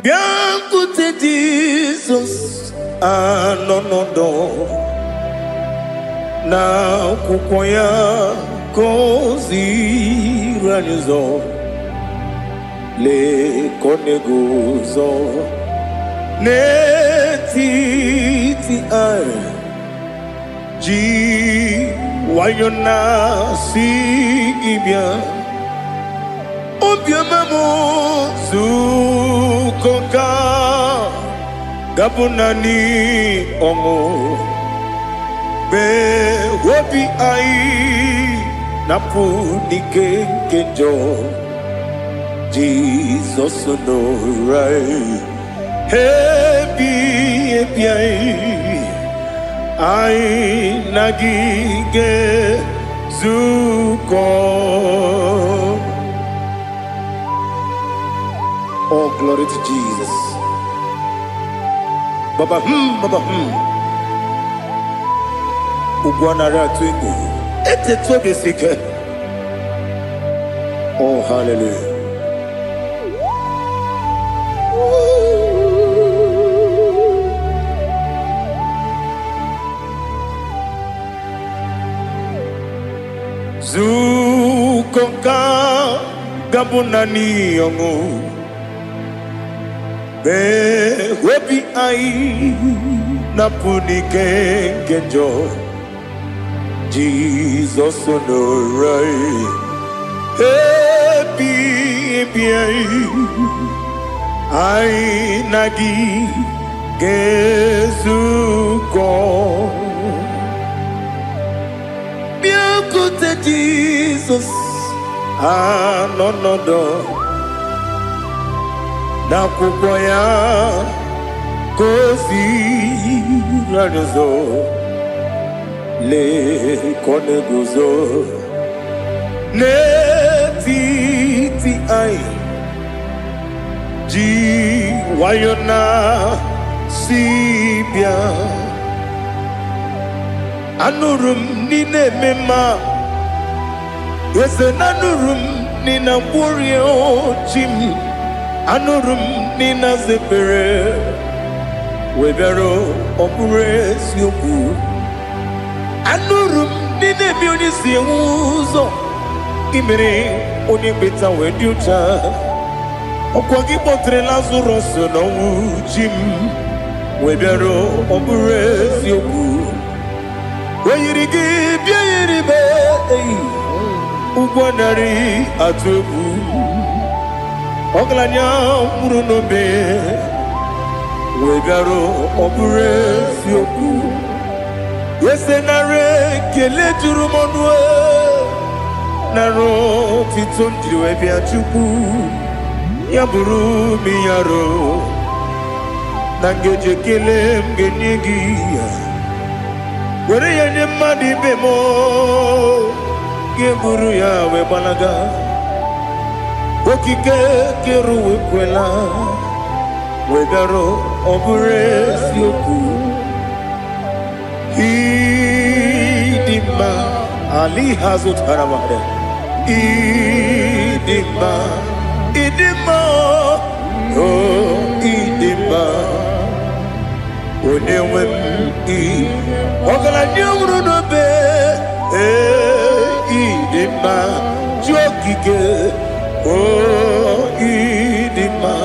Bianco Jesus anonodo na kukoya kozi ranizo le koneguzo netiti ai ji wayona sigibia obiamamo zukoka gabunani omo be wobi ai napuni kenjo Jesus no right happy ai nagige zuko. Oh, glory to Jesus. Baba Baba Ugwanara twingu. Ete tobe sike. Oh, hallelujah. Zukonka gabunani yongu be webi ai napuni kenjo Jesus no right happy ai nagi gezuko biancote Jesus anonodo na kukoya kozi ranizo le koneguzo netiti ai ji wayona sibia anurum nine mema yese nanurum nina burio chim anurum nina zepere webero opure sioku anurum nina bioni siuzo imere oni beta weducha okwagi potre Lazarus no chim webero opure sioku weyirigi biiribe ugwanari atubu oglanya murunobe wegaro obure sioku yesenare kele jurumonwe naro titondriwe biachuku yaburu miyaro nangeje kele mgenyigia were yenye madi bemo geburu ya webalaga okike keru wekwela wegaro obure sioku idima ali hazut haramade idima oh idima onewem ogala nyumru no be idima jokike oh idima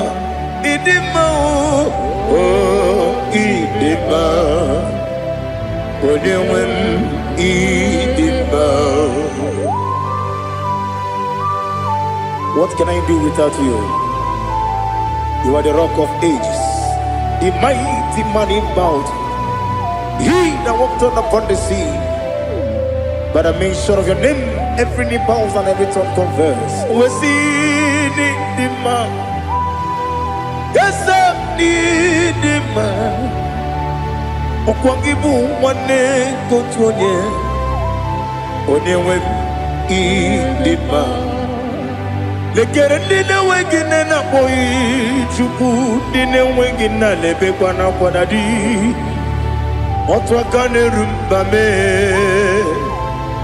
oh idima onewem idima. What can I do without you? You are the rock of ages, the mighty man in battle, he that walked on upon the sea. By the mention of your name, every knee bows and every tongue confess. We see the man, yes, I need the man. Okwangibu wane kotonye, onewe idima. Lekere dine wengine na boy chuku dine wengine lebe kwa na kwa dadi. Otwa kane rumba me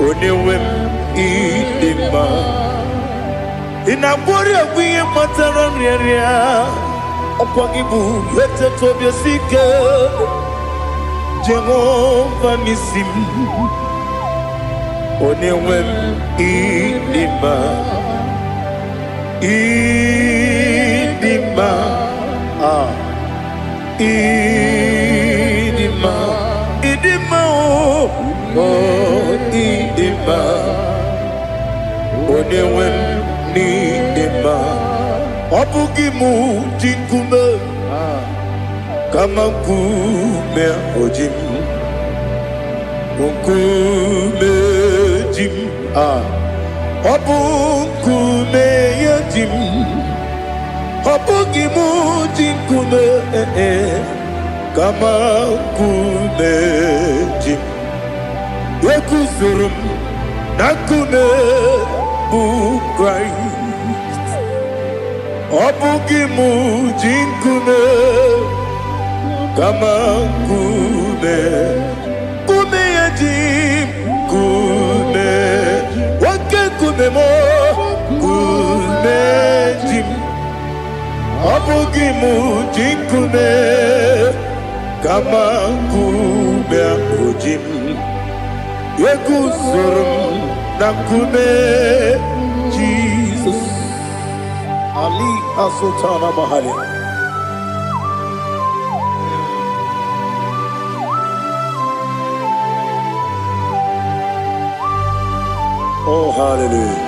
onewem idima. Inabori agwiye matara nyeria Okwangibu yete tobia sike Jehovah nisim Onewem idima Idima Idima Idima oh Idima Onewem nidima Obugimu jinkume Kama kume ojim Kume jim Obukume yajim Obugimu jinkume Kama kume jim Yekuzurum Nakume bukrai Obugimu jinkume Kama kume Kume yajim Kume Wake kume mo Kume jim Obugimu jinkume Kama kume ojim Yekuzurum Nakume Jesus Ali Asultana Mahali. Oh, hallelujah.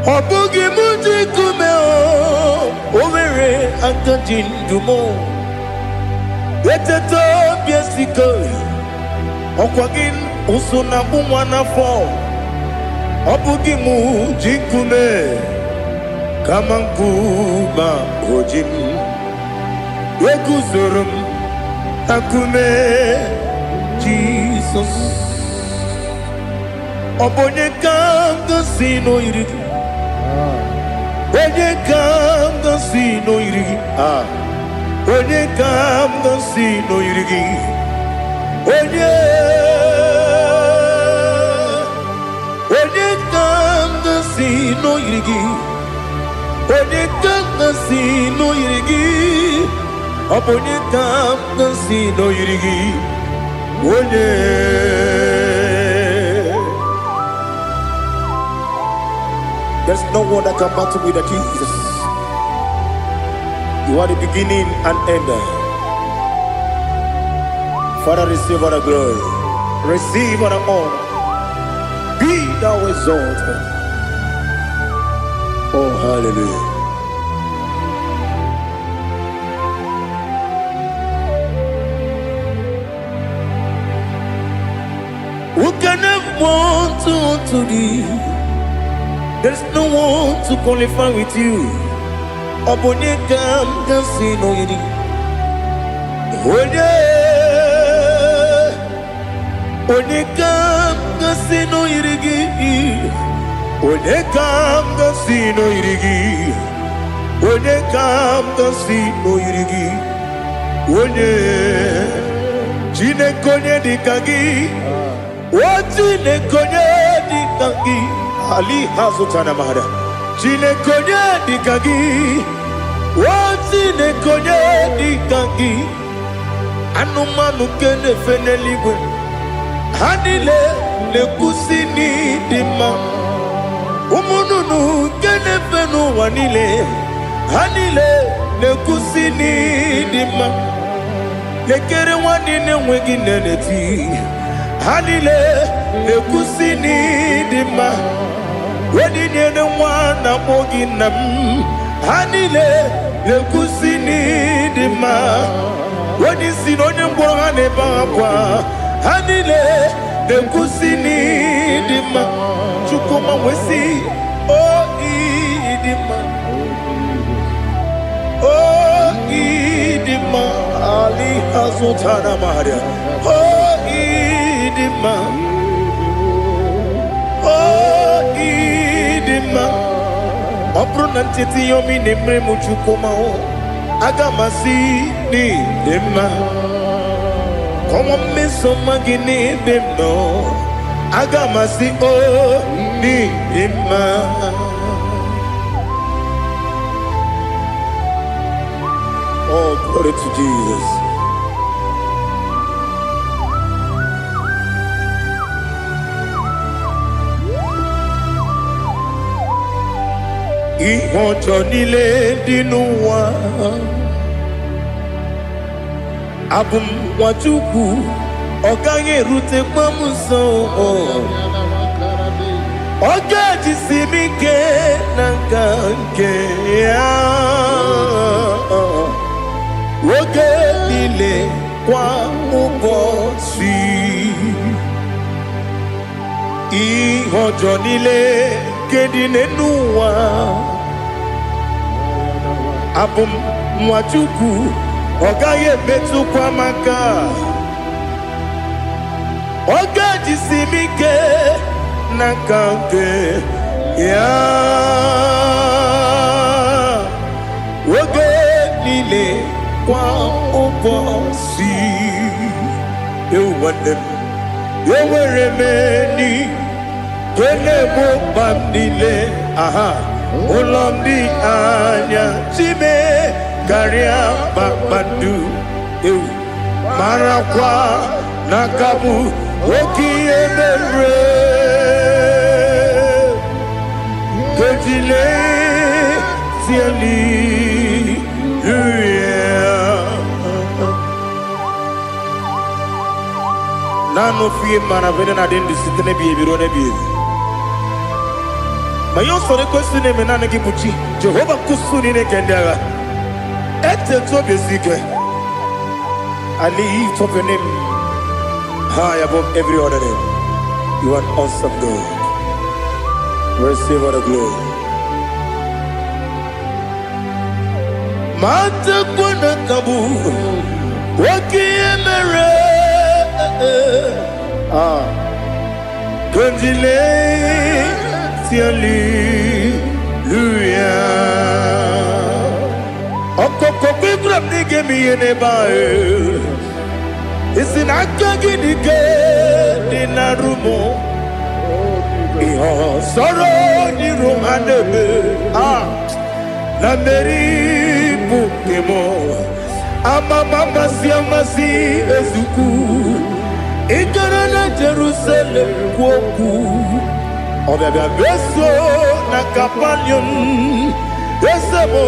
Obugi muji kumeo Overe akajin dumo Weteto biasiko Okwagin usuna bumwana fo Obugi muji kume Kamankuma ojim Wekuzurum Akume Jesus Obonye kanga sino irigi When you come to see no irigi, when you come to see no irigi, when you come to see no irigi, when you come to see no irigi, when you come to see no irigi, when you there's no one that can battle with Jesus. You are the beginning and end. Father, receive our glory. Receive our honor. Be thou exalted. Oh, hallelujah. Who can have one to thee? There's no one to qualify with you. Obonye kam kasino yidi. Onye kam kasino yidi. Onye kam kasino yidi. Onye kam kasino yidi. Onye chine konye dikagi. Wachine konye dikagi. Ali Hazutana Mahada. Chine konye dikagi. Wachine konye dikagi. Anumanu kene feneligwe. Hanile le kusini dima. Umununu kene fenu wanile. Hanile le kusini dima. Lekere wanine wengi neneti. Hanile le kusini dima. Wedi nyene mwana mogi nam. Hanile le kusini dima. Wedi sinonye mbwangane bangwa. Hanile le kusini dima. Chukuma wesi oh idima. Oh idima. Ali Hazutana Maria. Oh idima. Oh idima. Opronantiti yomi nemre muchukuma o. agamasi ni dema. Come on, miss some magini dem no. Agamasi oh ni dema. Oh, glory to Jesus. Ihojo nile dinuwa abum wajuku oganye rute pamuso ogaji simike nangange ya woge nile kwa ubosi ihojo nile kedinenuwa abum mwachuku ogaye betu kwa maka ogaji simike nakange ya woge nile kwa ubosi you want them you were many kene mo bandile aha ulomdi anya chime garia babandu eu marakwa nakabu okiemere kejile tiali nano fie mana vene na den disitene bi ebiro na bi mayo sore kwesi ne menane gibuchi Jehova kusuni ne kendara ete to besike I lift up your name high above every other name. You are awesome God. Receive all the glory. Mata kuna kabu wakiemere Kundile Hallelujah. Okoko grab ni gemi ene bae. Isina kagi ni ke na rumo. Iho soro ni romanebe. Na meri bukemo. Ama mama siamasi ezuku. Ikara na Jerusalem kwoku. Obebe beso na kapanion. Esemo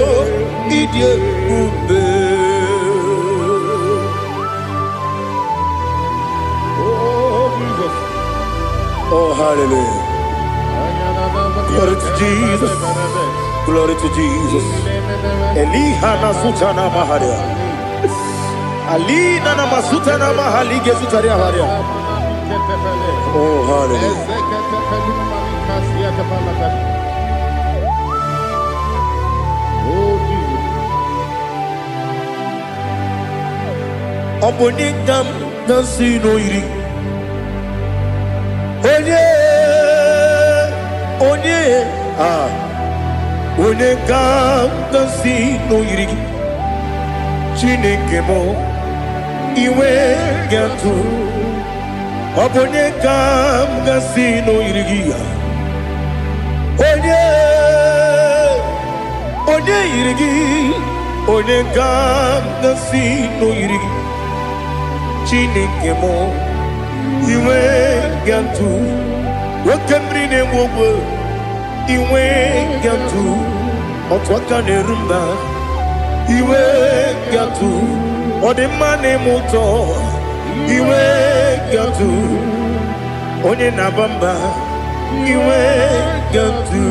idie ube. Oh Jesus. Oh hallelujah. Glory to Jesus. Glory to Jesus. Elihana sutana maharia. Alina na masuta na mahali gesutaria haria. Oh hallelujah. Oh Jesus. Obonikam nasino iri. Onye Onekam nasino iri. Chineke mo iwe gatu. Obonekam nasino iri. Onye irigi, onekam nasino irigi. Chineke mo iwe gatu. Wakemri ne mwogo iwe gatu. Otwaka ne rumba iwe gatu. Odemane moto iwe gatu. Onye nabamba iwe gatu.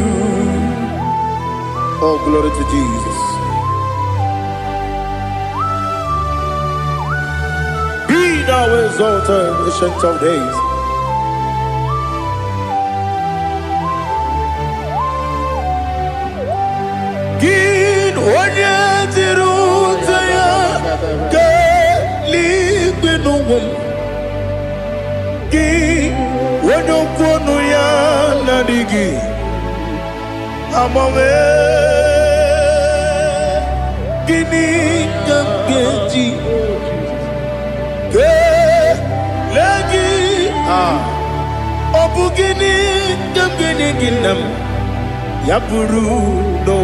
Oh, glory to Jesus. Be thou exalted, ancient of days. Gin onye tirutaya ke ligbinugum. Gin onye kwonu ya nadigi. Amame Gini Gamgeji Lagi Obugini Gamgini Ginam Yapuru no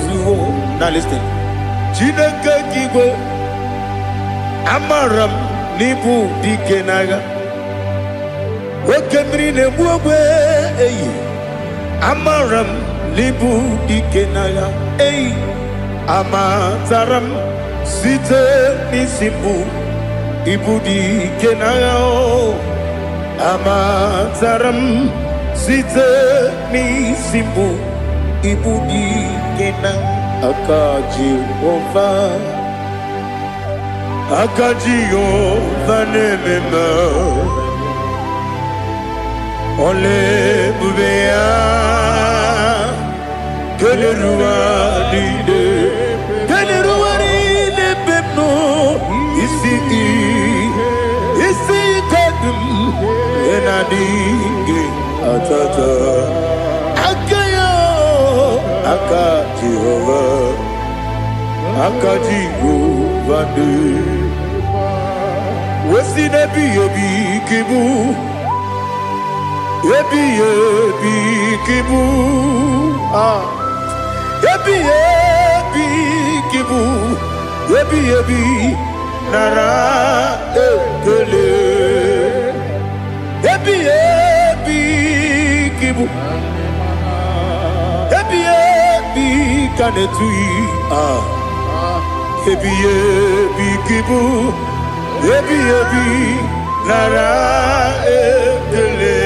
Zuo. Now listen. Chinaka Kigo Amaram Nibu Dikenaga Wakemrine Bube Amaram Nibu Dikenaga Amataram Site Nisibu Ibu Dikenaga Amataram Site Nisibu Ibu Dikenaga Akaji Ova nemema Ole bubea Keleruari de pepno Isi kadum Enadinge atata Akayo Akaji Ova Wesi nebi ebi kibu Ebi kibu Ebi kibu Ebi nara ekele Ebi kibu Ebi kanetui Ebi kibu Ebi nara ekele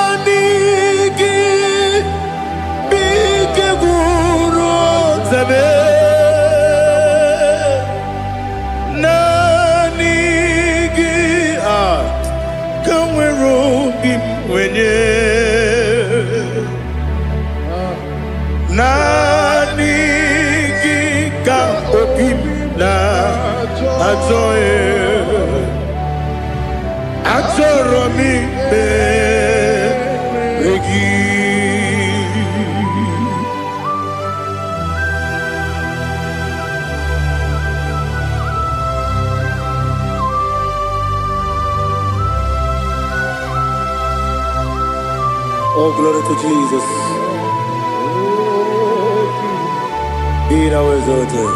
Nanigi bike guru zabe Nanigi ka opim na Atoromi be regi Oh, glory to Jesus. Be thou exalted.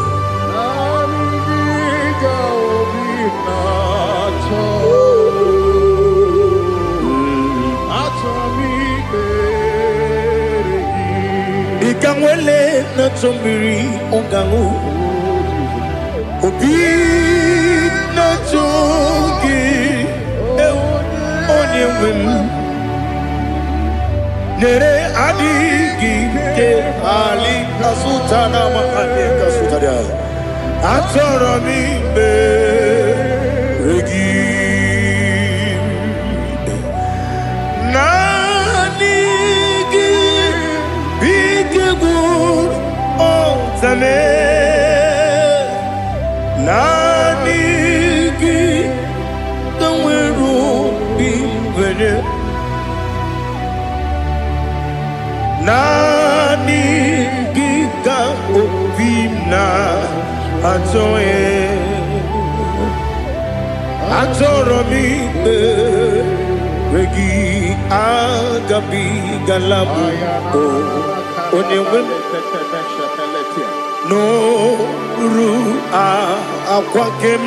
Ikamwele na chombiri ongangu Obi na chongi onye wim Nere adigi ke ali asutana mahane kasutaria Atoromi be regi Nanigi bige gur ozame Nanigi kamweru bimvene Nanigi ka opimna Atoromi regi agabi galabu onyewe no ru akwakem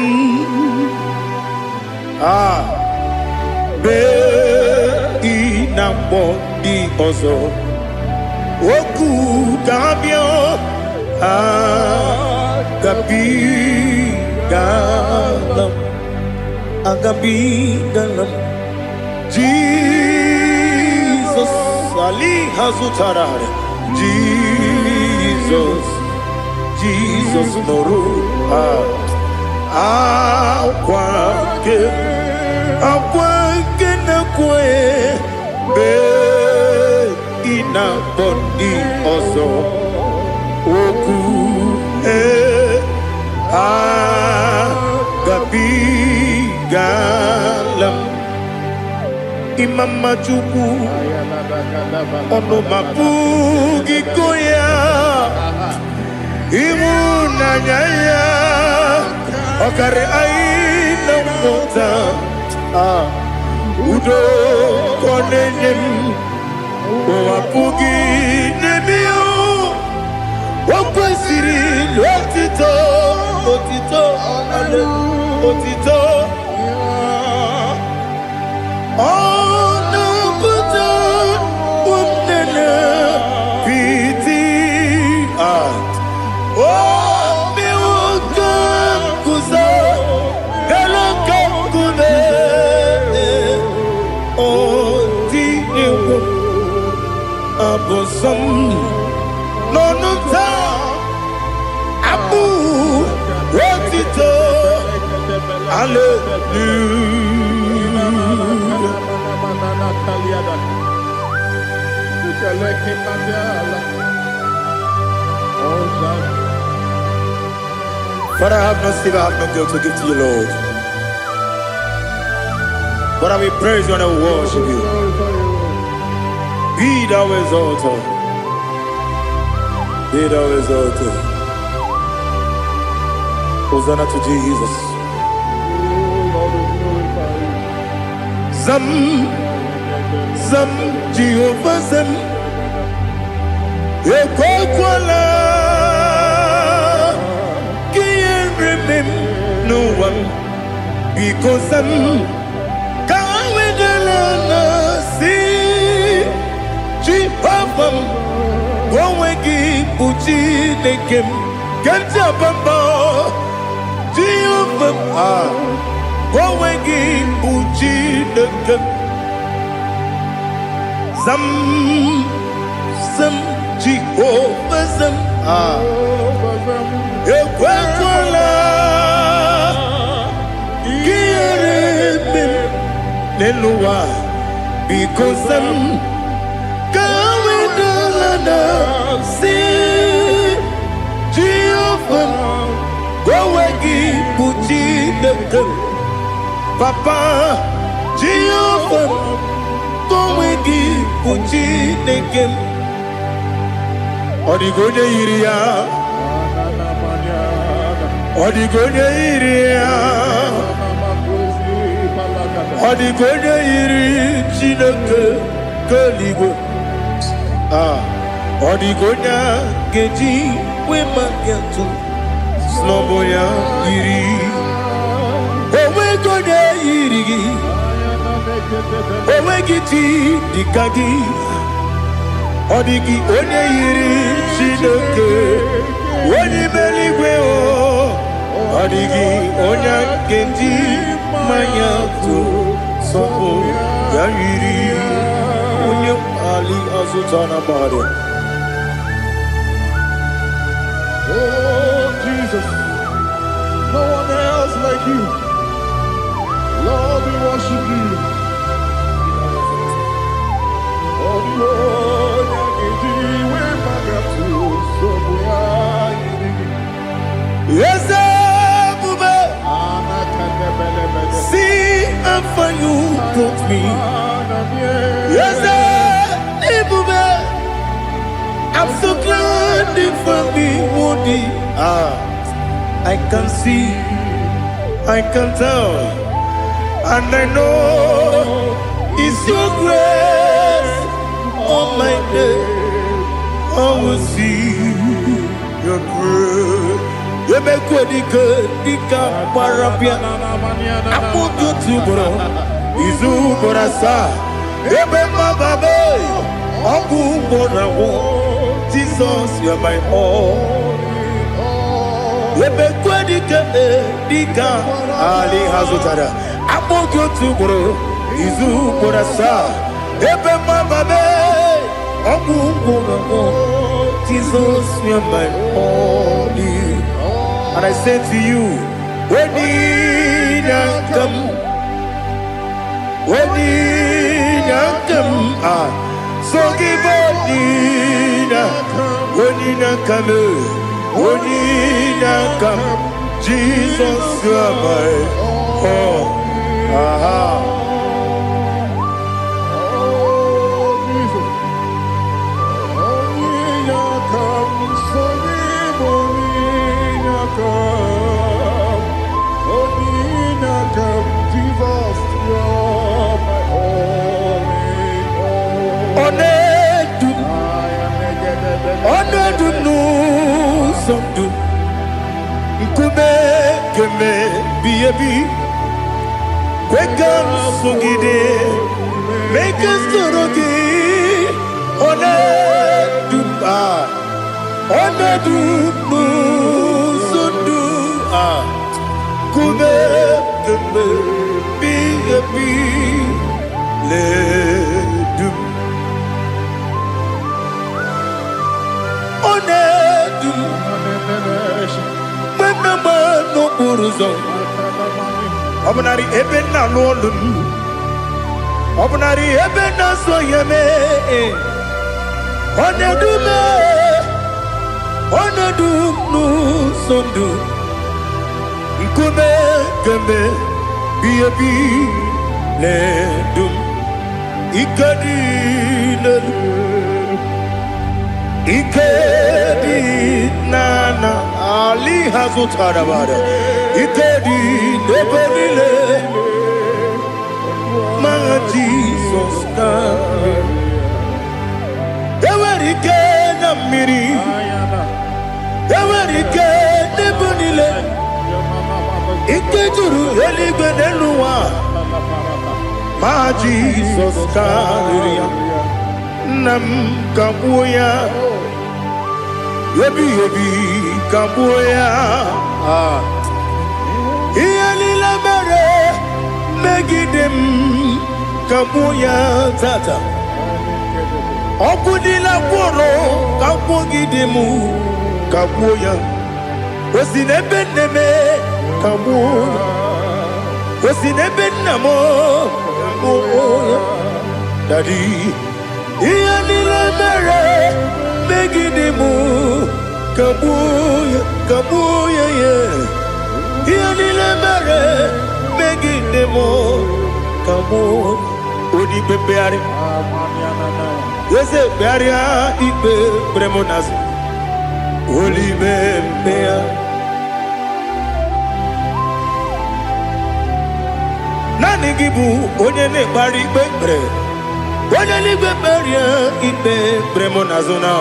be inambo di ozo oku gabio agabi galam Jesus Ali Hazutarare Jesus Moru akwake na kwe be ina bodi ozo oku mama chuku ono mapugi koya imu nanyaya okare aina mota udo konenem mapugi nemio wakwesiri lotito otito ale otito no ta abu wotito hallelujah. Father, I have no silver, I have no gold to give to you, Lord. But I will praise you and I will worship you. Be thou exalted. Be thou exalted. Hosanna to Jesus. Zam, Zam, Jehovah Zam. Ekokwala. Can't remember no one. Because Zam. Jehovah, Gowegi Puchi Nekem, Ganja Bamba, Jehovah, Gowegi Puchi Nekem, Zam, Jehovah Zam, Ekwakwala, Gieremim, Nelua, because Zam. See Jehovah, Gowegi Puchi Nekem, Papa Jehovah, Gowegi Puchi Nekem, Odigonya Iria, Odigonya Iria, Odigonya Iri Chineke Kaligo. Odigonya geji wema getu Sloboya iri Owe gonya iri Owe giti dikagi Odigi onye iri Chineke Onye meligwe o Odigi onya geji manya tu Sobo ya iri Onye ali azutana bade. Oh, Jesus, no one else like you. Lord, we worship you. Yes, see how far you brought me. Yes, I'm so glad for me, Woody. I can see, I can tell, and I know it's your grace on my day. I will see your grace. You make what you could, Dika Parapia. I put you to bro. Izu Borasa. Ebema Babe. Abu Bonawo. Jesus, you're my all. You make what you could, Dika Ali Hazutada. I put you to bro. Izu Borasa. Ebema Babe. Abu Bonawo. Jesus, you're my all. And I say to you, when you come, so give up, when you come, Jesus, you are my all. Baby, wake up, Sugide, make us to Ona du sundu kube bi le du ona du mama no buruzo obnari ebe na lolun obnari ebe na soyeme ona du me ona du nu sondu nkume gembe bi le dum ikadi nana ali hazutara bada ikadi nebele ma Jesus ka ewerike na miri ewerike nebele ikejuru eligbe neluwa ma Jesus ka nam kabuya yebi kabuya iyalila mere megidem kabuya tata okudila kworo kabugidemu kabuya osinebenneme kabuya osinebennamo kabuya daddy iyalila mere megidemu kabuya ye iyalila mere megidemu kabuya odi pepeari yese pearia ipe premonas oli bempea nani gibu onye ne bari pepre onye ligbe peria ipe premonazona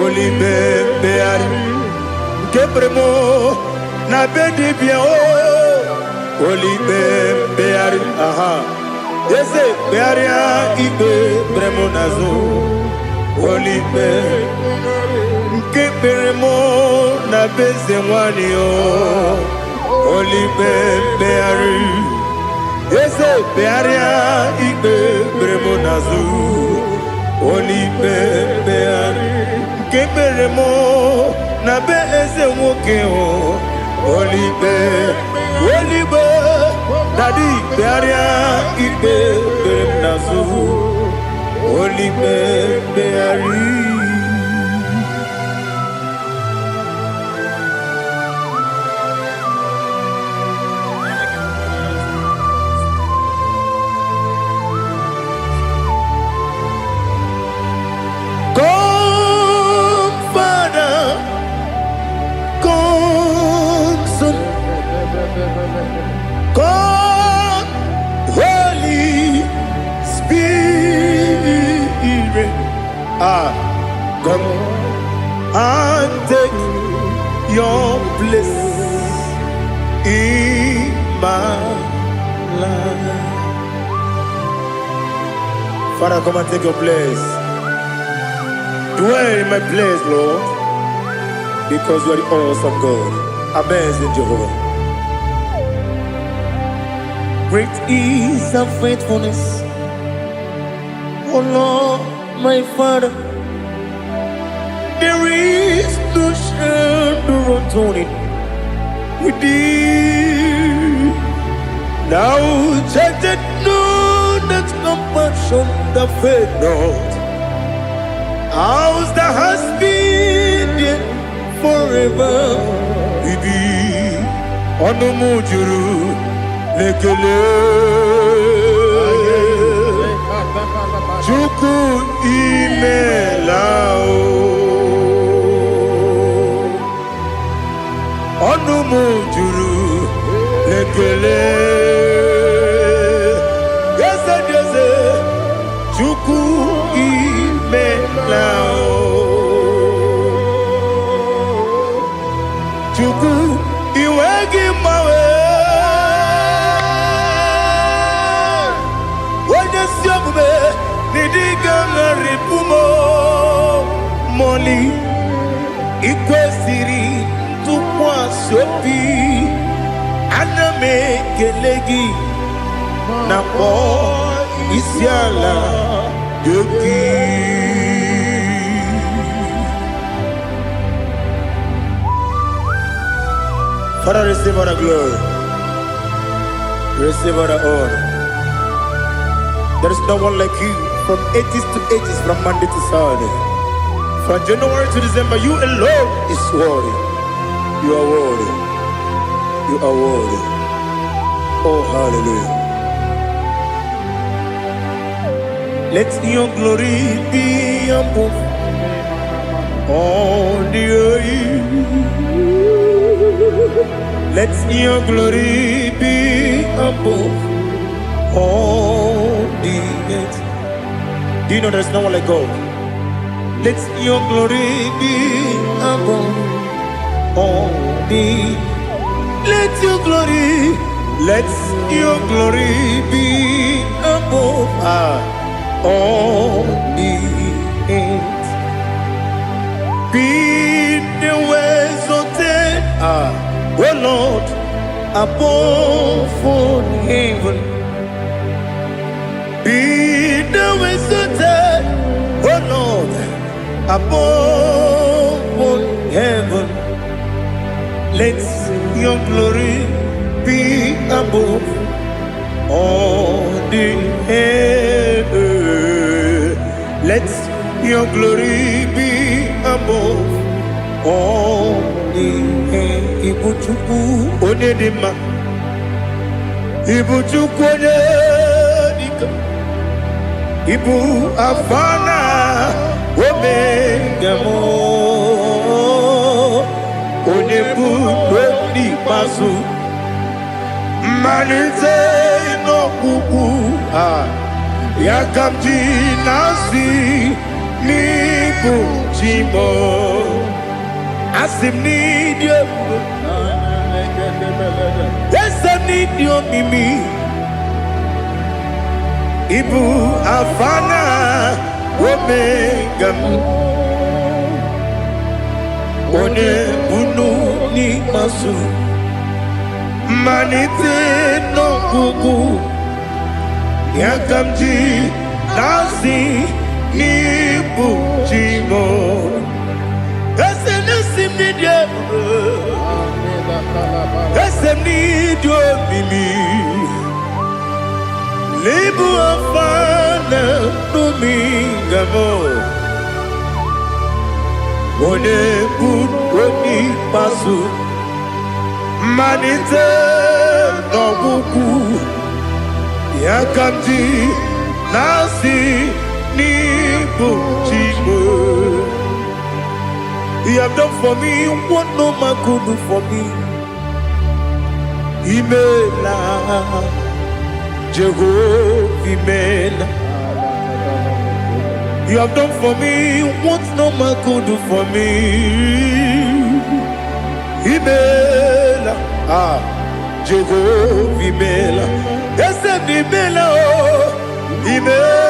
oli bempeari nke premo na bedibia o oli bempeari aha yese pearia ipe premonazo oli be nke premo na bezemwani o oli bempeari yese pearia ipe premonazo oli bempeari nke premo na bezemwoke o oli be daddy pearia ipe premonazo oli bempeari. God, Holy Spirit, come and take your place in my life. Father, come and take your place. Dwell in my place, Lord, because you are the awesome God. Amazing Jehovah. Great is thy faithfulness, O Lord, my Father. There is no shadow of turning with thee. Now judged know that compassion that faith not. Ours that has been there forever with thee. Onomujuru lekele Chuku imelao Onumujuru lekele Yese Chuku imelao Chuku iwegi mawe ikwesiri ntụkwasị obi ana m ekele gị na kpọ isi ala gị. Father, receive all the glory, receive all the honor. There is no one like you from ages to ages, from Monday to Saturday. From January to December, you alone is worthy. You are worthy. You are worthy. Oh, hallelujah. Let your glory be above all the earth. Let your glory be above all the earth. Do you know there's no one like God? Let your glory be above all the. Let your glory be above all the earth. Be the ways of oh Lord, above all heaven. Be the ways of oh Lord, above all heaven. Let your glory be above all the earth. Let your glory be above all the earth. Ibuchukwu onedima, Ibuchukwu onedika, Ibu afana omega mo, onebu lodi pasu, manite no kuku yakamji nasi nibu chimo. Asim need you. Yes, I need you, Mimi. Ibu afana omega. One bunu ni masu. Manite no kuku. Yakamji nasi nibu chimo. Esem need you, Mimi. Lebu afana dominga mo. One buni pasu. Manite no buku. Yakamji nasi ni buchimo. You have done for me what no man could do for me. Imela, Jehovah, Imela. You have done for me what no man could do for me. Imela, Jehovah, Imela. Yes, Imela, Imela.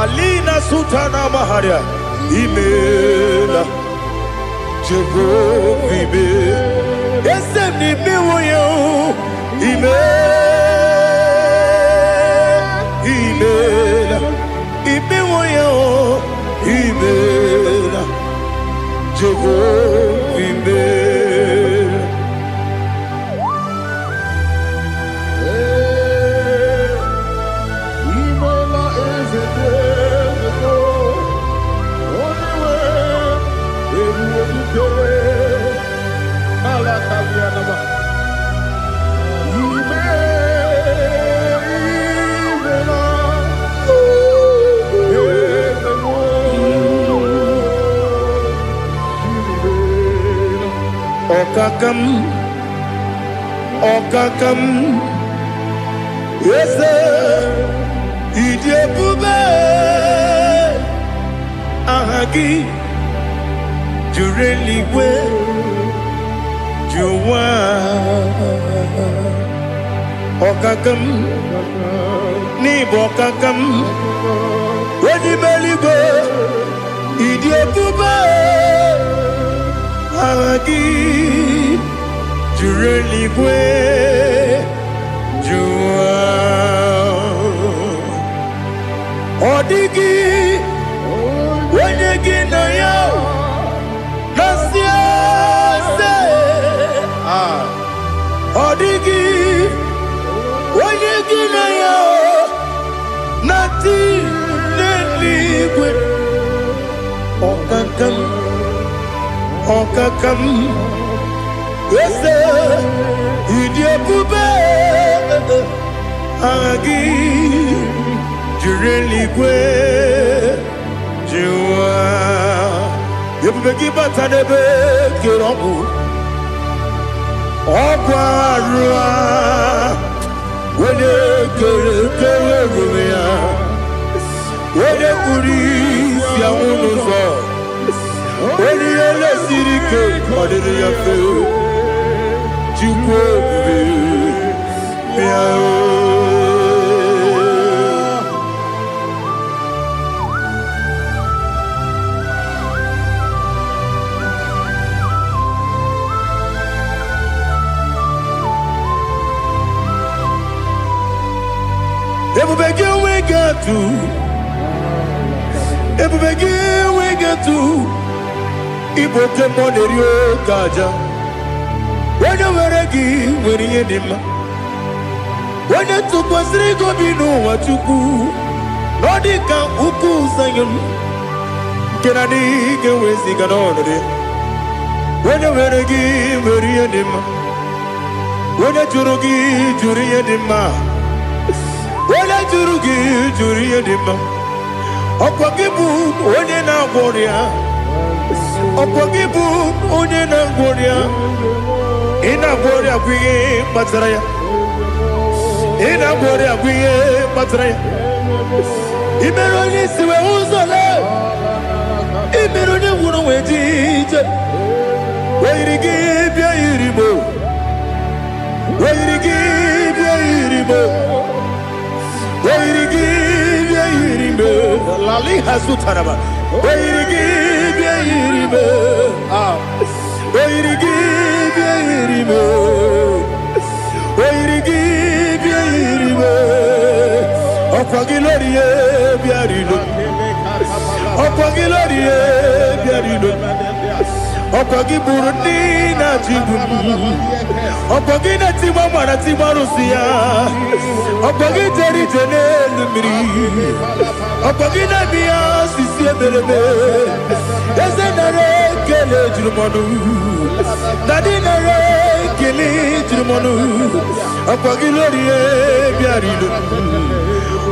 Alina Sutana Maharia, Imela, Jehovah, Imela. Yes, Imela, Imela, Imela, Jehovah, Imela. Okakam, yes, Idiabube, Ahagi, Jureli we, Juwa, Okakam, Nibokakam, when you belly go, idiot to buy, Agagi, Jureli Gwe, Jua, Odigi, when you get a yow, Nasia, Odigi, when you get a yow, Nothing. Okakam, yes, idiot, Bube, Agi, Jureli Gwe, Jua, you begin but a debate, Kirobu, Oquarua, when you go, when you police, Yamuno. When you let City Cake, what did you feel? You Ever begin we get to. Ever begin we get to. Iboke monerio kaja. When you were a give, when you did when you took was Rico Bino, what you do. Nodika Uku Sayon. Can I dig away Siganone? When you were a give, when you did when you Jurugi, Juria Dima. When I Jurugi, Juria Dima. Opagibu, when you now warrior. Opagibu, Unina Goria, Ina Goria, we Matraya, Ina Goria, we Matraya. Imeroni, we also love. Imeroni, wouldn't wait it. Where to give your Iribo? Where to give your Iribo? Where to give your Iribo? Lali Hasutaraba. Where to give your Iribo? Where to give your Iribo? Where to give your Iribo? Opagilorie, Biarino. Opagilorie, Biarino. Opagiburina Tibum. Opagina Timamana Timarusia. Opagiteri Tenelumri. Opagina Mia Sisia Berebe. Yazenare Kele Jumanu. Nadinare Kele Jumanu. Opagilorie Biarino.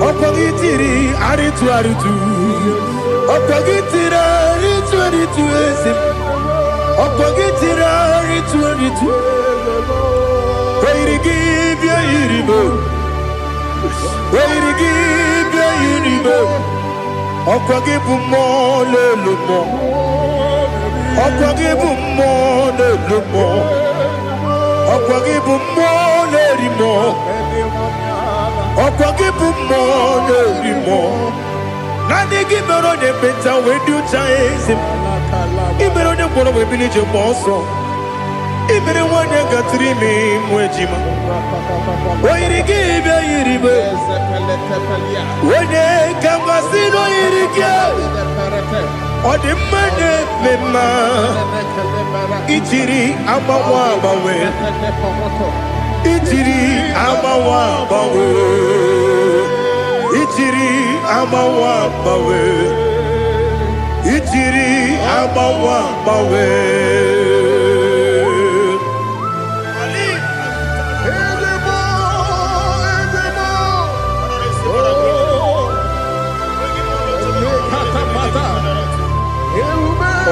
Opagitiri Aritu Aritu. Opagitira Aritu Aritu Esim. Opagitira Aritu Aritu. Where to give your Iribo? Where to give your Iribo? Opagibu more, little more. Opagibu more, little more. Opagibu more, little more. Opagibu more, little more. Nani give me on the better when you chase him. Even on the one of a village of Mosso. Even the one that got 3 names, Wejima. Why to give your Iribo? When they come, I see no Irigo. Or the money, Mema. Ichiri, Amawabawe. Ichiri, Amawabawe. Ichiri, Amawabawe. Ichiri, Amawabawe.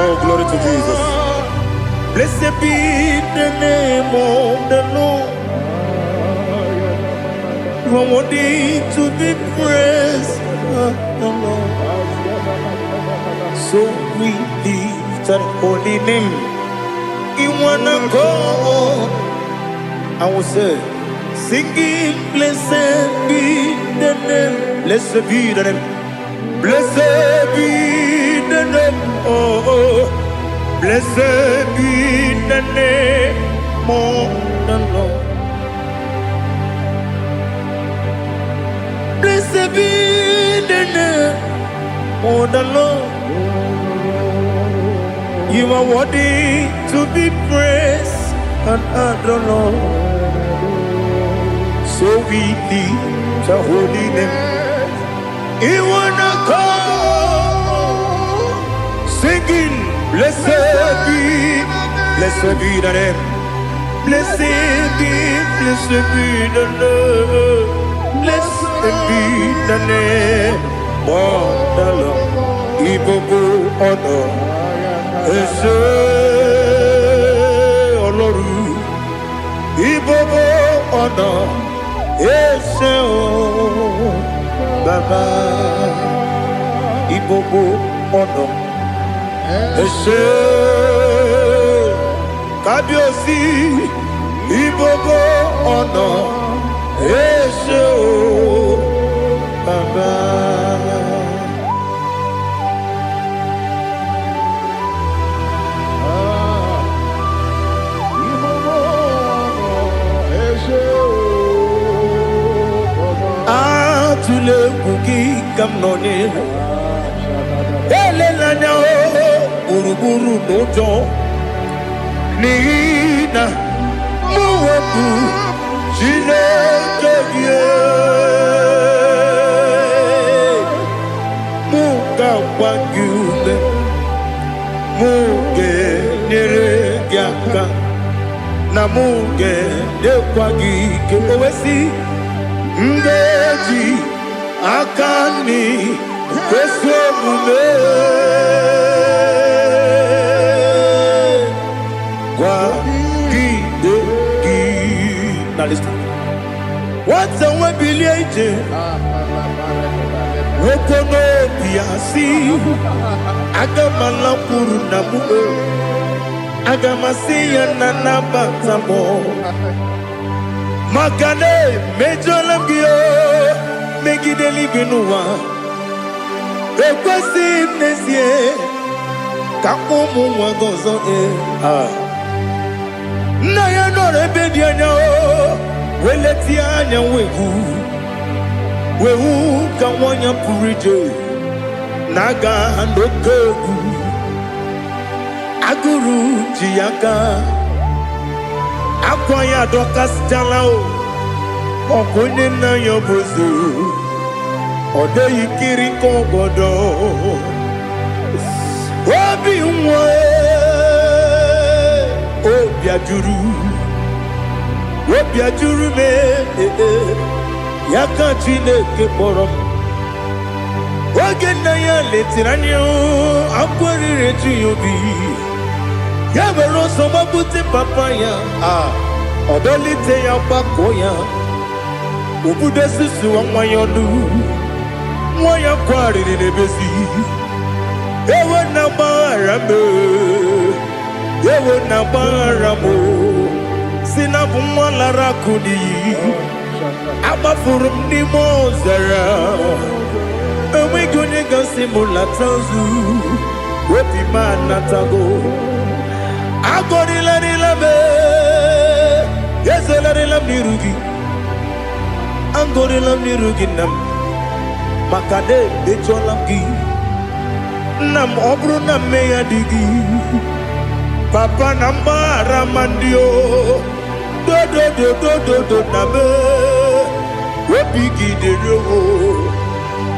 Oh, glory to Jesus. Blessed be the name of the Lord. You are worthy to be praised, the Lord. So we lift that holy name. You wanna go? I will say, singing, blessed be the name. Blessed be the name. Blessed be the name, oh, blessed be the name of the Lord. Blessed be the name of the Lord. You are worthy to be praised and adored, Lord. So we lift your holy name. You wanna come singing, blessed be the name. Blessed be the Lord. Blessed be the name of the Lord. Ibogo honor, Ese Oloru. Ibogo honor, Ese Baba. Ibogo honor, Ese Kabiosi. Ibogo honor, Ese Baba. Tule kuki kamnone ele lanya uruburu nojo nina muwetu Chineke ye muka wangule muge nere gyaka na muge dekwagi ke owesi ngeji akani kwesomume kwa gidegi. Now listen. What's a webileje? Wokono piasi agamala puru namu agamasiya nanabatamo Makane mejolambio megideli benua ekwesi nesie kakomu wagozo na ya no rebedi anya weleti anya wehu kawanya purije naga ndokogu aguru jiyaka Akwaya dokas jalao Okunye na yobozu Ode yikiri kogodo Obi mwe Obi ajuru me Yaka Chineke borom Oge na ya letiranyo Akwari reji yobi Yabero soma buti papaya Odolite ya bakoya Ubude susu wa mwayonu Mwaya kwari nebezi Ewe na marame Ewe na maramo Sinabu mwalara kudi Abafurum ni mozara Ewe gune gasi mulatanzu Wepi manatago Agorila nilabe Yesela nilam nirugi Angorila nirugi nam Makade becholam gi Nam obru nam meya digi Papa nambara mandio Do nabe Wepigi de yo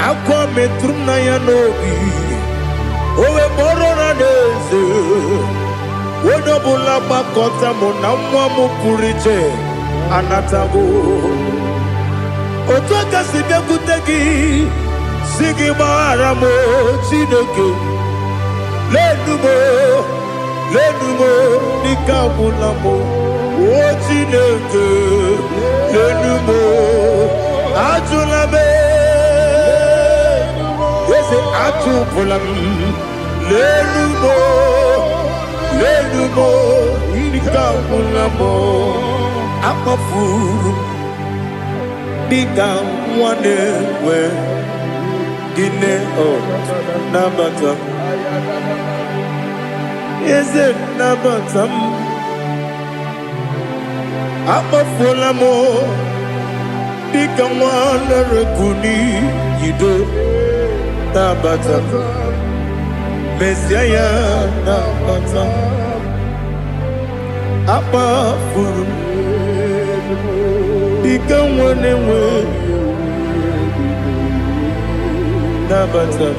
Akwa metrum na ya nogi Owe borona neze Wodobula bakota mona mwamu purije anatago Otoka sibe kutegi Sigi baramo Chineke Lenumo Nikabulamo O Chineke Lenumo Ajulame Yese Ajupulam Lenumo Nikabulamo Akafuru Nika Wanewe ine oh nabata eze nabata abafola mo dika mwana rekuni yido nabata Messiah nabata abafuru dika mwana we nabata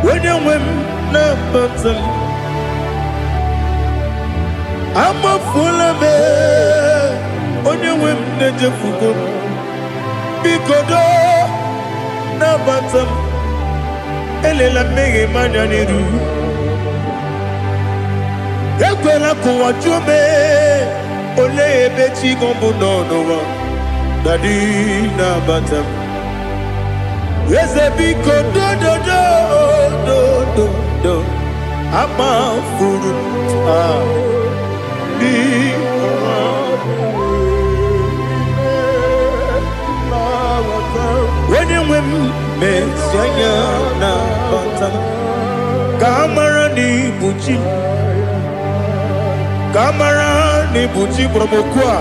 when you win nabata I'm a full of it on your win the fugo because nabata elela mege mananiru ekwela kuwa chume ole ebechi gombo no dadi nabata Ezebiko do ama furu di when you win Messiah na bata kamara ni buchi promokwa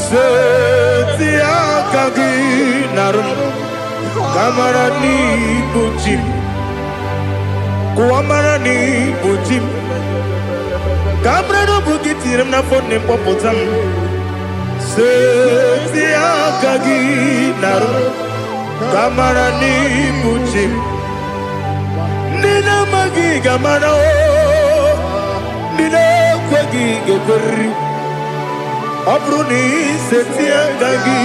setia kagi narum Kamarani bujim, kuamarani bujim. Kamrano bukitiram na phone popotam. Setia kagi naru. Kamarani bujim. Nina magi kamara o. Nina kwagi gekuri. Abruni setia kagi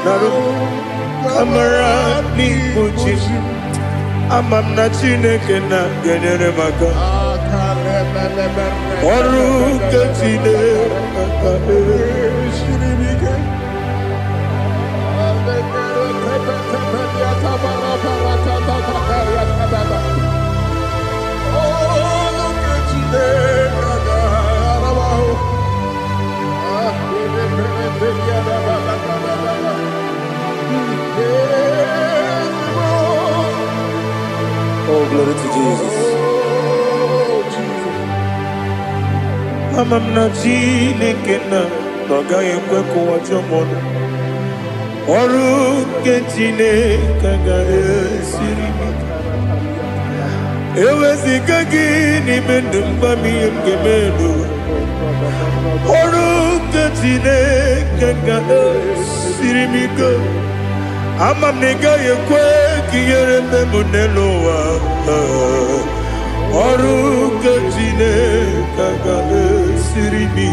naru. Kamarani bujim amamna chineke na genere maka oru kachine shiribike Oh, glory to Jesus. I'm not Jinekena, Nogay Kweko Wajomono. Oru Ketine Kagare Sirima. Ewezikagini Mendumbami Gemedo. Oru Ketine Kagare Sirimiko. Amam nega ye kwe kiyere me muneloa oru kachine kaga sirimi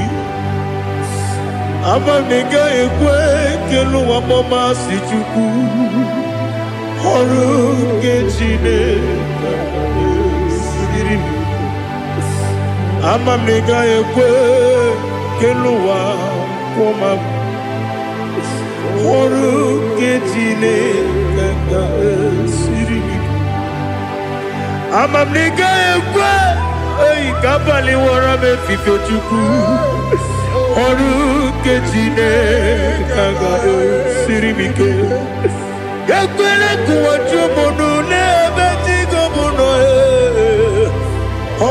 amam nega ye kwe kelu wamoma sichuku oru kachine kaga sirimi amam nega ye kwe kelu wamoma oru ketine kaka sirimi amam nega ekwe ei kabali wara me fifo chuku oru ketine kaka sirimi ke ekwele kuwa chumono ne betigo mono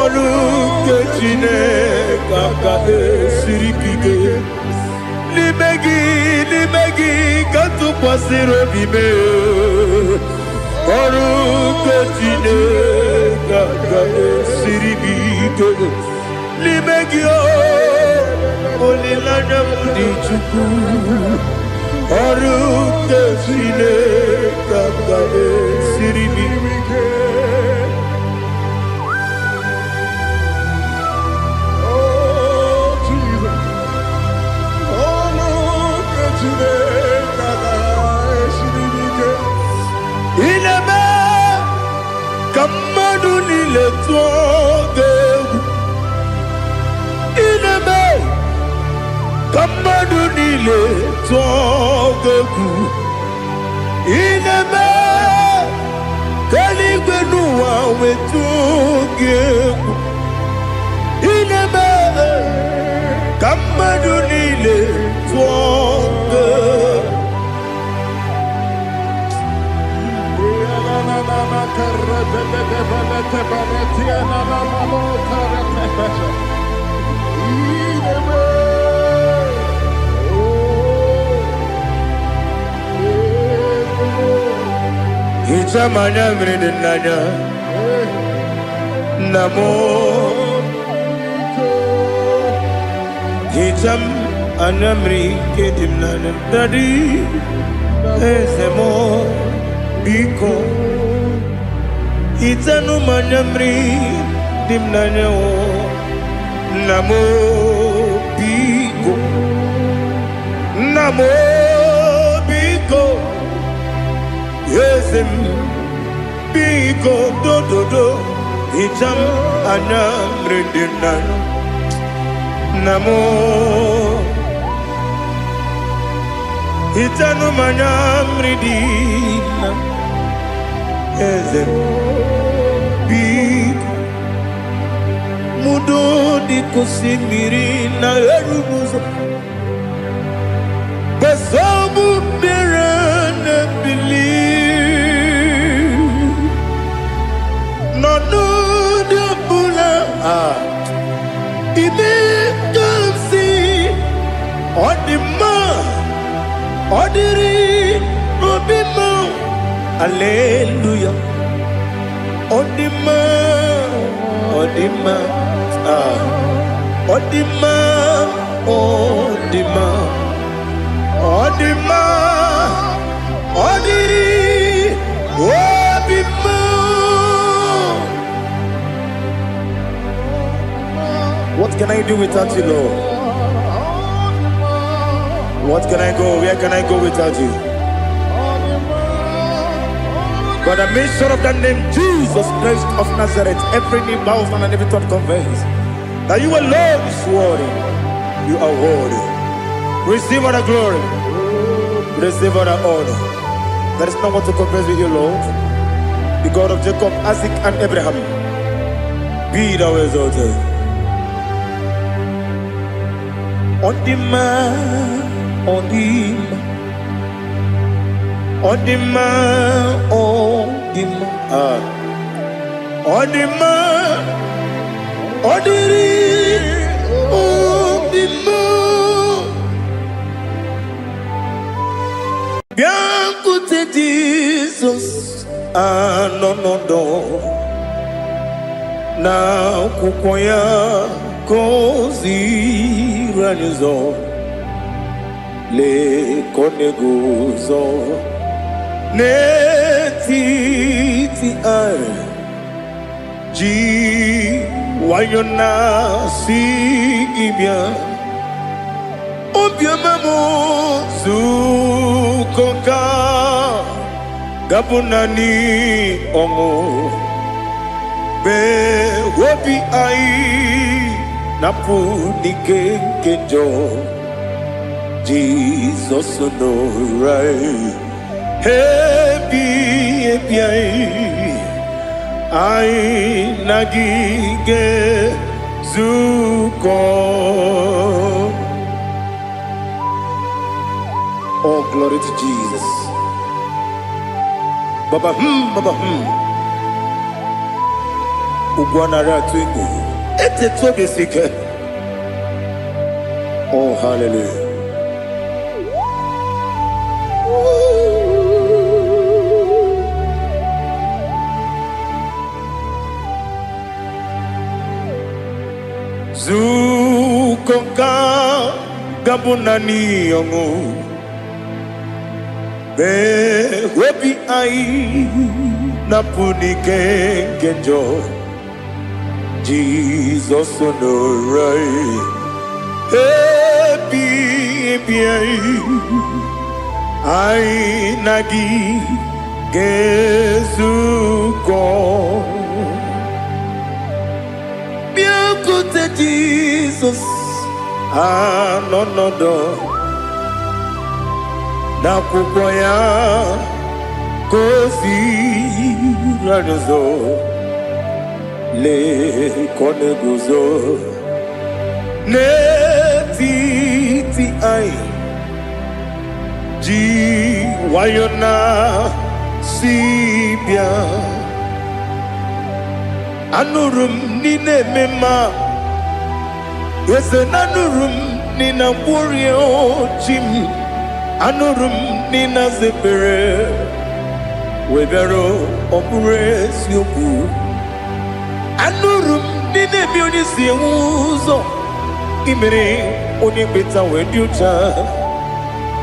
oru ketine kaka sirimi ke Limegi, katu pasiro bime. Oru ketine kaka siribike. Limegi olilana mudi chuku. Oru ketine kaka siribike. Ineme kamadu nile tuoge. Ineme kamadu nile tuoge. Ineme kaligwenu wawe tuoge. Ineme kamadu nile tuoge. Itamanya mridinanya Namo Itam anamri kedimnana Dadi Ezemo Biko Itanu manyamri dimnanya Namo Biko Namo Biko Yesem Biko do Itam anamri dimnanya Namo Itanu manyamri dimnanya Ezem Biko Mudo di kusimiri na erumuzo Basabu birana believe No de bula Ime kansi Odima Odiri Obima Alleluia Odima Odima Odima Odima Odima Odiri Obima. What can I do without you, Lord? What can I go? Where can I go without you? But the mention of that name, Jesus Christ of Nazareth, every knee bows down and every tongue confesses that you alone is worthy. You are worthy. Receive all the glory. Receive all the honor. There is no one to confess with you, Lord. The God of Jacob, Isaac, and Abraham. Be thou exalted. On the man, on the man. On the man, on the man, on the man, on the man. Bianco te Jesus, no. Na kukoya kozi ranizo, le koneguzo. Netiti ai ji wayona sigibia obiamamo zukoka gabunani omo be wobi ai napunike kenjo Jesus no right. Happy I nagige zuko. Oh, glory to Jesus. Baba Ugwana ratwingu. Ete tobe sike. Oh, hallelujah. Zukonka gabunani yongu be webi ai napunike kenjo Jesus no right happy ai nagi gezuko Jesus, no. Na kukoya kozi ranizo le koneguzo netiti ai ji wayona sibia Anurum nine mema. Yes, anurum nina warrior Jim. Anurum nina zepere. Webero operates yoku. Anurum nine munisi uzo. Imere onibeta weducha.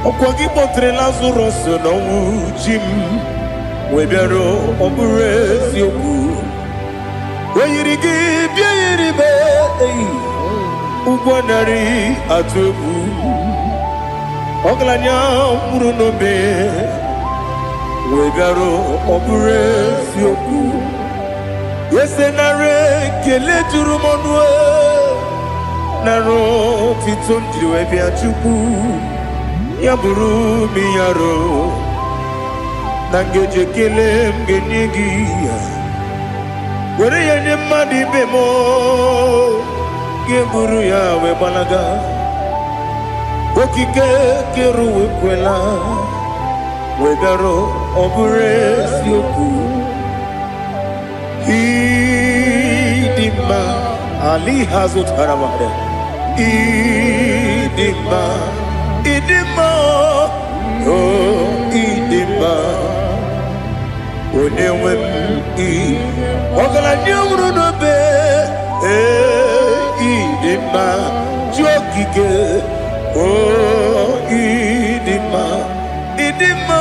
Okwagi potre Lazarus no Jim. Webero operates yoku. Weyirigi biayiribe Ugwanari atubu Oglanya murunobe Wegaro oburesi yoku Yesenare kele turumonwe Naro titondiriwe biachuku Yaburu miyaro Nangeje kele mgenyigia Where ya ni madi bemo Geburu ya we balaga Okike keru we kwela Wegaro obure siyoku Idima Ali hazut haramade Idima Oh idima Onewem Ogala nyumru no be idima jokike idima idima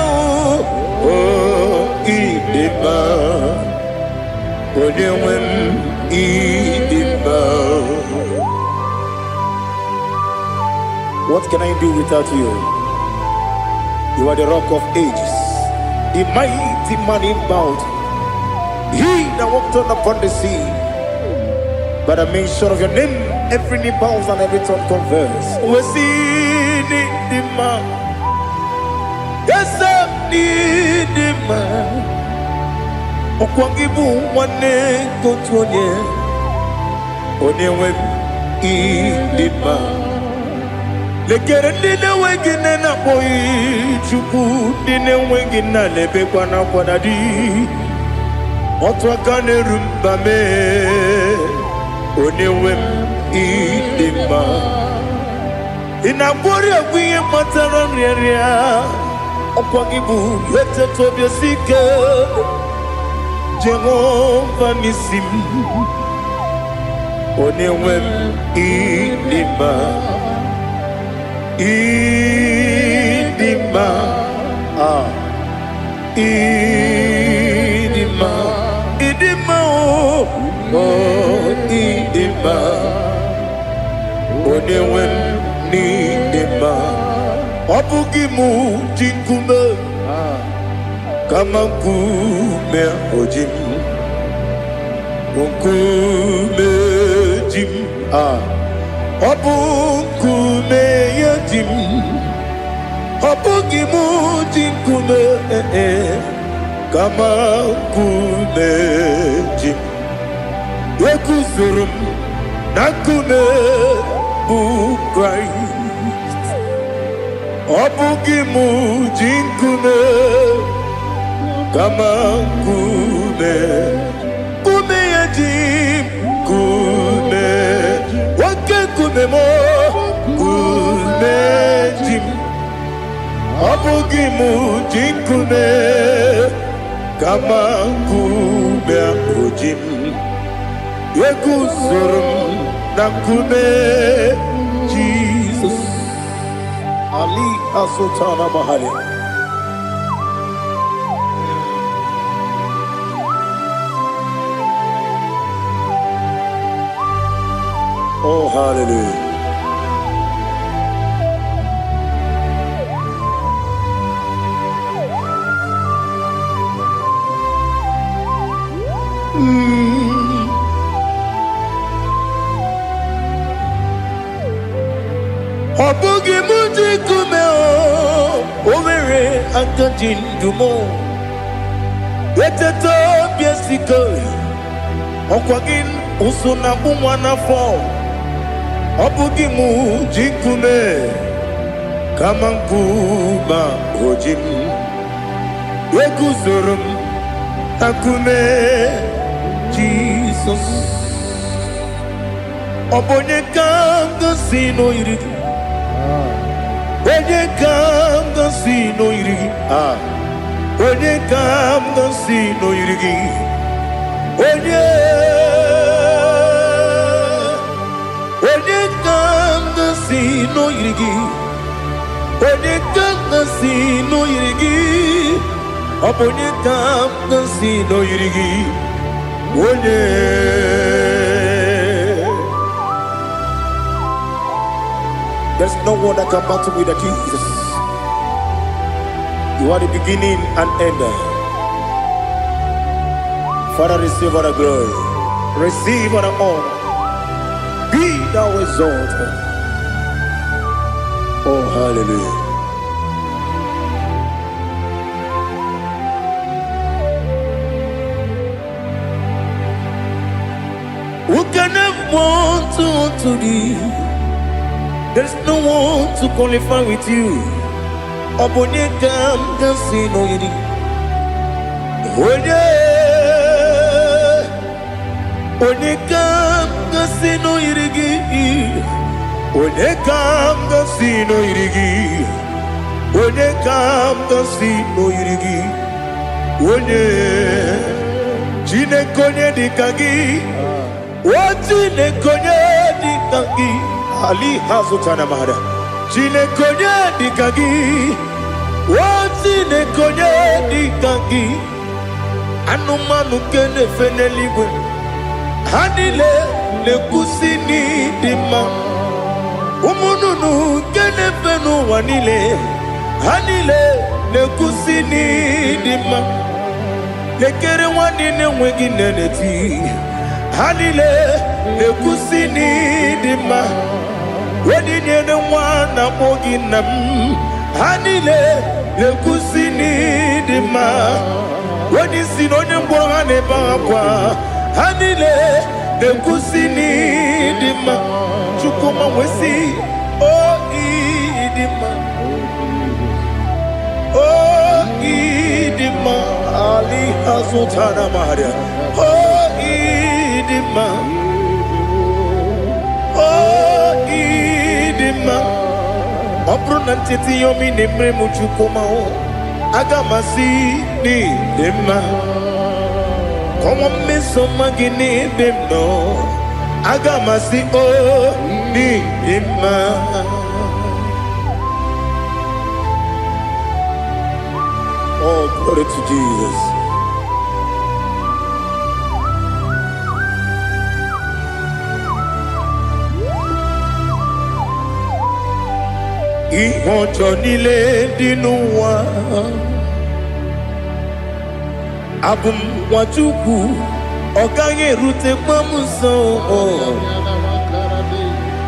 Onewem idima. What can I do without you? You are the rock of ages, the mighty man in battle. He that walked on upon the sea, by the mention of your name, every knee bows and every tongue converse. We see the man, yes, I need the man. Okwangibu wane kotuonye, onewe the man. Lekere dine wengine na boy chuku, dine wengine lebe kwa na kwa dadi. Otwakane rumba me Onewem idima Inabori agwiye matara nyeria Okwangibu yete tobye sike Jehova nisim Onewem idima Idima Idima Idima, idima, onewem ni idima. Obugimu jinkume, kama kume ojim, unkume jim. Obukume yajim, obugimu jinkume Kama kumeji Yekuzurum Nakume Christ Obugimu jinkume Kama kume Kume yajim Kume Wake kume mo Kume jim Obugimu jinkume Kama kume ojim Yekuzurum Nakume Jesus Ali Asotana Mahali. Oh hallelujah. Obugi muji kumeo Overe akajin dumo Yeteto biesiko Okwagin usuna bumwana fo Obugi muji kume Kamankuba ojim Yekuzurum Akume Jesus Jesus. Obonye kanga sino irigi. Onye kanga sino irigi. Onye kanga sino irigi. Onye kanga sino irigi. Onye kanga sino irigi. Obonye kanga sino irigi. Onye. There's no one that can battle with Jesus. You are the beginning and end. Father, receive all the glory. Receive all the honor. Be thou exalted. Oh, hallelujah. Who can have one to thee? There's no one to qualify with you. Obonye kanga sino yiri. Onye kanga sino yirigi. Onye kanga sino yirigi. Onye kanga sino yirigi. Onye Chinekonye dikagi. Chinekonye dikagi. Ali hazutana mahada. Chinekonye dikagi. Chinekonye dikagi. Anumanu kene feneligwe. Hanile le kusini dima. Umununu kene fenu wanile. Hanile le kusini dima. Lekere wanine wengi neneti. Hanile le kusini dima. Wedi nyene wana mogi nam. Hanile le kusini dima. Wedi sinonye mbwangane bangwa. Hanile le kusini dima. Chukuma wesi oh idima. Oh idima. Ali hazutana maria. Oh idima. Oh idima. Opronantiti yomi nemre muchukuma o. Agamasi ni dema. Como me somagini demno. Agamasi o ni dema. Oh, glory to Jesus. Ihojo nile dinuwa. Abum wajuku. Ogange rute mamuso.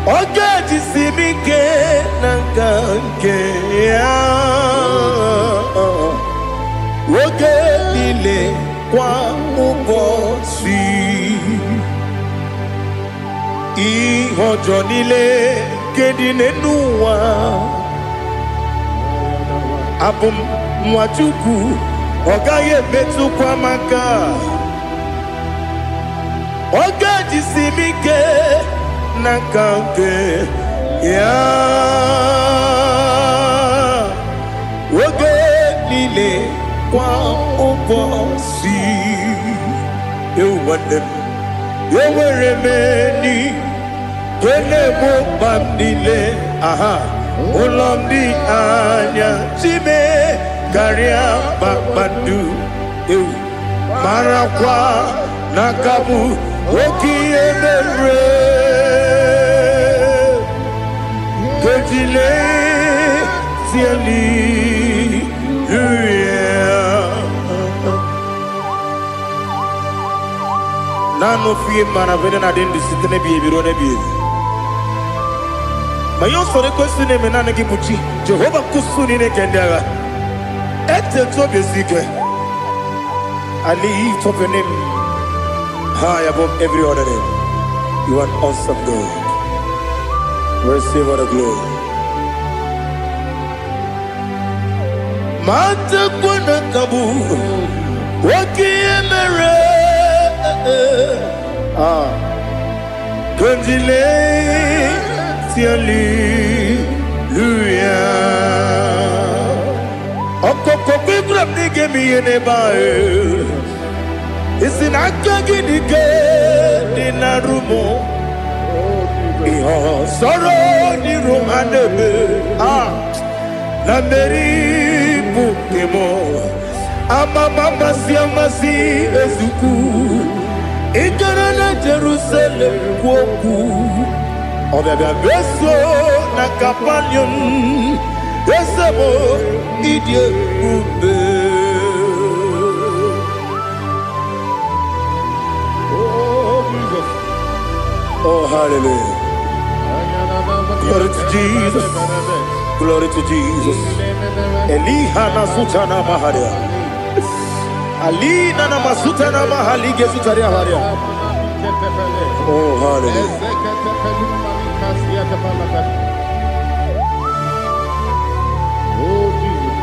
Oga jisimike nangange ya. Oge nile kwa ubosi. Ihojo nile kedine nuwa. Abum mwachuku. Ogaye betu kwa maka. Oga jisimike nangange ya. Oge nile kwa ubosi. You want them. You were remaining. Kene mo bandile. Aha. Ulomdi anya. Chime. Garia babandu. Marakwa. Nakabu. Oki emere. Kejile. Tiali. Nano fiye mana vene na den disitene biye birone biye. Mayon sore kwesune menane kibuchi. Jehova kusuni ne kendera. Ete tobe zike. I lift up your name high above every other name. You are awesome God. Receive all the glory. Mata kwana kabu. Waki emere. Gondile Hallelujah. Okoko Bibram nige mi enebae. Isin akagi nige dinarumo. Iho soro ni romanebe. Na meri bukemo. Ama mama siamasi ezuku. Ikarana Jerusalem woku. Obebe beso na kapanion. Besamo idie ube. Oh, Jesus. Oh, hallelujah. Glory to Jesus. Glory to Jesus. Elihana sutana maharia. Alina na masutana mahalige sutaria haria. Oh, hallelujah. Oh, Jesus.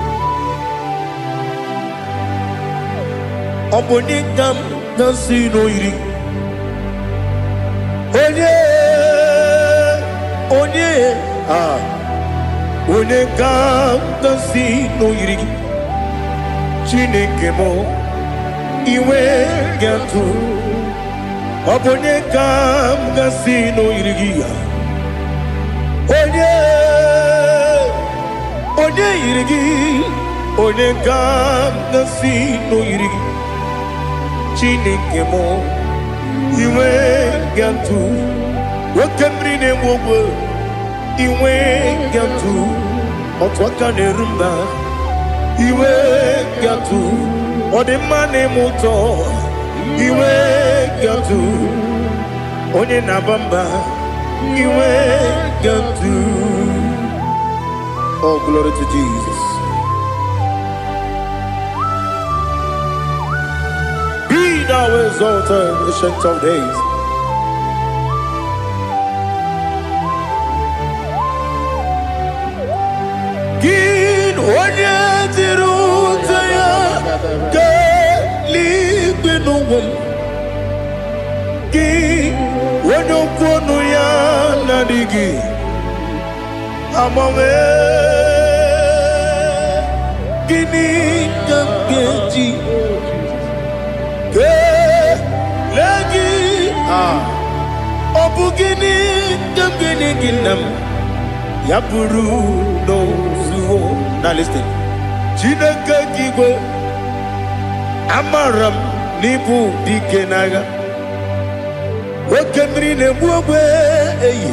Oponingam nasino iri. Onegam nasino iri. Chineke mo iwe gantu. Oponegam nasino iri. Onye irigi, onegam nasino iri. Chineke mo iwe gantu. Wakemri ne mwogo iwe gantu. Otwaka ne rumba iwe gantu. Odemane moto iwe gantu. Onye nabamba iwe gantu. Oh, glory to Jesus. Be thou exalted, ancient of days. Gin onye tirutaya kelibinugum. Gin onye kwonu ya nadigi. Amame gini kamgeji ke lagi obu gini kamgini ginam ya buru no zuo. Now listen. Chineke kigwe amaram nibu dikenaga wakemri ne buogwe eyi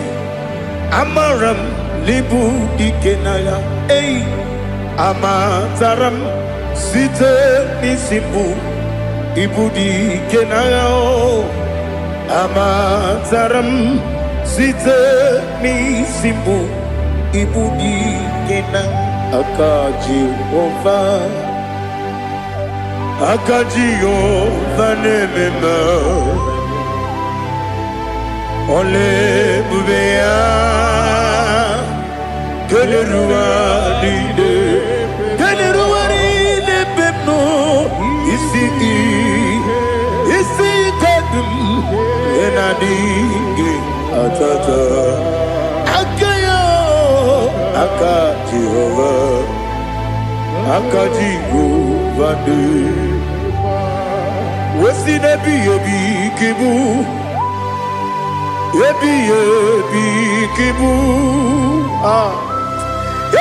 amaram libu dikenaya ei amataram site nisimbu ibu dikenaya o amataram site nisimbu ibu dikenaya akaji ova nemema ole bubea que le ruaride pepno ici kadum enadinge atata akayo akajigo vande wesi nebi kibu ebi kibu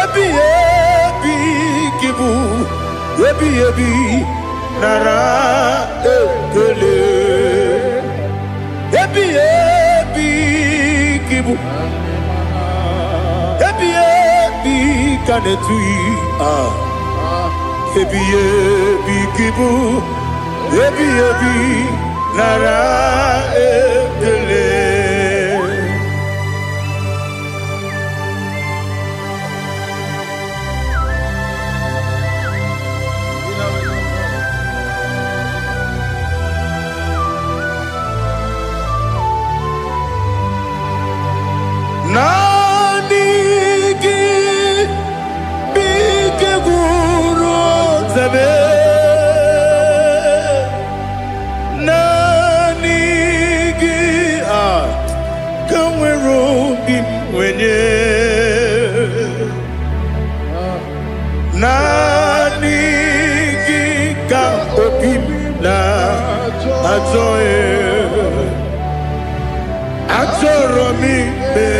ebi kibu ebi nara ekele ebi kibu ebi kanetui ebi kibu ebi nara ekele. Nanigi bike guru zabe nanigi bim wenye nani kika obim na ajoye ajoro mi be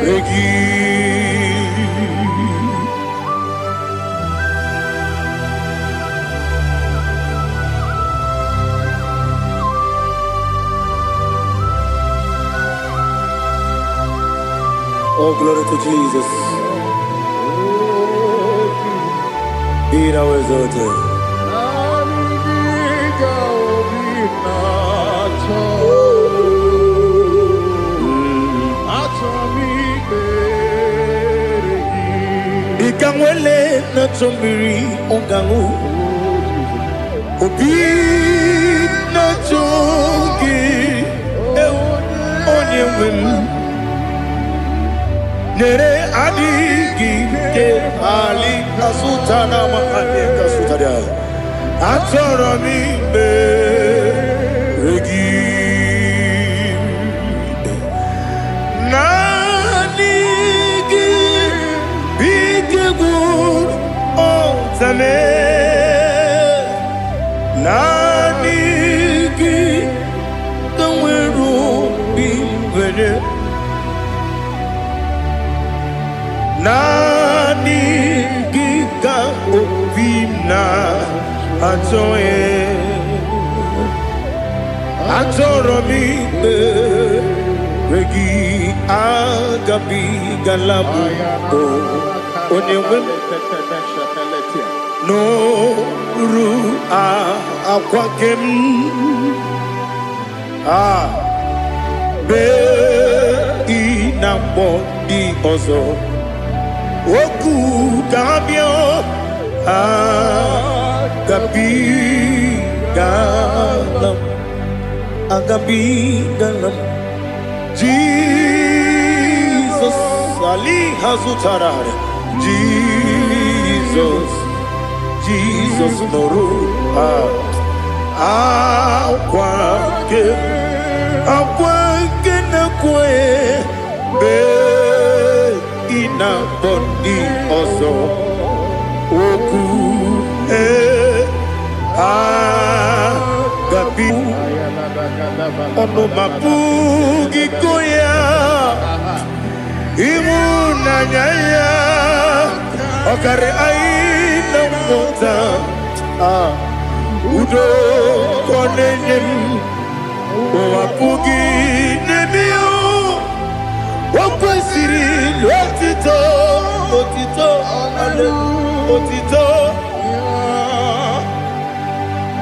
regi. Oh, glory to Jesus. Be thou exalted. Ikangwele na chombiri ongangu obi na chogi onyewem nere adigi ke ali asutana mahane kasutaria atoro mi be regi nanigi bigegu otame nanigi kanweru bingwene nani gika obina atoye atoro mi regi agabi galabu onyewe no ru akwakem be inambo di ozo Oku gabio agabi galam Jesus Ali hazutarare Jesus noru akwake na kwe be ina boni ozo oku gabi ono mapugi koya imuna nyaya okare aina mota udo konenyem mapugi nebio wakwesiri lotito otito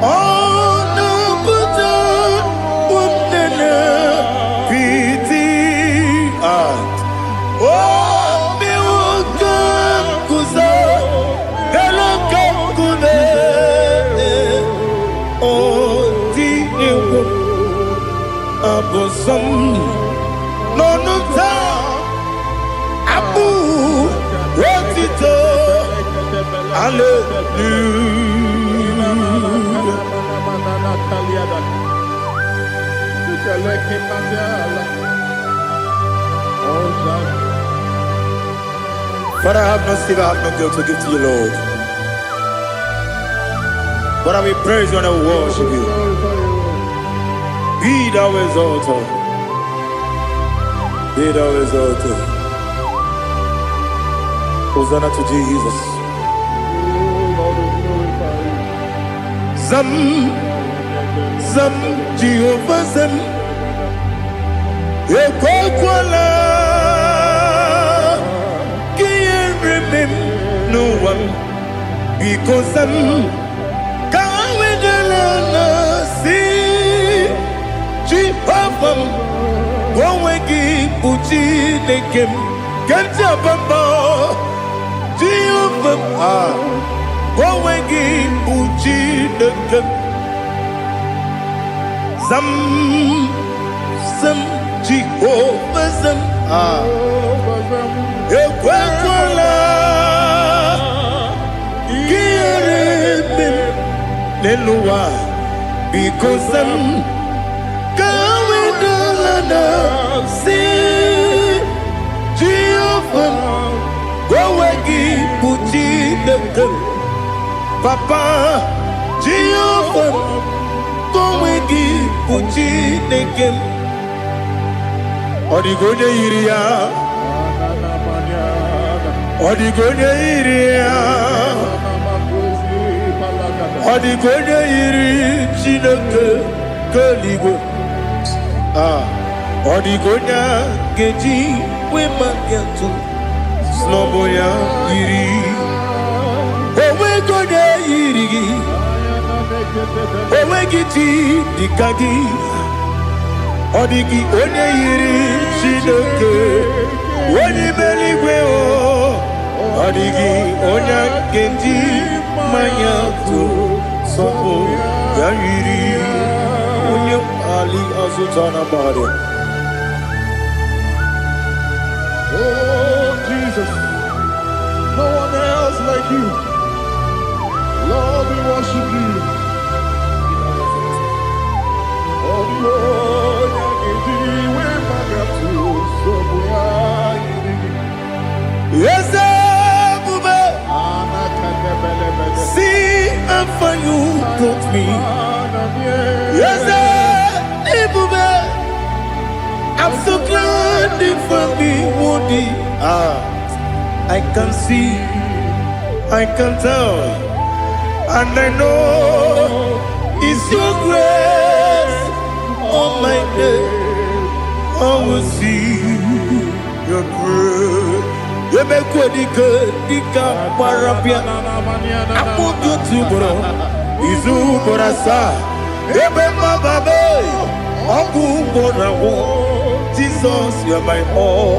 ono buto umnene piti miwuka kuzo galaka kune otiniwo abosom nonuta abu rotito But I have no silver, I have no gold to give to you, Lord. But I will praise you and I will worship you. Be thou exalted. Be thou exalted. Hosanna to Jesus. Zam Jehovah Zam Ekwakwala Can't remember no one because Zam Kawedalana see Jehovah Wawegi Puchi Nekem Kanta Bamba Jehovah Wawegi Puchi Nekem Zam Jehovah Zam Ekwakwala Kieremem Neluwa because Zam Kawedalana See Papa, Jehovah, Towegi, Puchi, Nekem, Odigonya Iria, Odigonya Iria, Odigonya Iri, Chineke, Kaligo, Odigonya, Geji, Wemagetu, Sloboya, Iri. Owegonya Iri, Owegiti, Dikagi, Odigi, Onye Iri, Chineke, Onye Meligwe, Odigi, Onya Genji, Mayato, Sopo, Yayiri, Onye Ali Azutana Bade. Oh, Jesus, no one else like you. Lord, we worship you. Oh, Lord, yes, see and for you brought me. Yes, I'm so glad you found me, Woody. I can see, I can tell, and I know it's your grace on my day. I will see your grace. You make what you could, Dika Parapia. I want you to bro. Izu Borasa. Ebema Babe. Aku Bonawo. Jesus, you're my all.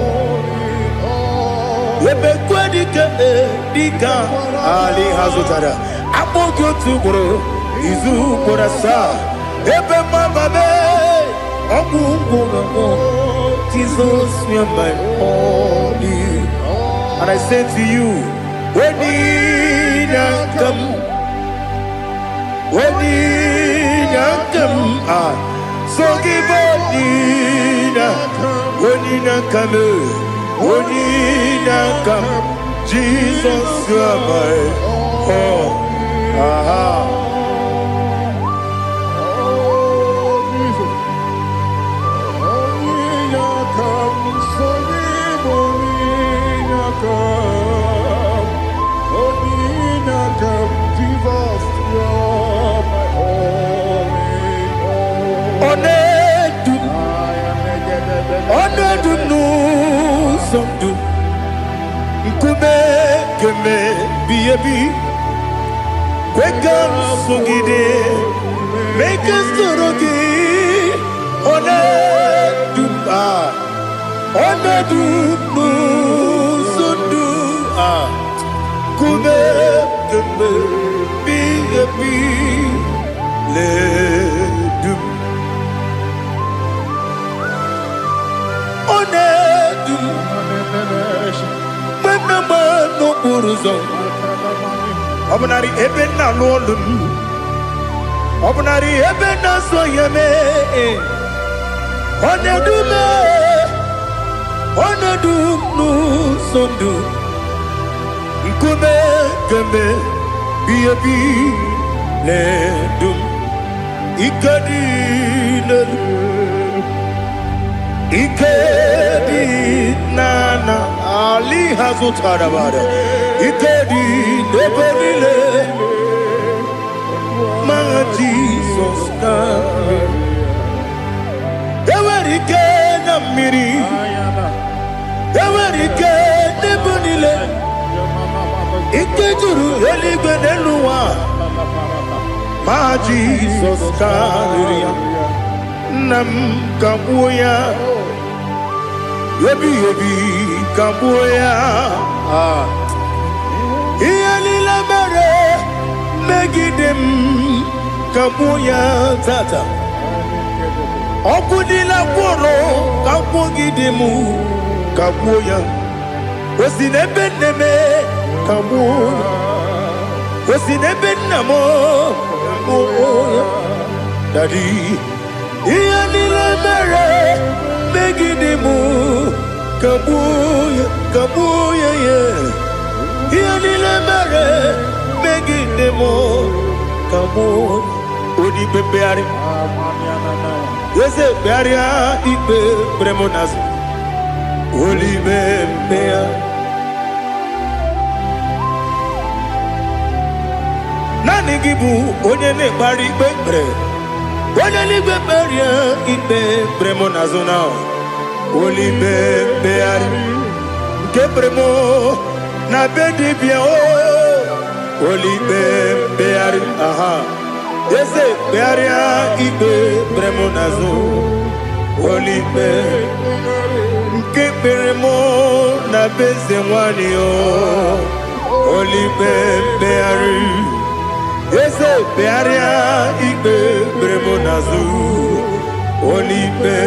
You make what you could, Dika Ali Hazutara. I want you to bro. Izu Borasa. Ebema Babe. Aku Bonawo. Jesus, you're my all. And I say to you, when you come, so give up, when you come, Jesus, you are my all. Wake up, Sugide, make us to Rogi, Obnari ebena lolum, Obnari ebena soyeme, Onedu no sondu, Nkume keme biabi ledum, Ikedi nana Ali Hazutarabada, Ikedi nebelile, my Jesus come. Ewerike na miri, Ewerike nebelile, Ikejuru eligbeneluwa, my Jesus come. Nam kabuya, yebi kabuya. Iyalila mere megidem kabuya tata. Okudila kworo kabugidemu kabuya. Osinebenneme kabuya. Osinebennamo kabuya. Daddy. Iyalila mere megidemu kabuya yeah. Iyalila mere megidemu more, come on. Odi bebeari. Yese bearia ibe bremonas. Oli bebea. Nani gibu onye ne bari bebre. Onye ni beberia ibe bremonas now. Oli bebeari. Kebremo na bedi bia o. Oli bebeari. Aha. Yese bearia ibe bremonazo olibe keberemo na beze mwani o olibe beari yese bearia ibe bremonazo olibe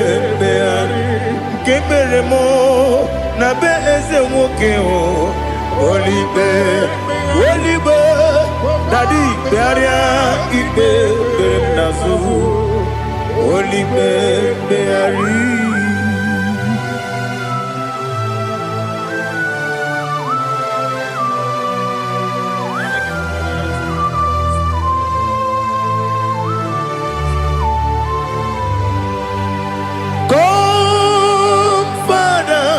beari keberemo na beze mwoke o olibe olibe Daddy, bearia ibe bernazu, oli beari. Come, Father,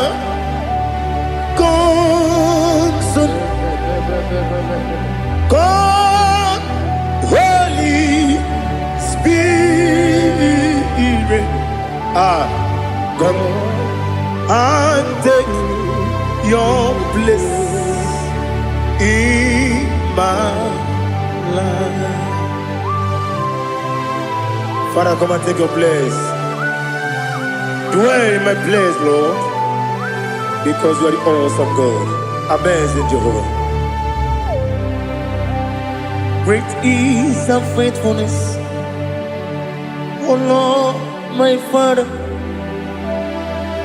come, Son, come. Come and take your place in my life. Father, come and take your place. Dwell in my place, Lord, because you are the awesome God. Amazing Jehovah. Great is thy faithfulness, oh Lord, my Father.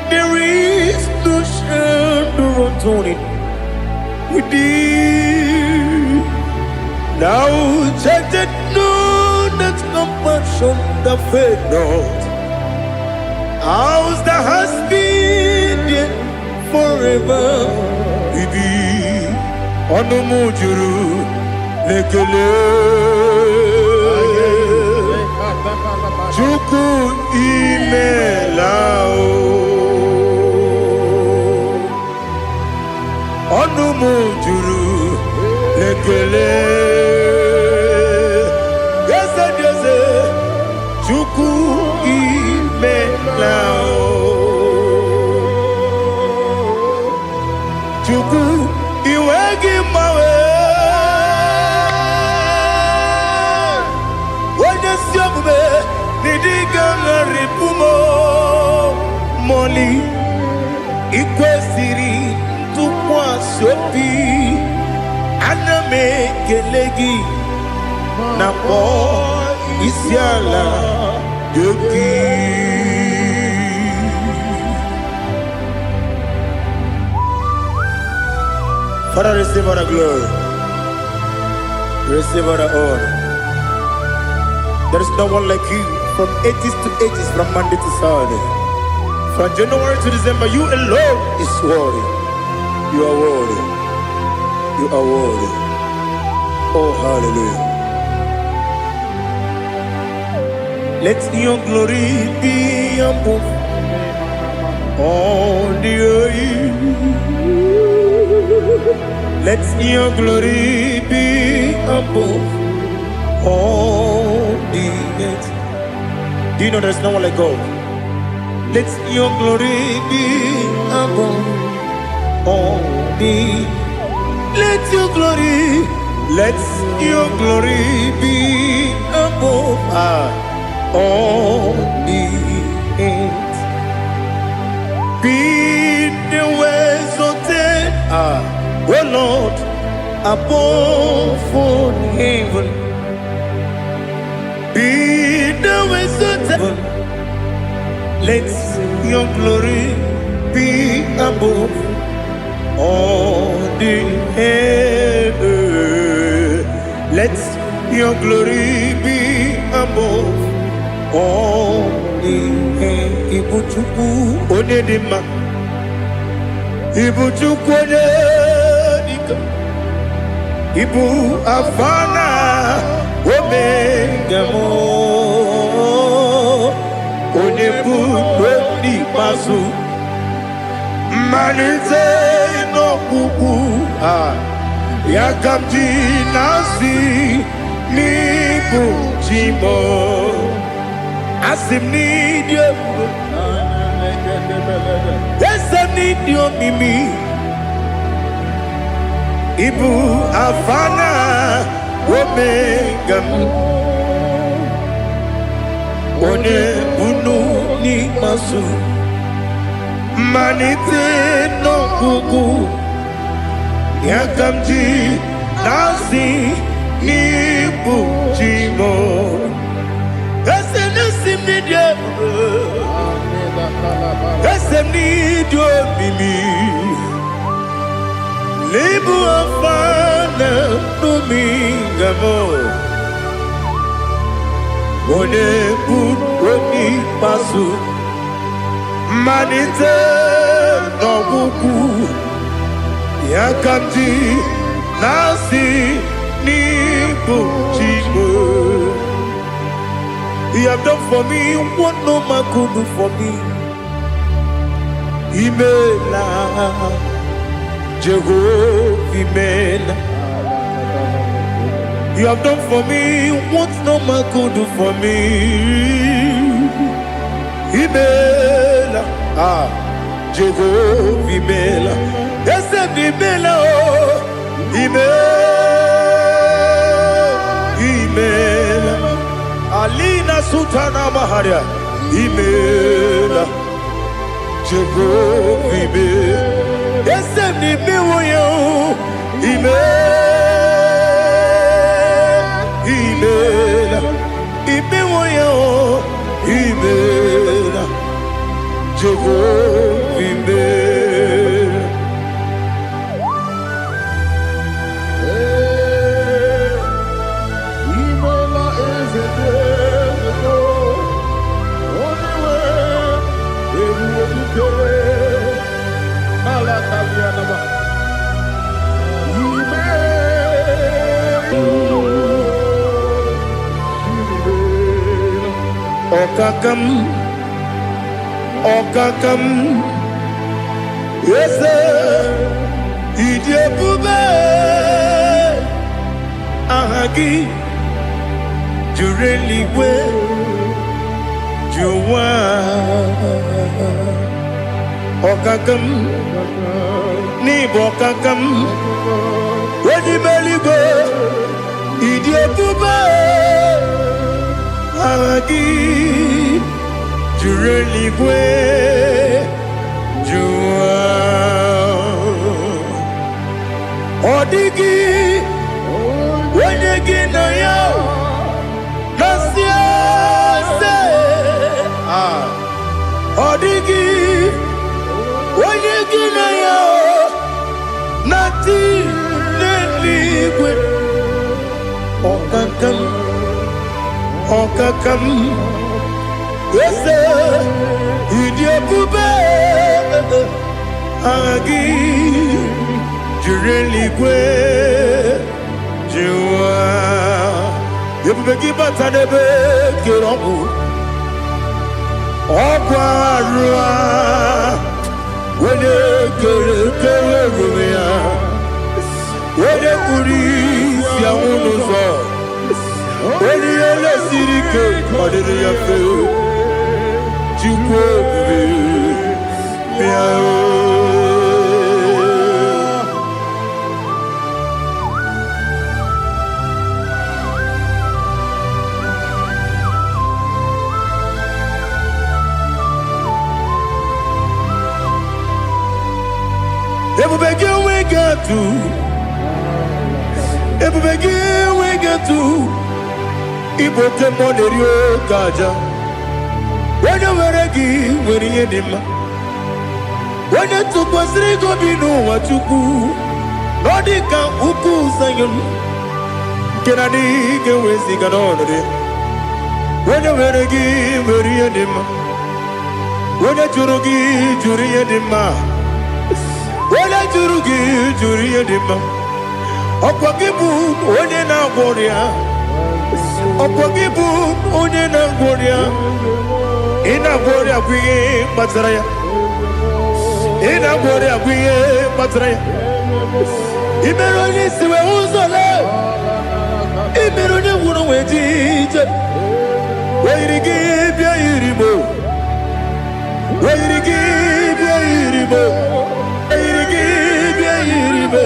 There is no shadow on it with thee. Now check that no, that compassion that faith not. Ours that has been there forever with thee. On the mujuru lekele Chuku imelao Onumu juru lekele Yese yese Chuku imelao Chuku iwegi mawe Wanya siyakume Nidiga ngaripumo Moli Ikwesiri Tukwa sopi Aname kelegi Napo Isiala Yoki Father, receive all the glory. Receive all the honor. There is no one like you. From ages to ages, from Monday to Saturday. From January to December, you alone is worthy. You are worthy. You are worthy. Oh, hallelujah. Let your glory be above all the earth. Let your glory be above all the earth. Do you know there's no one like God? Let your glory be above all the. Let your glory be above all the earth. Be the ways of oh Lord, above all heaven. Be the ways of heaven. Let your glory be above all the earth. Let your glory be above all the earth. Ibuchuku onedima. Ibuchuku onedika. Ibu afana omega mo onebu ni masu manite no kuku yakamji nasi ni bujimo asim ni dio asim ni dio mimi Ibu afana omega one bunu ni masu manite no kuku yakamji nasi ni bujimo esenesim ni dio esem ni dio mimi Lebu afana dominga mo One buni pasu Manite no buku Yakamji nasi ni bujimo You have done for me what no man could do for me Imela Jehovah, you have done for me what no man could do for me. Imela, Jehovah, Imela, yes, Imela, Imela, Alina Sultana Maharia, Imela, Jehovah, Imela. Yes, I'm the Miwoyo. Imewoyo. Jehovah, Imela is a desert. Only way it will be. Okakam, yes, Idiabube, Ahagi, Jureli, Juwa, Okakam, Nibokakam, Wedi Beligo, Idiabube, Ahagi. Jureligwe Jua Odigi Wenyegi na yo Nasiase Odigi Wenyegi na yo Nati Neligwe Okakam Yes, Idiabube Agi Jureligwe Jua Yebubeki Batanebe Kiromu Okwarua Wene Kere Rumia Wene Kuri Siamunuzo Wene Ele Sirike Kodini Yafe Ebubegi we get to Ibote Monerio Kaja When you were a gay, when you did when you took was Rigo Bino, what you do, Nordica Uku Sayon, can I dig away Siganone? When you were a gay, when you did when you Jurugi, Juria Dima, when I Jurugi, Juria Dima, Okwagibu onye na-agwọrịa. Okwagibu onye na-agwọrịa. Ị na-agwọrịa bụ ihe kpatara ya. Ị na-agwọrịa bụ ihe kpatara ya. Ị mere onye isi wee ụzọ lee. Ị mere onye nwụrụ wee ji ije. Wee yiri gị bịa yiri mo. Wee yiri gị bịa yiri mo. Wee yiri gị bịa yiri mo.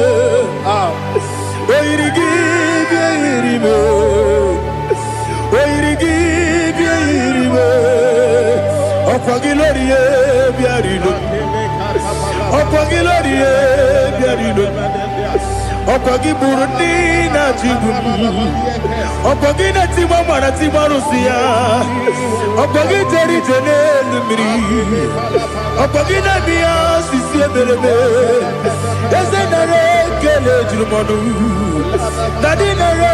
Oirigi bia irimo, oirigi bia irimo, okwagilorie bia rino, okwagilorie bia rino, okwagiburundi na jibum, okwagina timama na timarusia, okwagiteri tenelumri, okwagina bia sisie berebe, ezenare kele jirumonu. Nadinere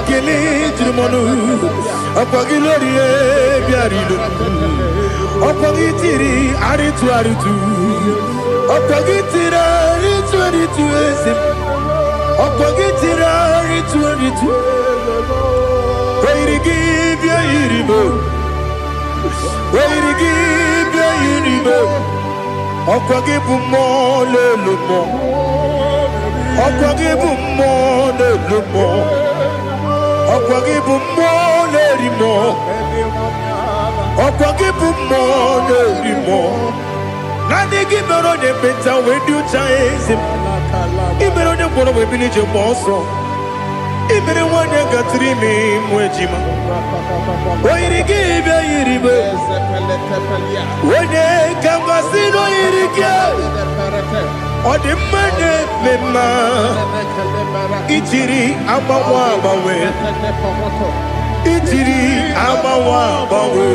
kele jirumonu. Okwagilorie biarilo. Okwagitiri aritu. Okwagitira aritu esim. Okwagitira aritu. Weirigi biarimo. Weirigi biarimo. Okwagibumo lelumo. Okwagibu mone lumo, okwagibu mone rimo, okwagibu mone rimo. Nani gibero ne beta we do chaizim. Gibero ne bono we bilije monso. Ibere wane gatrimi mwejima. Oirigi be iribe. Wene kangasino irige. Odimane mema Ijiri amawa bawe Ijiri amawa bawe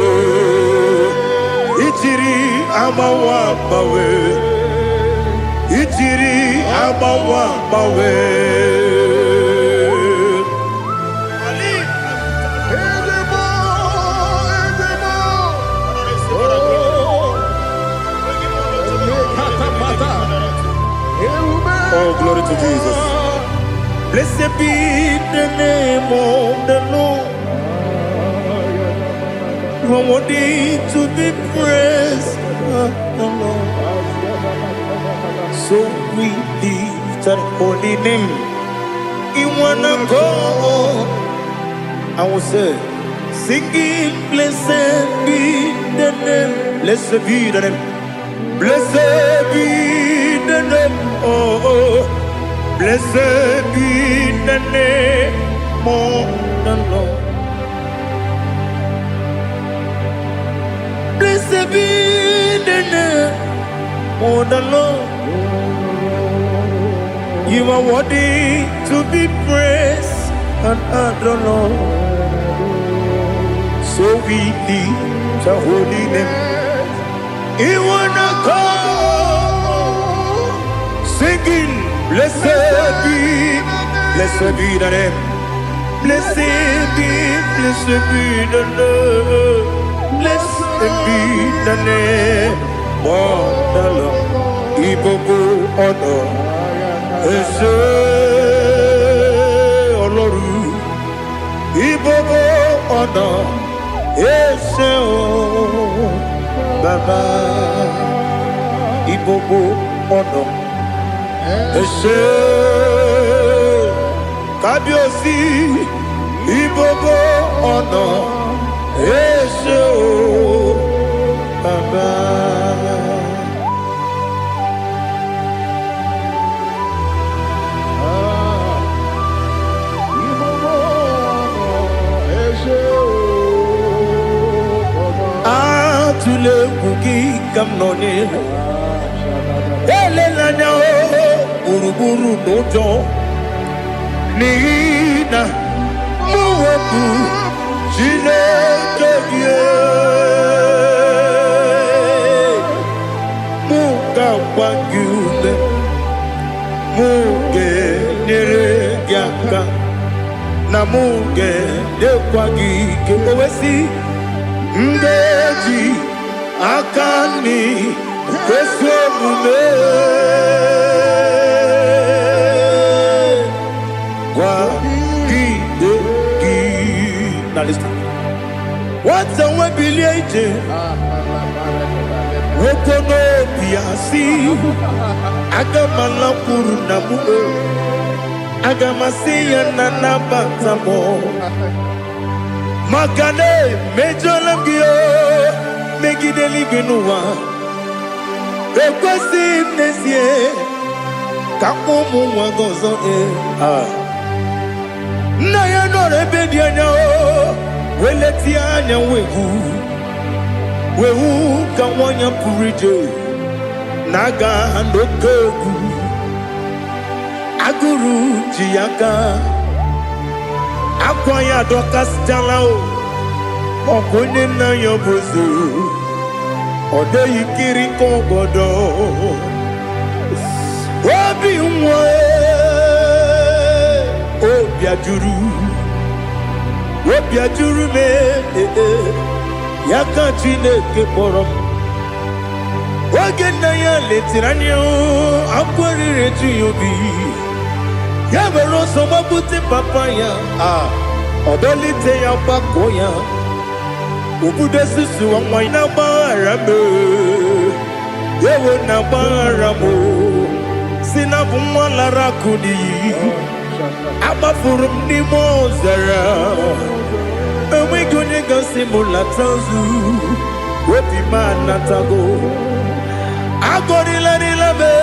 Ijiri amawa bawe Ijiri amawa bawe Oh, glory to Jesus. Blessed be the name of the Lord. You are worthy to be praised, the Lord. So we lift that holy name. You wanna go? I will say, singing, blessed be the name. Blessed be the name. Blessed be the name. Oh, blessed be the name of the Lord. Blessed be the name of the Lord. You are worthy to be praised and adored. So we lift the holy name. You wanna call, singing, blessed be the name. Blessed be the Lord. Blessed be the name of the Lord. Ibobo honor, Ese Oloru. Ibobo honor, Ese Baba. Ibobo honor, Ese Kabiosi. Ibobo honor, Ese Baba. Atule kuki kamnoni elelanya buruburu nojo nina muwebu jinekeye muka wangume muge neregiaka na muge dekwagi kewesi Ndeji akani kwesomume Eliaje Wokono Piasi Agamala Purunamu Agamasiya Nanabatamo Makane Mejolamgio Megideli Benua Ekwasi Nesie Kakomu Wagozo Naya no rebedianya Weletianya Wehu Kawanya Purije Naga Ndokogu Aguru Jiyaka Akwaya Dokas Jalao Okonye na yobozu Ode yikiri kogodo Obi umwe Obi ajuru me Yaka Chineke porom Oge na ya letiranyo Akwarire tuyobi Yabero somabute papaya Odolite ya pakoya Ubude susu wa na barame Yewo na baramo Sinabu mwalara kudi Abafurum ni mozara Ewe gonye gasi mulatanzu Wepi manatago Agorila nilabe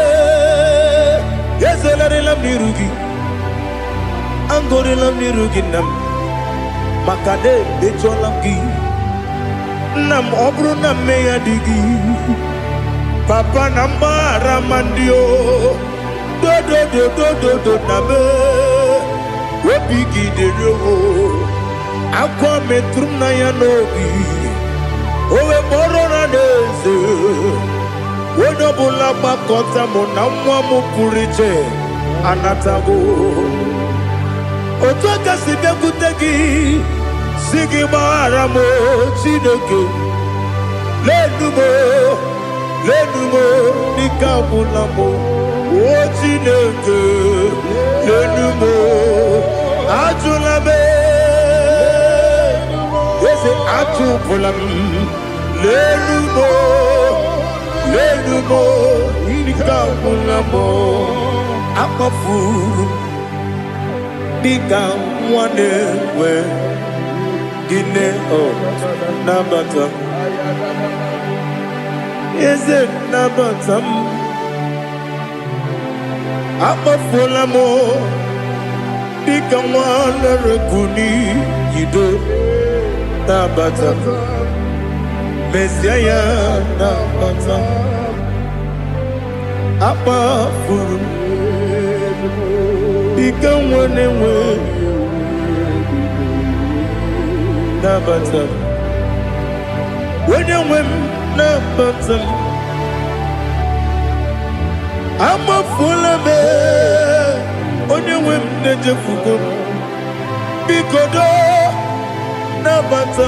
Yezela nilam nirugi Angorila nirugi nam Makade becholamgi Nam obru nam meya digi Papa nambara mandio Do nabe Wepigi de roho Akwa metrum na ya nogi Owe morona neze Wodobula bakota mona mwamu purije Anatago Otoka sibe kutegi Sigi maramo Chineke Lenumo Nikabulamo O Chineke Lenumo Ajulame Yese Ajupulam Lenumo Nikabulamo Akafu Nikamwane Gine Nabata Is it Nabatam Abafulamo Nikamwane Rekuni Yido Nabata Messiah Nabata Abafuru Nikamwane Nabata When you win Nabata I'm a full of it On you win Nejefugo Bikodo Nabata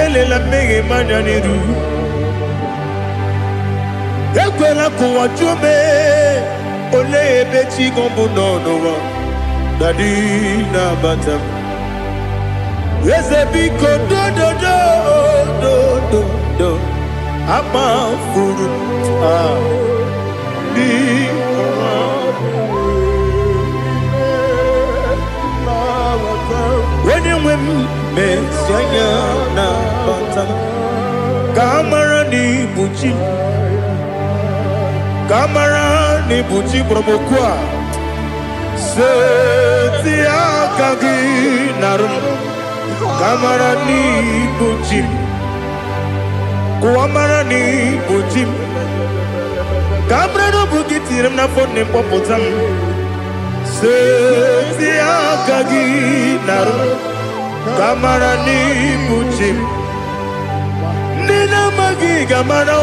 Elela mege manjaniru Ekwela kuwa chume Ole ebechi gombu nono Dadi Nabata Yese biko do Ama furu Ni When you win Messiah Nabata Kamara ni buchi promokwa Setia kagi narum Kamara ni buchi Kuamara ni buchi Kamara no bukitirim na fone popotam Setia kagi narum Kamara ni buchi Nina magi kamara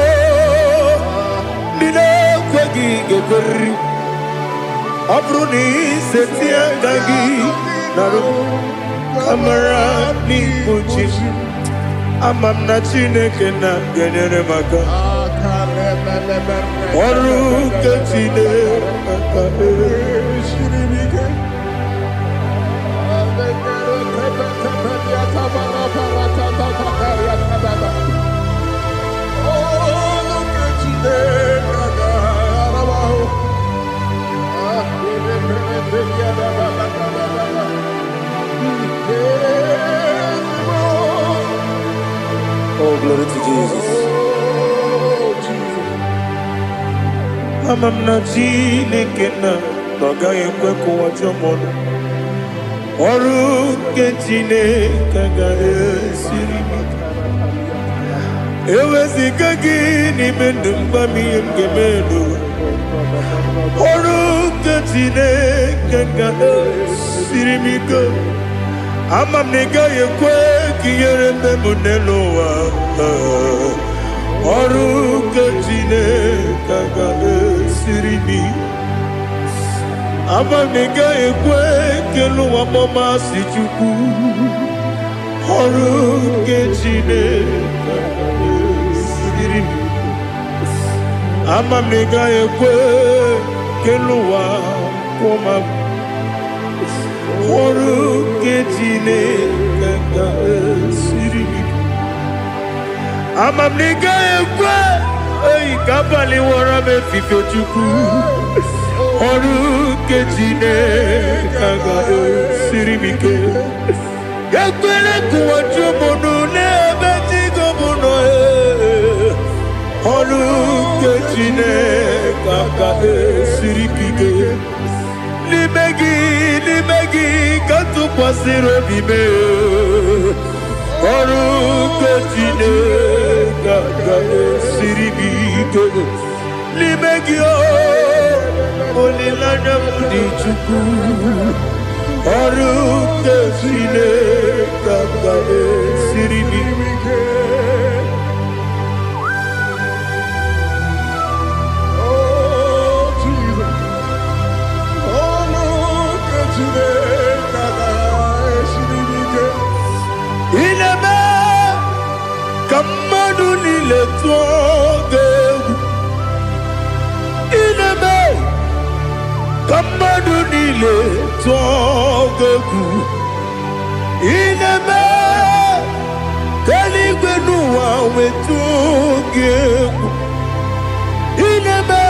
Nina kwagi geberi Abruni setia kagi narum Kamara ni buchi Amamna Chineke na genere maka Oru kachine amamna Chineke na ọ gaghị ekwe ka ụwa jọọ ọnụ. Ọrụ nke Chineke ga-esiri m ike. Eweziga gị n'ime ndụ m, gwa m ihe m ga-eme n'ụwa. Ọrụ nke Chineke ga-esiri m ike. Ama m na ị gaghị ekwe ka ihere mee m n'elu ụwa. Ọrụ nke Chineke ga-esiri m ike. Ama m na ị gaghị ekwe ka elu ụwa gbamasị Chukwu. Ọrụ nke Chineke ga-esiri m ike. Ama m na ị gaghị ekwe ka elu ụwa kwụma m. Ọrụ nke Chineke ga-esiri m ike. Ama m na ị gaghị ekwe ka abalị wara m efife Chukwu. Ọrụ nke Chineke ga-esiri m ike. Ekwela ka ụwa jụọ m ọnụ n'ebe Chigo m nọ. Ọrụ nke Chineke ga-esiri m ike. N'ime gị ka tụkwasịrị obi m. Ọrụ nke Chineke ga-esiri m ike. N'ime gị olileanya m dị Chukwu. Ọrụ nke Chineke ga-esiri m ike. Ineme ka mmadụ niile tụọ gị egwu. Ineme ka mmadụ niile tụọ gị egwu. Ineme ka eluigwe n'ụwa wee tụọ gị egwu. Ineme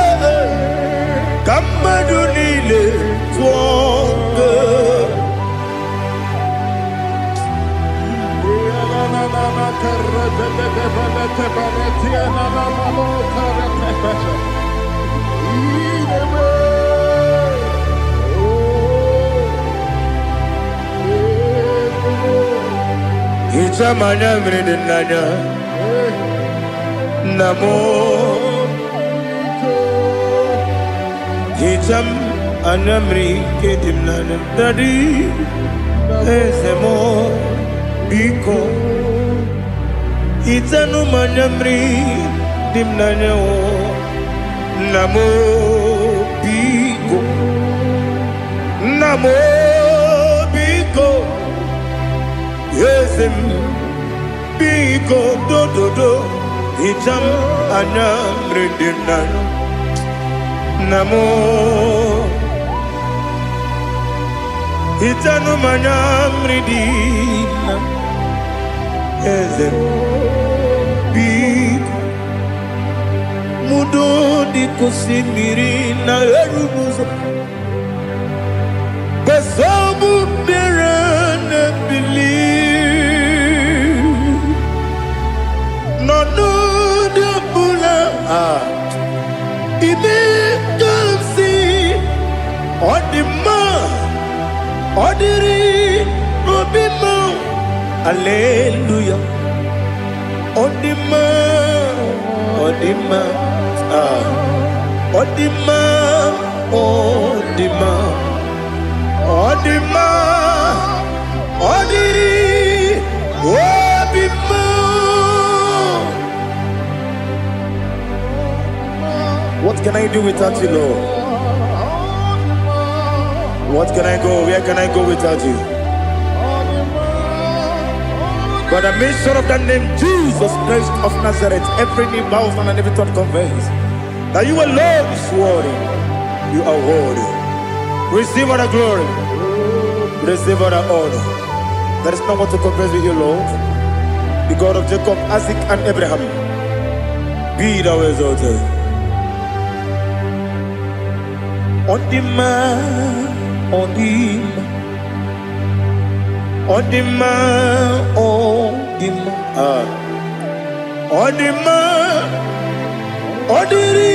ka mmadụ niile tụọ gị egwu. Ichamanya mrede nanya namo. Icham anamri kedim nanya dadi ezemo biko. Itanu manyamri dimnanya o namo biko. Namo biko. Yesem biko do do do. Icham anamri dimnanya namo. Itanu manyamri dimnanya. Yesem biko. Mudo di kusimiri na erumuzo. Besobu birane believe. No de bula. Ibe kamsi. Odima. Odiri. Obima. Alleluia. Odima. Odima. Odima. Odima. Odima. Odiri. Obima. What can I do without you, Lord? What can I go? Where can I go without you? By the mention of the name Jesus Christ of Nazareth, every knee bows down and every tongue confesses that you alone is worthy. You are worthy. Receive all the glory. Receive all the honor. There is no one to confess with you, Lord. The God of Jacob, Isaac, and Abraham. Be thou exalted. On the man, on the man. Odima, Odima, Odima, Odiri,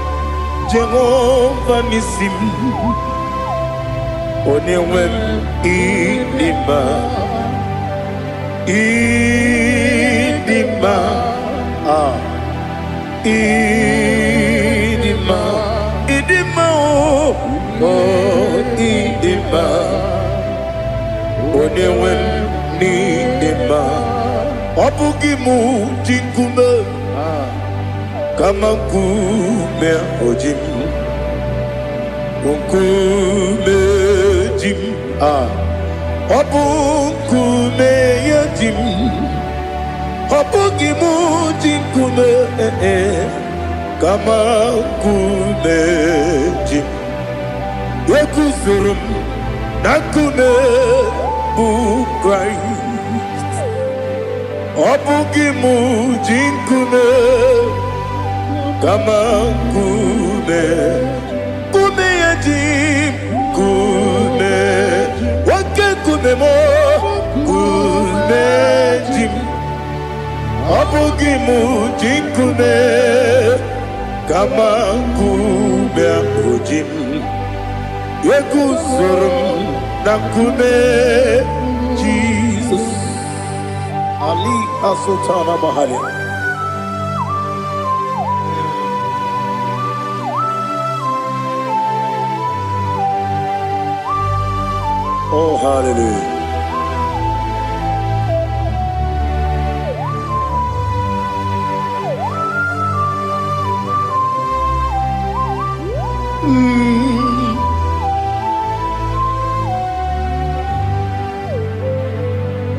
Jehovah Nisim, Onewem Idima, Idima, Idima, Idima, oh, Idima, Onewem Idima, Obugimu Jinkume. Kama kume ojim, kume jim, obu kume yajim, obu gimu jim kume, kama kume jim, yekuzurum na kume bukrai, obu gimu jim kume. Kama kume, kume yajim, kume, wake kume mo, kume jim, abugi mu jim kume, kama kume abujim, yekusurum na kume, Jesus, Ali Asultana Mahali. Oh, hallelujah.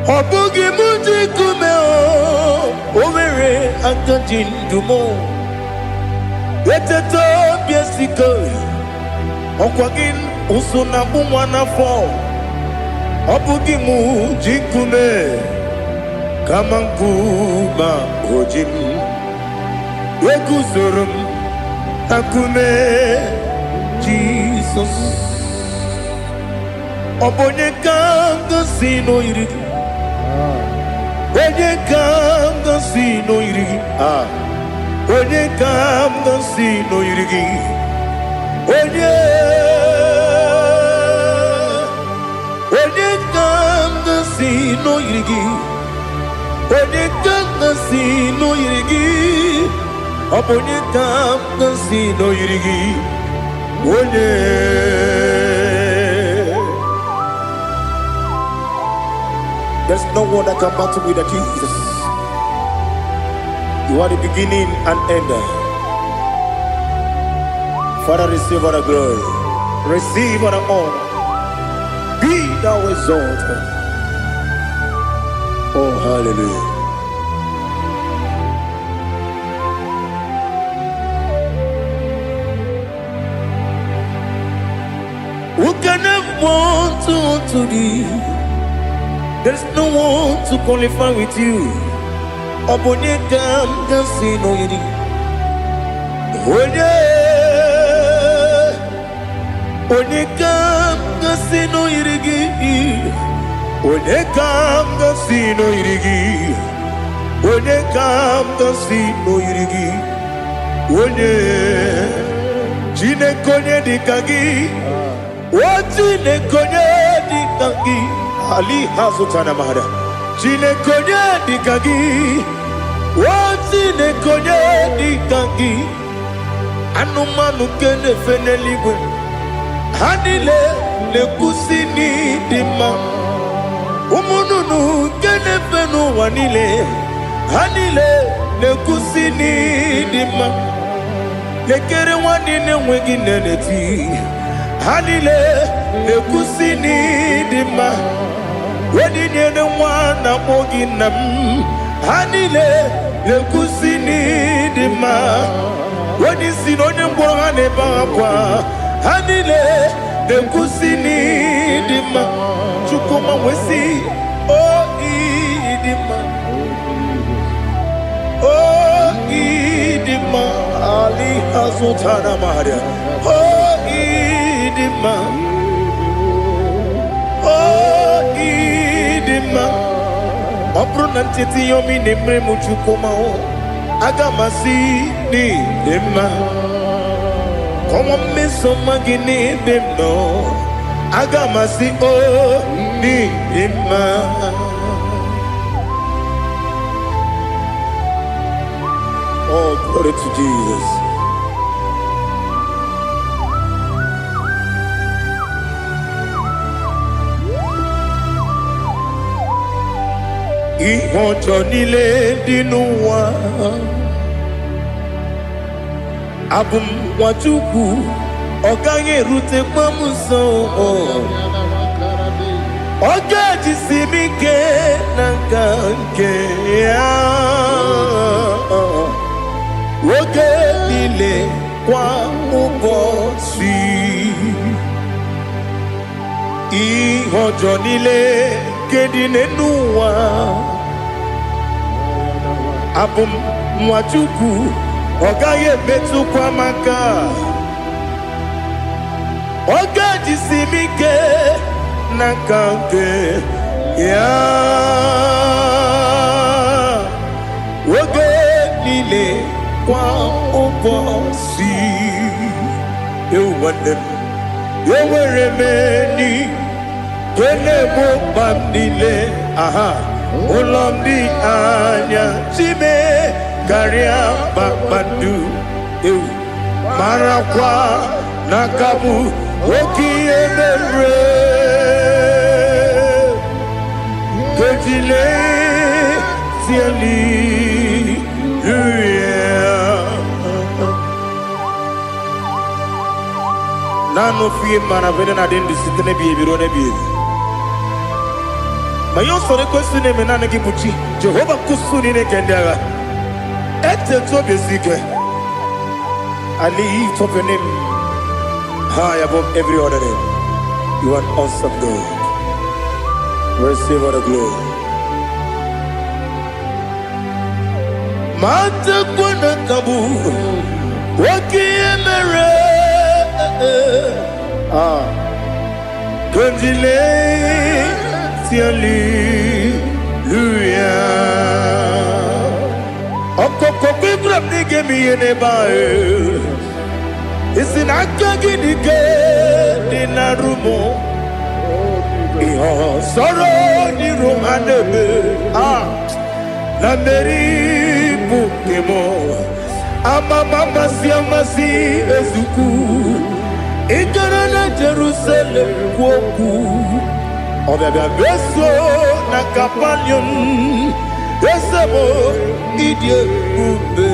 Obugi muji kume o, overe akajin dumo. Yeteto biesiko, okwagin usuna bumwana fo. Obugi muji kume, kamankuma ojim. Wekuzurum akume, Jesus. Obonye kanga sino irigi. Onye kanga sino irigi. Onye kanga sino irigi. Onye kanga sino irigi. Onye kanga sino irigi. Onye kanga sino irigi. Onye. There's no one that can battle with Jesus. You are the beginning and end. Father, receive all the glory. Receive all the honor. Be thou exalted. Oh, hallelujah. Who can have one to thee? There's no one to qualify with you. Obonye kam kasino yidi. Onye kam kasino yidi. Onye kam kasino yidi. Onye kam kasino yidi. Onye chine konye dikagi. Wachine konye dikagi. Ali Hazutana Mahada. Chine konye dikagi. Wachine konye dikagi. Anumanu kene feneligwe. Hanile le kusini dima. Umununu kene fenu wanile. Hanile le kusini dima. Lekere wanine wengi neneti. Hanile le kusini dima. Wedi nyene wana moginam. Hanile le kusini dima. Wedi sinonye mbwangane bakwa. Hanile le kusini dima. Chukuma wesi oh idima. Oh idima. Ali Hazutana Maria. Oh idima. Oh idima. Opronantiti yomi nemre muchukoma o. Agamasi ni dema. Come on, miss some magini them no. Agamasi o ni ima. Oh, glory to Jesus. Ihojo nile dinuwa. Abum wajuku oganye rute pamuso. Oga jisimike nanganke ya. Oge nile kwa ubosi. Ihojo nile kedinenuwa. Abum wajuku Ogaye betu kwa maka Oga jisimike Nakanke Ya Oge nile kwa ubosi Ewandem Eweremeni Kene mopamnile Aha Ulomdi anya Chime Garia Babandu Marakwa Nakabu Oki Emere Kejile Tiali Nano fiye manavene na dendi sitene biye birone biye Mayon sore kwesune menane kipuchi Jehova kusuni ne kendaga Ete tobe zike I lift up your name high above every other name. You are an awesome God. Receive all the glory. Mata kwana kabu Waki emere Kondile Tiali Luya Okoko kibrab nige mi yene bae Isi nakagi nige Dina rumo Iho soro ni romanebe Na meri bukemo Ama mama siamasi ezuku Ikara na Jerusalem woku Obebe beso na kapalion Esemo idie ube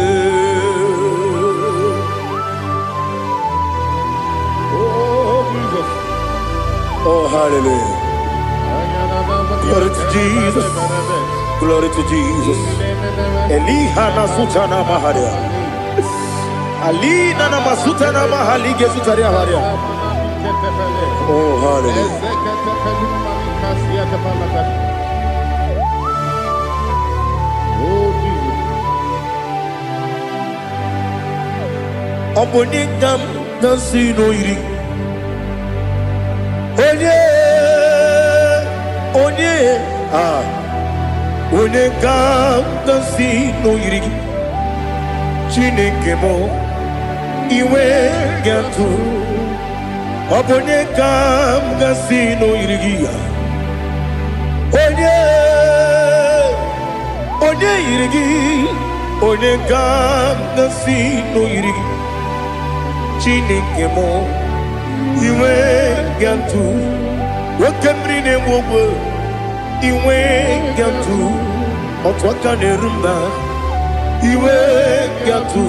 Oh, Jesus. Oh, hallelujah. Glory to Jesus. Glory to Jesus. Elihana sutana maharia. Alina na masutana mahali gesutaria haria. Oh, hallelujah. Oh, Jesus. Obonikam nasino iri. Onikam nasino iri. Chineke mo iwe gatu. Obonikam nasino iri. Onye iri. Onikam nasino iri. Chineke mo iwe gatu wakemri ne mwogo iwe gatu otwaka ne rumba iwe gatu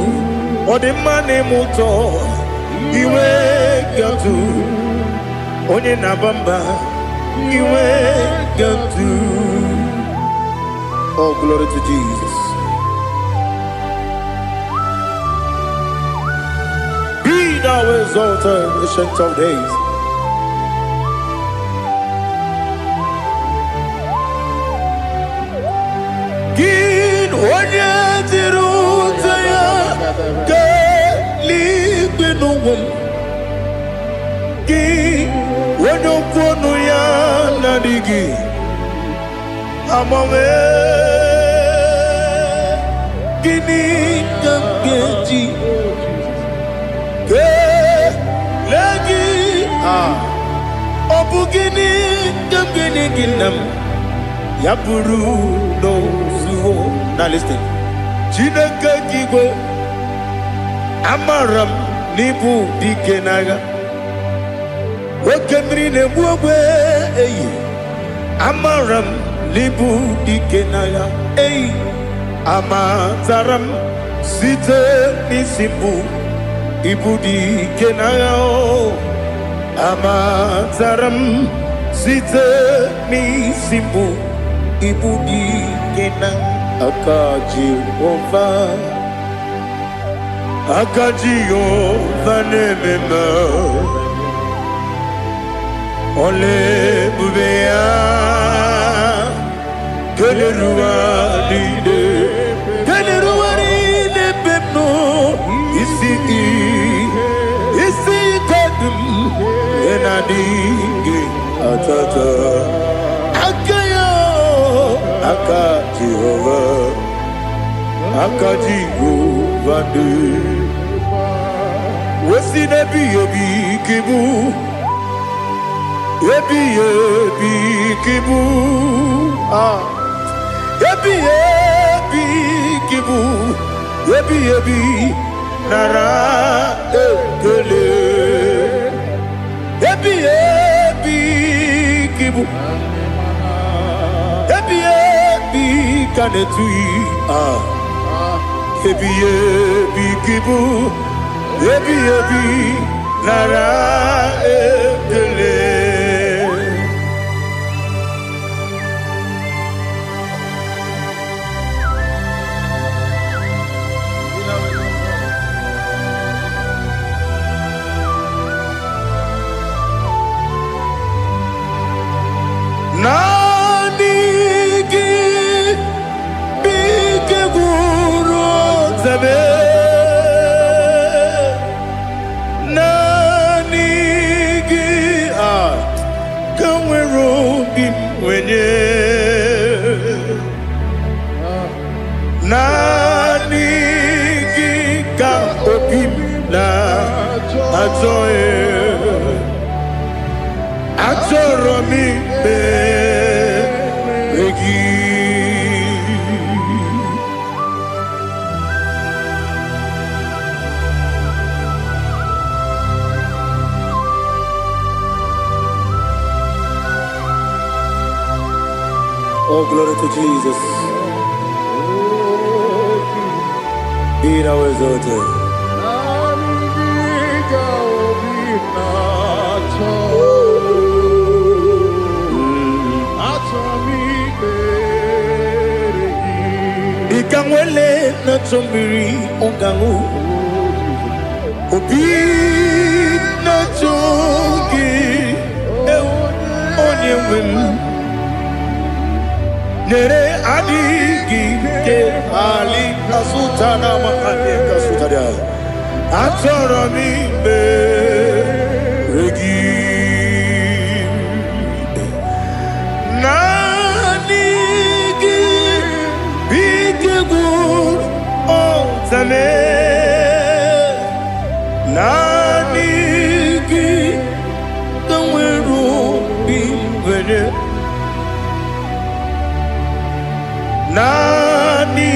odemane moto iwe gatu onye nabamba iwe gatu. Oh, glory to Jesus. Thou exalted, ancient of days. Gin wanya tirutaya ke liquinum. Gin wano kono ya nadigi. Amame gini kageji. Obugini gambini ginam Yaburu no zuo. Now listen. Chineke kigwe Amaram nibu dikenaga Wekemri ne buwe Amaram nibu dikenaga Amataram site nisibu Ibu dikenaga Amataram site nisibu Ibu dikenaga Akajihova nemema Ole bubea Keleruwa ride pepno Isi kadum Enadingi atata Akajihova de Wesi nebi kibu Ebi kibu Ebi kibu Ebi nara ekele Ebi kibu Ebi kanetui Ebi kibu Ebi nara ekele Oh, glory to Jesus. Be thou exalted. Ikangwele na chombiri ongangu Obi na chogi onye wim Nere adigi ke ali asutana makane kasutaria Atoro mi be regi Nanigi bigegu otame Nanigi kamweru bingwene Nani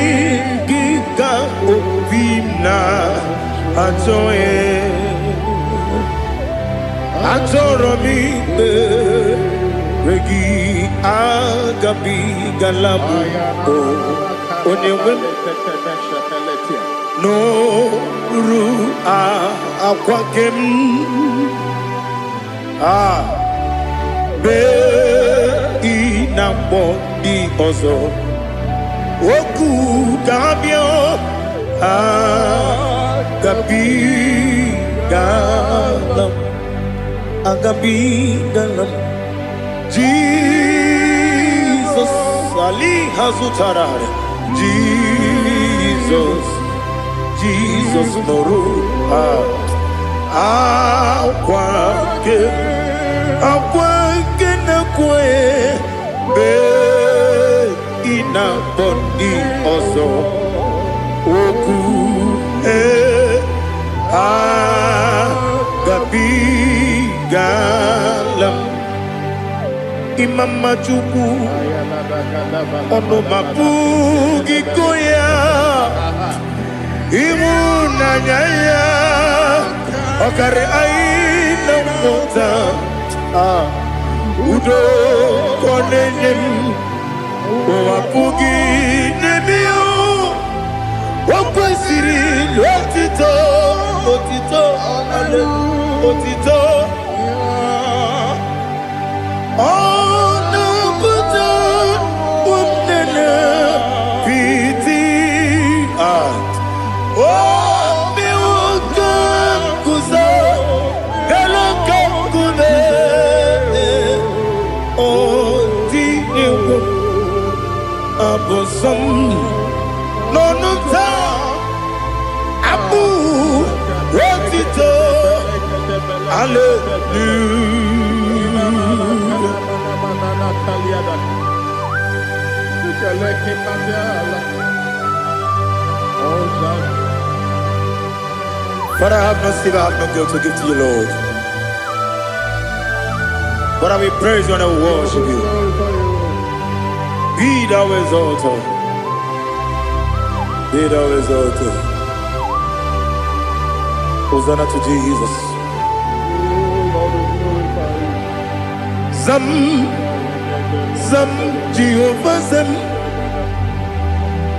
giga obina atoro mi regi agabi galabu onewe no ru akwakem be inambo di ozo Oku gabio agabi galam Jesus Ali Hazutarare Jesus Noru akwake na kwe be ina bondi ozo oku gabi galam imama chuku ono mapugi koya imunanya ya okare aina mota udo konenem wapugi nemio wakwesiri lotito otito ale otito ono buto umnene piti mi wakam kuza galakam kude abosam nonunta abu wotito Father, I have no sin, I have no guilt to give to you, Lord. But we praise you and I worship you. Be thou exalted. Be thou exalted. Hosanna to Jesus. Zam, Zam, Jehovah Zam.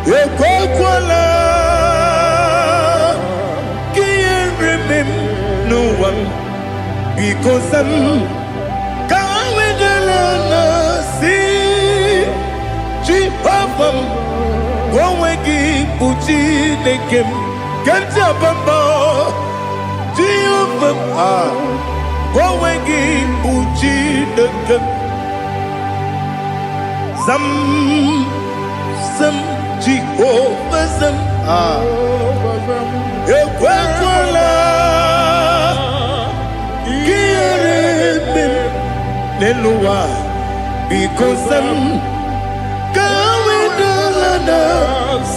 Ekwakwala. Can't remember no one. Because Zam. Jehovah, go wegi buji nekem, kenta bamba. Jehovah, go wegi buji nekem. Zam, Zam, Jehovah Zam. Ekwakwala, kiyeremem, neluwa, because Zam.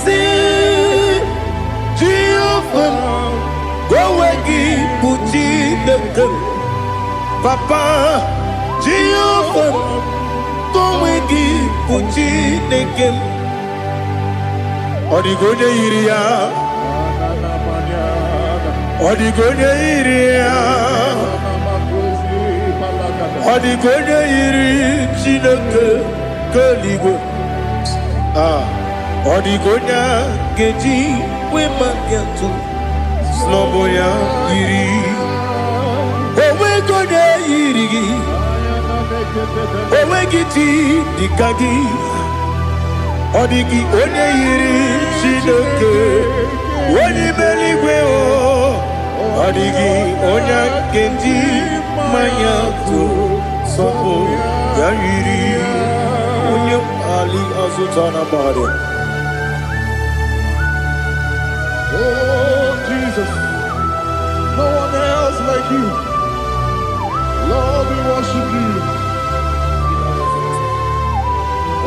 See Jehovah, go wegi buji nekem, Papa Jehovah, go wegi buji nekem. Odigonya iria, odigonya iria, odigonya iri chineke keligo. Odigonya geji wemagiatu snoboya iri owegonya irigi owegiti dikagi odigi onye iri chineke onye meligwe o odigi onya geji mayatu sobo ya iri onye ali azutana bade. Oh, Jesus, no one else like you. Lord, we worship you.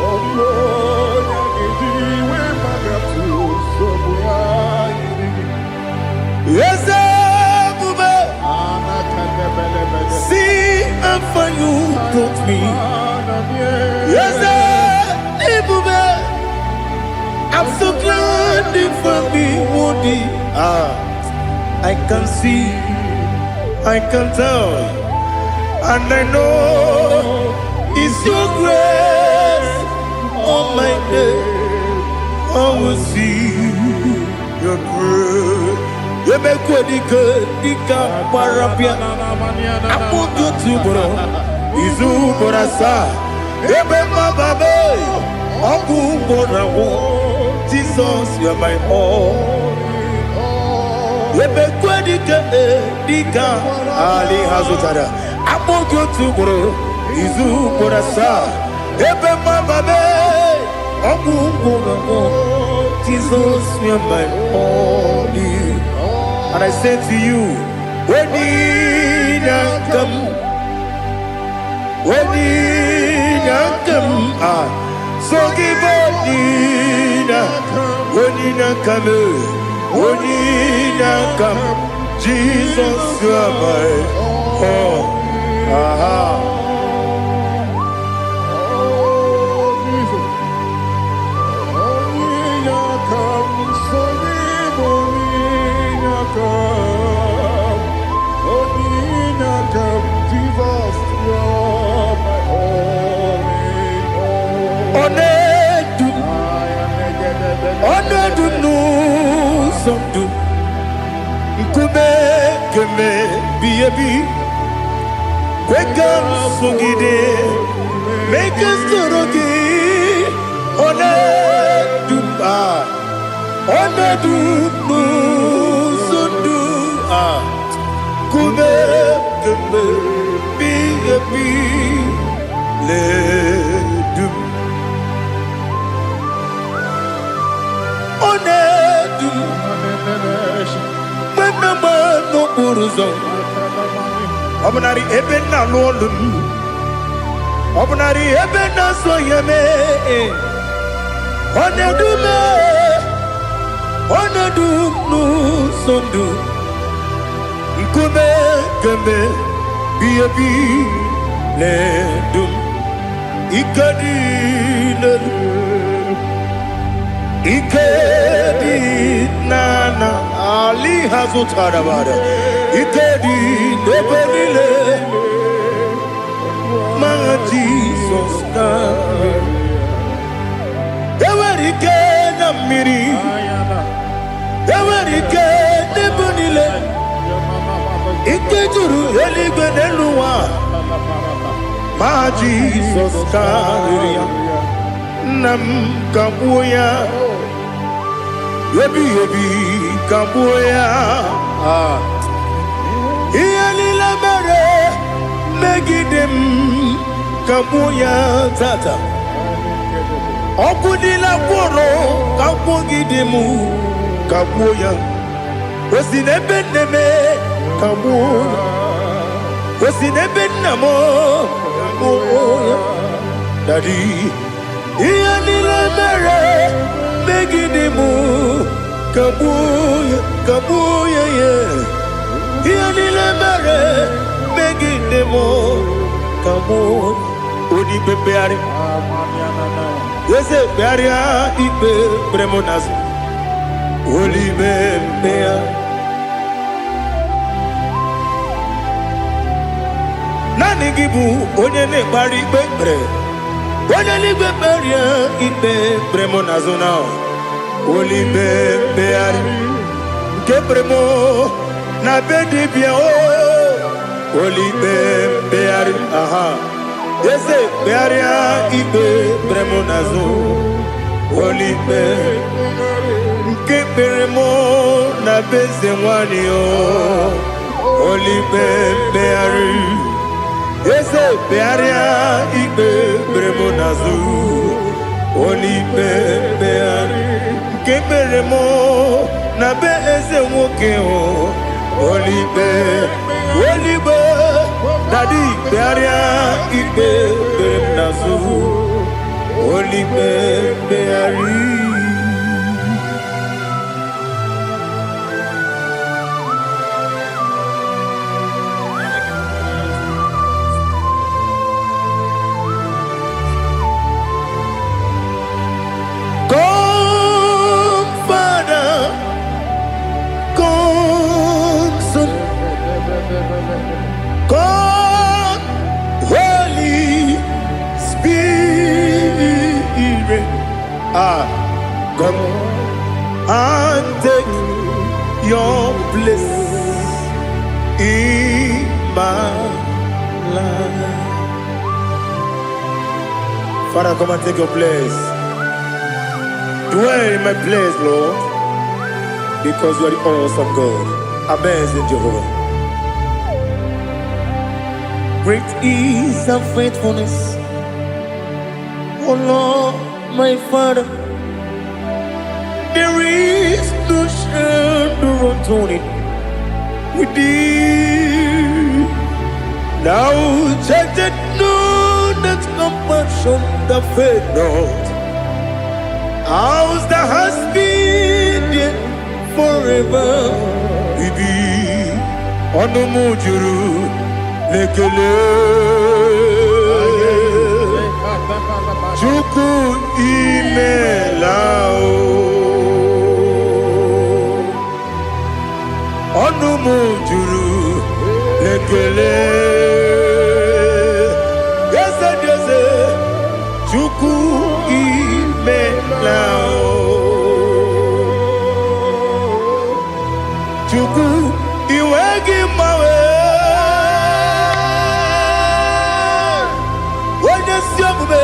Oh, Lord, yes, see how far you brought me. Yes, I'm so glad for me, Woody. I can see, I can tell, and I know it's your grace. On my day, I will see your grace. You make what you could, you can't parapia. I put you to bro, Izu Borasa, Ebema Babe, Abu Borawo. Jesus, you're my all. Dika Ali Hazutara. Abu to bro, Izu Borasa, Ebema Babe, Abu Borawo. Jesus, you're my all. And I say to you, when you come, so give up, when you come, Jesus, you are my all. Onedu nu sondu Nkube keme biyebi Kwekam sungide Meke sorogi Onedu Onedu nu sondu Nkube keme biyebi Ledum Onedu Menama no buruzo Obnari ebena lolun Obnari ebena soyeme Onedu me Onedu no sondu Nkume keme biyebi ledum Ikadi ledum Ikedi nana Ali hazutarabara Ikedi nebenile Ma Jesus na Ewerike na miri Ewerike nebenile Ikejuru eligwe neluwa Ma Jesus na Nam kambuya Yebi kambuya Iyali la mere Megidem kambuya tata Okudila kworo Kampugidemu kambuya Osinebeneme kambuya Osinebenamo kambuya Daddy Iyali la mere Megidemu Kabuya, kabuya, yeah. Iyali la mere Megidemu Kabuya Odi bebeari Yese bearia Ibe bremonas Oli bebea Nani gibu Onye ne bari bebre Onye li beberia Ibe bremonas now Oli bebeari Kebremo Na bedi bien Oli bebeari aha Yese bearia Ibe bremonazo Oli bebeari Kebremo Na beze wani Oli bebeari Yese bearia Ibe bremonazo Oli bebeari Keberemo na be eze nwoke Olibe Daddy bearia Ibe berem nazu Olibe beari God, Holy Spirit, come and take your place in my life. Father, come and take your place. Dwell in my place, Lord, because you are the awesome God. Amazing Jehovah. Great is thy faithfulness, O Lord, my Father. There is no shadow of turning with thee. Thou changest not that compassion that faith not. Ours that has been there forever with thee. On the mujuru. lekele Chukwu imela o ọnụ m juru lekele eze dị eze Chukwu imela o Chukwu iwe gị mgbanwe onye si omume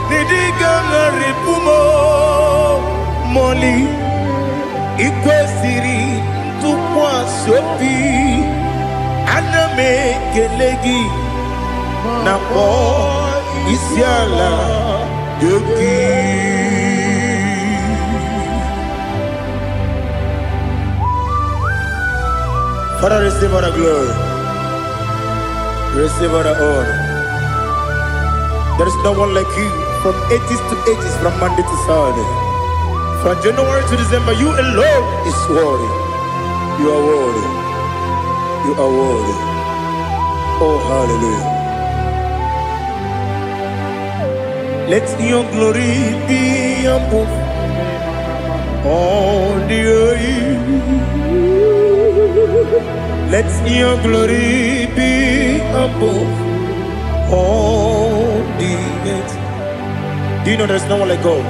n'ịdịga naripumo moli ikwesịrị ntụkwasị obi ana m ekele gị na kpọ isi ala dị gị. Father, receive all the glory, receive all the honor. There is no one like you from ages to ages, from Monday to Saturday. From January to December, you alone is worthy. You are worthy. You are worthy. Oh, hallelujah. Let your glory be above all the earth. Let your glory be above all the earth. Do you know there's no one like God?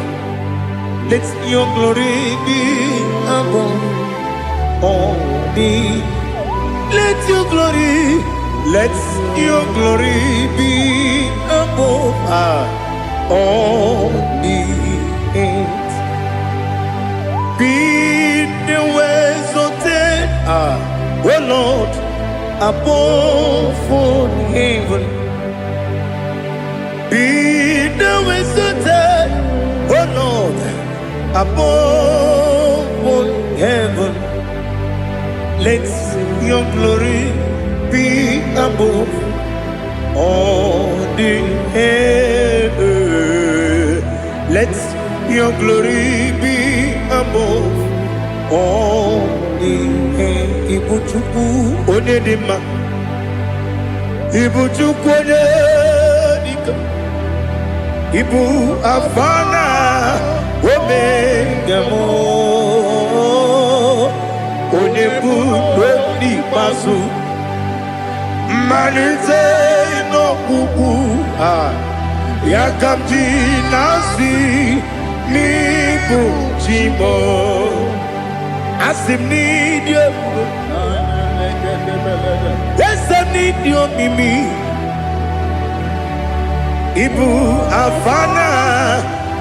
Let your glory be above all the. Let your glory be above all the earth. Be the ways of death, oh Lord, above all heaven. Be the ways of death, oh Lord, above all heaven. Let your glory be above all the earth. Let your glory be above all the earth. Ibuchukwu onedima, Ibuchukwu onedika, Ibu Afana Omega mo, Onebu Dodi Masu, Manite no Kuku, Yakamji Nasi, Nibu Chimo, Asim need you, yes I need you Mimi, Ibu Afana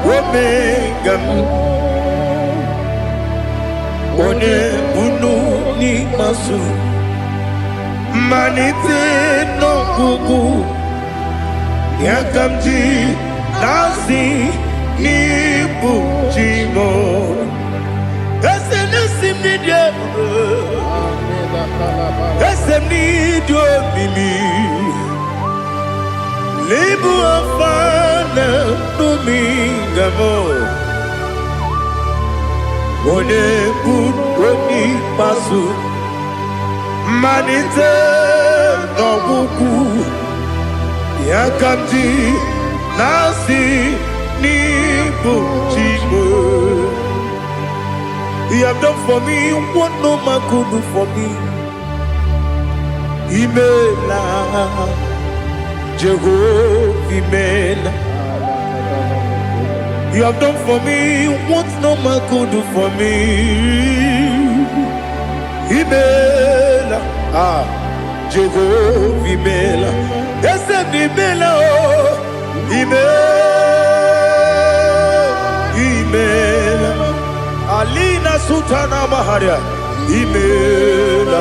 Omega mo, Onebu ni Masu, Manite no Kuku, Yakamji Nasi Nibu Chimo. Esenesim Nidia, Esem Nidio Mimi, Libu Afana Dominga mo, Onebu Dodi Masu, Manite no Kuku, Yakamji Nasi Nibu Chimo. You have done for me what no man could do for me. Imela, Jehovah Imela. You have done for me what no man could do for me. Imela, Jehovah Imela. Yes, Imela, oh, Imela. Alina Sutana Maharia, Imela,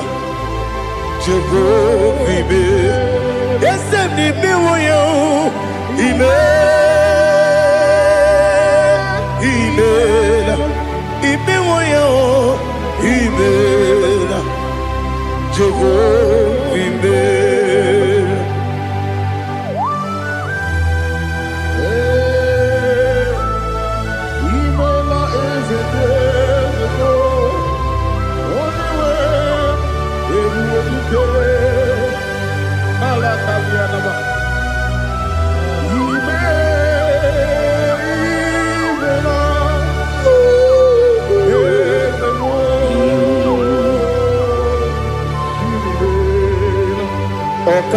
Jehovah Imela. Yes, Imela, Imela, Imela, Jehovah Imela.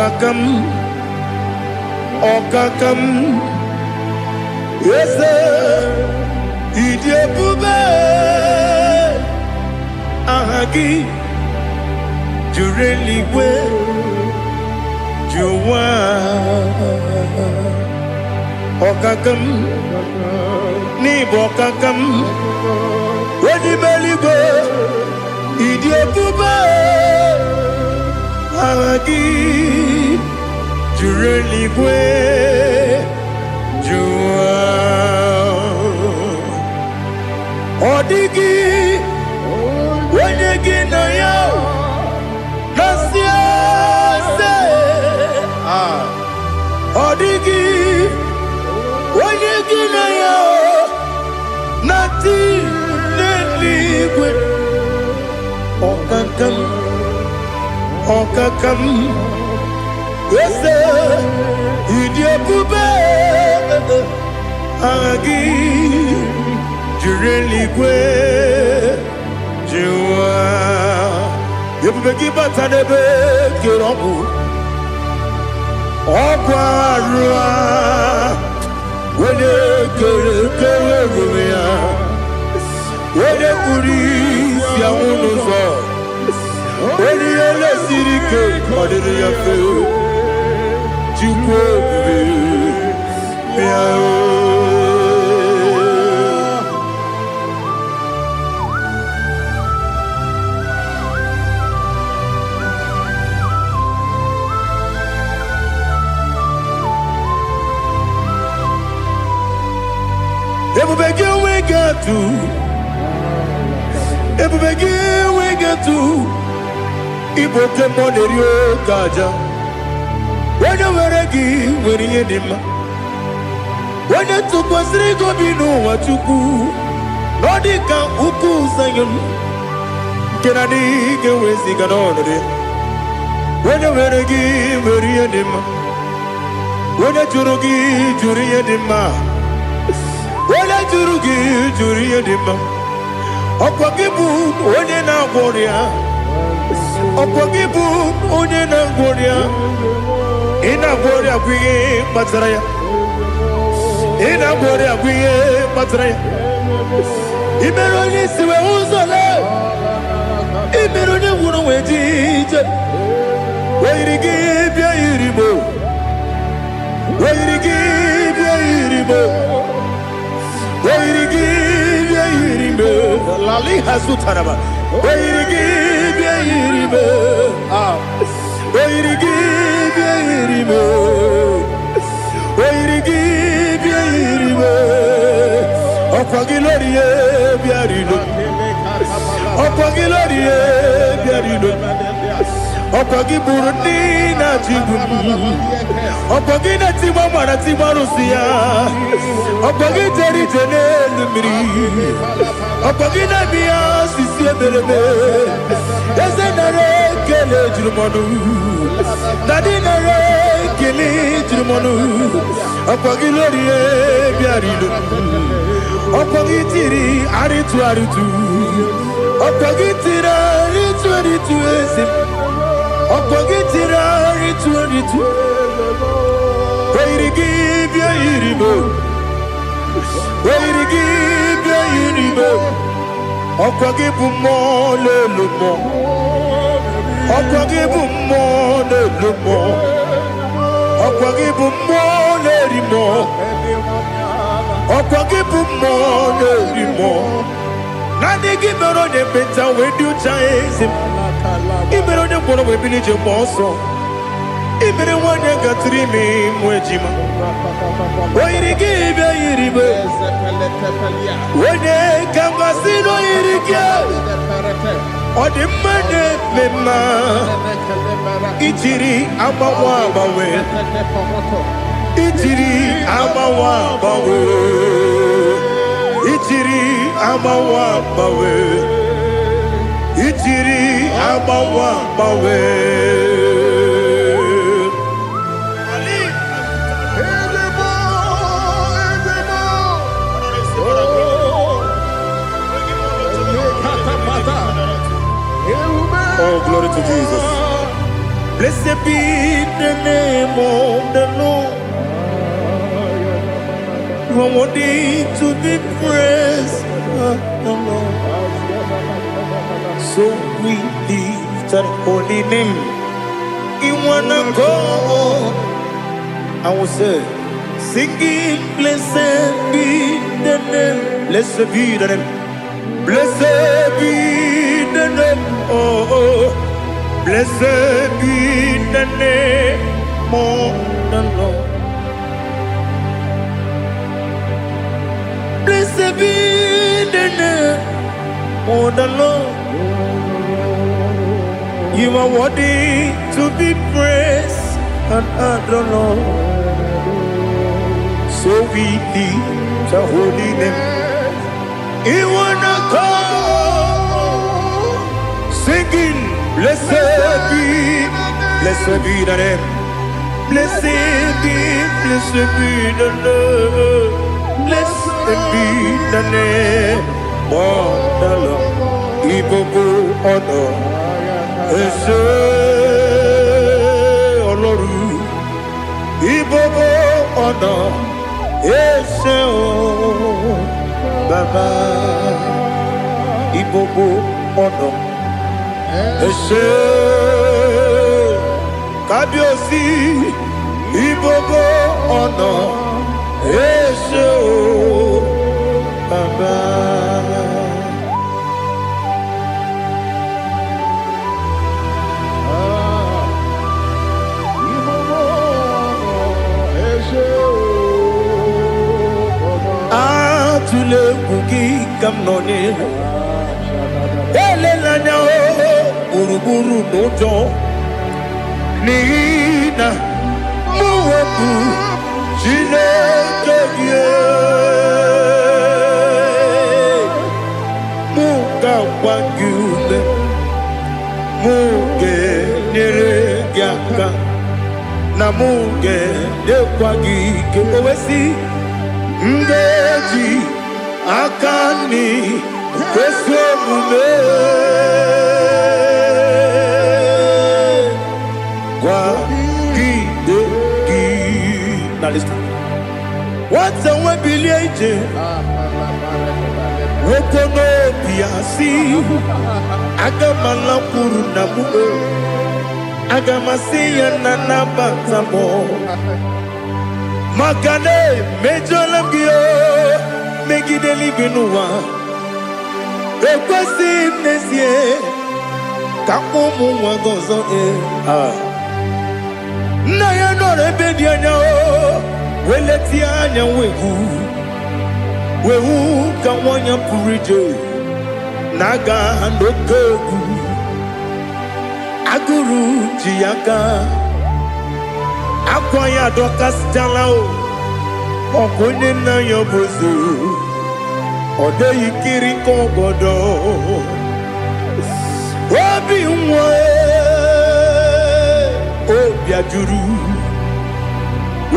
Okakam, Okakam, yes, Idiopube, Ahagi, Jureligwe, Juwa, Okakam, Nibo Okakam, Wadibeligwe, Idiopube, Ahagi, Jureligwe, Juwa, Odigi, Wenegi na yo, Nasia se, Odigi, Wenegi na yo, Nati Neligwe, Okakam, Okakam, Yese, Idiopube, Agi, Jureligwe, Juwa, Yebeki Batanebe, Kirobu, Okwarua, Wene Kerumia, Wene Kuris, Yamunuzo, Wene Yele Sirike, Madere Yafe, Chukwe, Yao. Ebubegi we get to, Ebubegi we get to, Iboke Monerio Gaja. When you were a gay, when you did him, when you took was Rigo Bino, what you do, Nordica Uku Zion, Kennedy, get with Ziganone. When you were a gay, when you did him, when you Jurugi, Juria Dima. Wala jurugi juriya dima, okwagibu onye na gloria, okwagibu onye na gloria, ina gloria kwiye matraya, ina gloria kwiye matraya. Imeroni siwe uzole, imeroni wunu wejije, wairigi bia iribo, wairigi bia iribo. Lali Hasutaraba. Okwagi Burundi na Jibumu, Okwagi na Timama na Timarusia, Okwagi Teri Jene Miri, Okwagi na Bia Sisi Berebe, Ezenare Kele Jumonu, Nadinare Kele Jumonu, Okwagi Lorie Biarido, Okwagi Tiri Aritu Aritu, Okwagi Tira Aritu Aritu Esim. Okogitira ritu Wairigi bia iribo Wairigi bia iribo Okogibu mo lelumo Okogibu mo lelumo Okogibu mo lerimo Okogibu mo lerimo Nani gibero ne beta wedu chaizim Ibero ne kono we bilije monso. Ibere wane gatrimi mwejima. Wairigi bia iribe. Wene kangasino irige. Odi mene mema. Ichiri amawa bawe. Ichiri amawa bawe. Ichiri amawa bawe. Ichiri amawa bawe. Oh, glory to Jesus. Blessed be the name of the Lord. You are worthy to be praised, Lord. So we lift our holy name. You wanna go? I will say, singing, blessed be the name. Blessed be the name. Blessed be the name. Oh, blessed be the name of the Lord. Blessed be the name of the Lord. You are worthy to be praised and adored. So we lift the holy name. You wanna come singing, blessed be the name. Blessed be the Lord. Blessed be the name of the Lord. Ibobo honor, Ese Oloru. Ibobo honor, Ese Baba. Ibobo honor, Ese Kabiosi. Ibobo honor, Ese Baba. Tule kuki kamnoni ele lanya uruburu nojo nina muwebu jine kege muga wangyule muge nere gyaka na muge dekwagi kewesi ngeji akani kwesomume kwa gidegi. Now listen. What's a webiliaje? Wokono piasi agamala puru namu agamasiya nanabatamo Makane mejolamgio megideli benua ekwesi nesie kakomu wagozo na ya no rebedi anya weleti anya wehu kawanya purije naga ndokogu aguru jiyaka akwanya dokas jalao okunye na yobozu ode yikiri kogodo obi nwa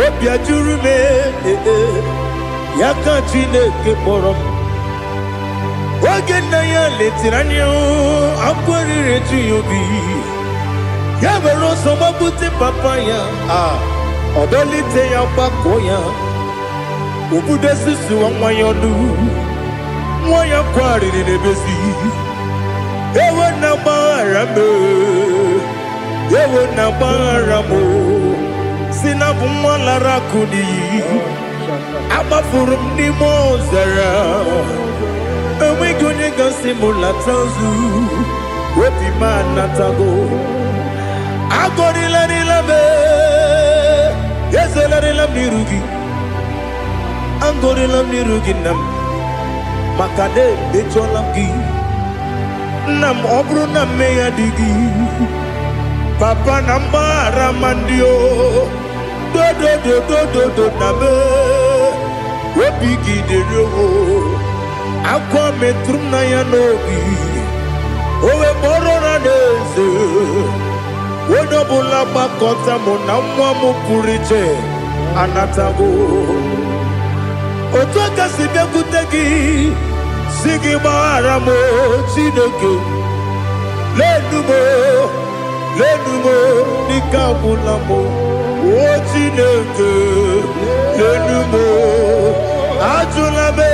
obi ajuru me yaka Chineke kpọrọ oge na ya letiranyo akwarire tuyobi ya were ọsọ gbapute papa ya ọdọlite ya gbakọ ya obodo susu nwa ya ọnụ nwa ya kwariri n'ebezi ewe na gbaghara m si na bụ nwa lara akụ n'iyi agbafuru m n'ime ọzara enweghị onye gasị m lata ozu obi m anatago agọrịlarịla m ezelarịla m n'iru gị agọrịla m n'iru gị nna m maka na emechọla m gị nna m ọ bụrụ na mmehie adịghị papa na mgbaghara ma ndị o dodododododo na be obi gị dịrị o akwa metụrụ m na ya n'obi o wee kpọrọ na n'eze onye ọbụla gbakọta mụ na nwa m pụrụ iche anatago otu aka si bịakwute gị si gị gbaghara m Chineke n'elu m lenumo nikabulamo ochineke lenumo ajulame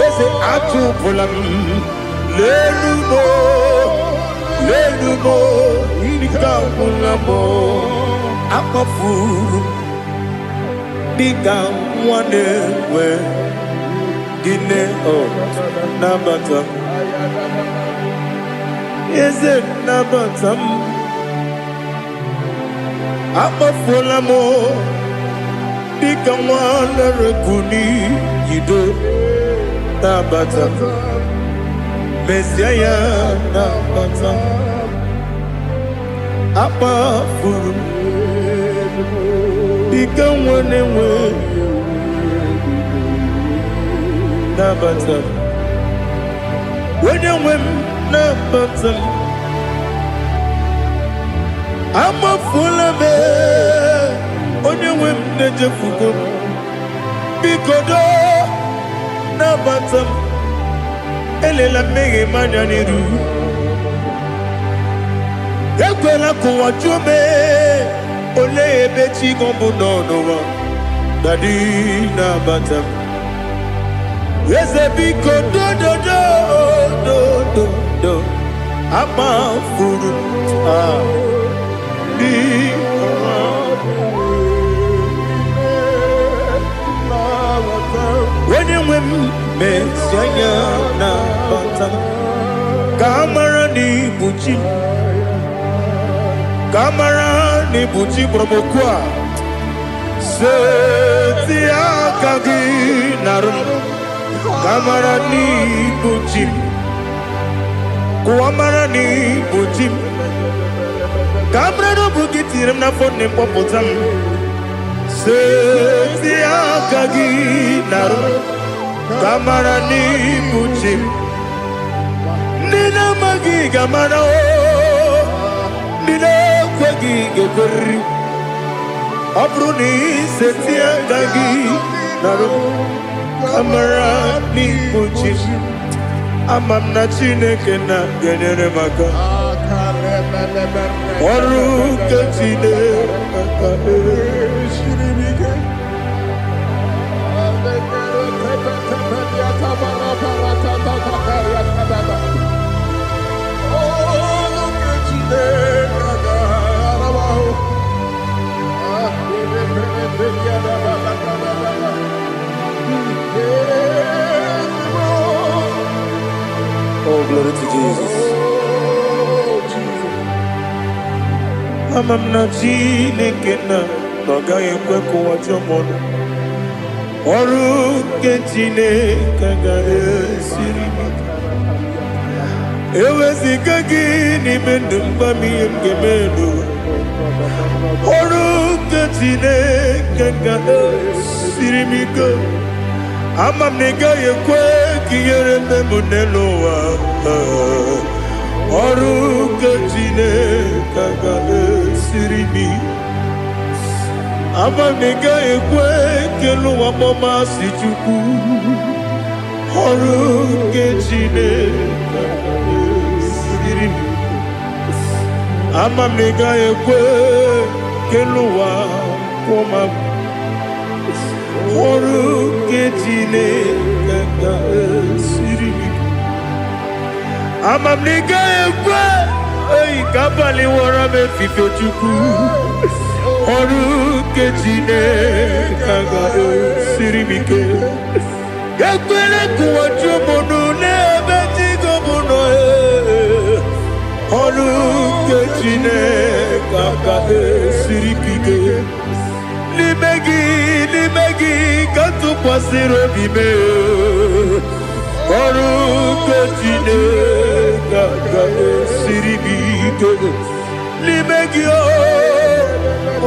ese atupulam lenumo nikabulamo akafu nikamwane we dine o nabata eze nabata akpafulamo nikamwane rekuni yido nabata Messiah nabata akpafuru nikamwane we nabata when you win nabata I'm a full of it when you win the jefugo because nabata elela mege mananiru ekwela kuwa chume ole ebechi gombu no dadi nabata yes, because do. I'm a fool. When you win, Messiah, na batam. Kamara ni buchi promokwa. Setia kagi narum. Kamarani bujim, kuamarani bujim. Kamrano bugitiram na phone popotam. Setia kagi naru. Kamarani bujim. Nina magi gamana o. Nina kwagi gekuri. Abruni setia kagi naru. Kamarani bujim amam na chineke na genere maka oru kachine Oh, glory to Jesus. Amam na chineke na noga ekwe kuwa jomono oru ke chineke ga esiri ewezika gị n'ime ndụ mgbami ngemelu oru ke chineke ga esiri m ike amam na ị gaghị ekwe ka ihere mmemme n'elu ụwa ọrụ nke Chineke ga-esiri m amam na ị gaghị ekwe ka elu ụwa kpọmasị Chukwu ọrụ nke Chineke ga-esiri m amam na ị gaghị ekwe ka elu ụwa kpọmasị oru ke Chineke ga-esiri m amam na ị gaghị ekwe ka abalị wara m efife Chukwu oru ke Chineke ga-esiri m ike ekwela ka ụwa jụọ m n'ebe Chigo m nọ oru ke Chineke ga-esiri m ike n'ime gị ka tụkwasịrị obi m ọrụ nke Chineke ga-esiri m ike n'ime gị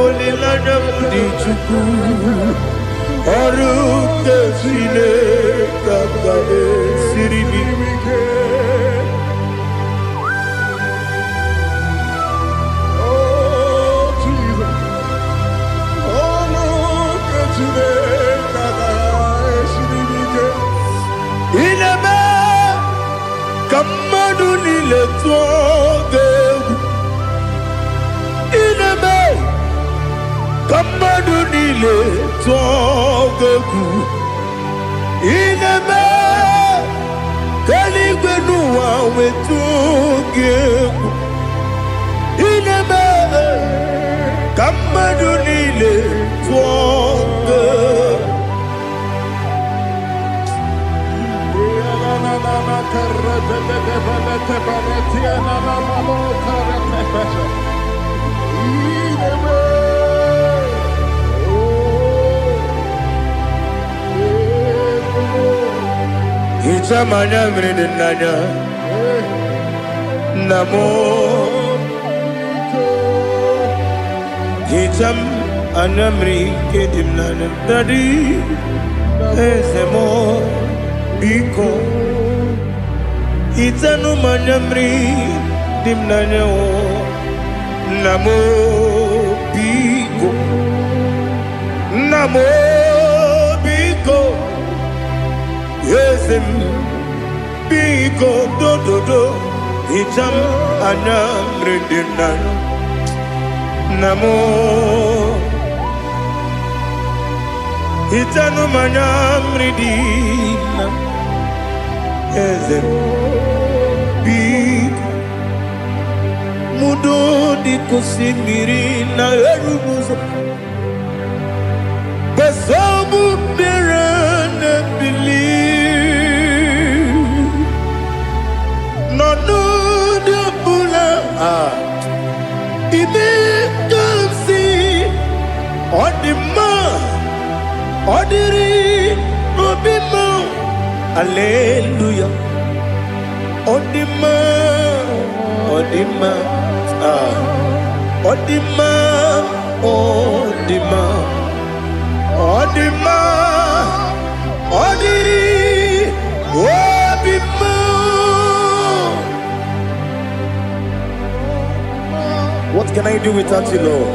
olileanya m dị Chukwu ọrụ nke Chineke ga-esiri m ike Ineme kamadu nile tuoge niile tọgegwu ineme keligwe n'ụwa wetu gị egwu ineme ka mmadụ niile tọgegwu Itamanya mridinanya Namo Itam anamri kedimnana Dadi Ezemo Biko Itanu manyamri dimnanya Namo Biko Namo Biko Yesem Biko do Itam anamri dimnanya Namo Itanu manyamri dimnanya Yesem Biko Mudo di kusimiri na erumuzo Besobu birane believe No de bula Ime kamsi Odima Odiri Obima Alleluia Odima Odima Odima Odima Odima Odiri Obima What can I do without you, Lord?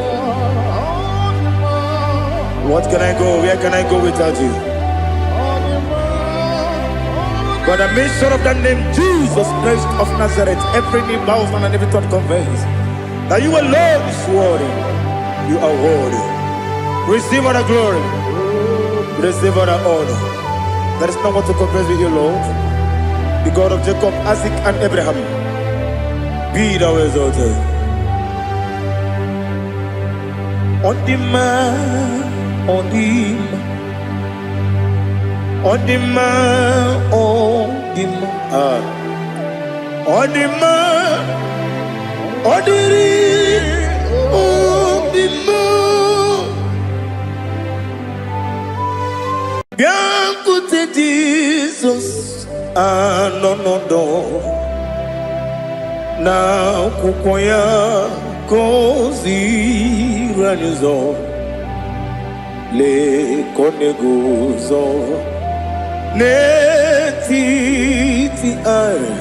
What can I go? Where can I go without you? But the mention of the name Jesus Christ of Nazareth, every knee bows and every tongue confesses that you alone is worthy. You are worthy. Receive all the glory. Receive all the honor. There is no one to confess with you, Lord. The God of Jacob, Isaac, and Abraham. Be thou exalted. On the man, on the man. Odima, Odima, Odima, Odiri, Odima. Bianco te Jesus, no. Na kukoya kozi ranizo, le koneguzo. Netiti ai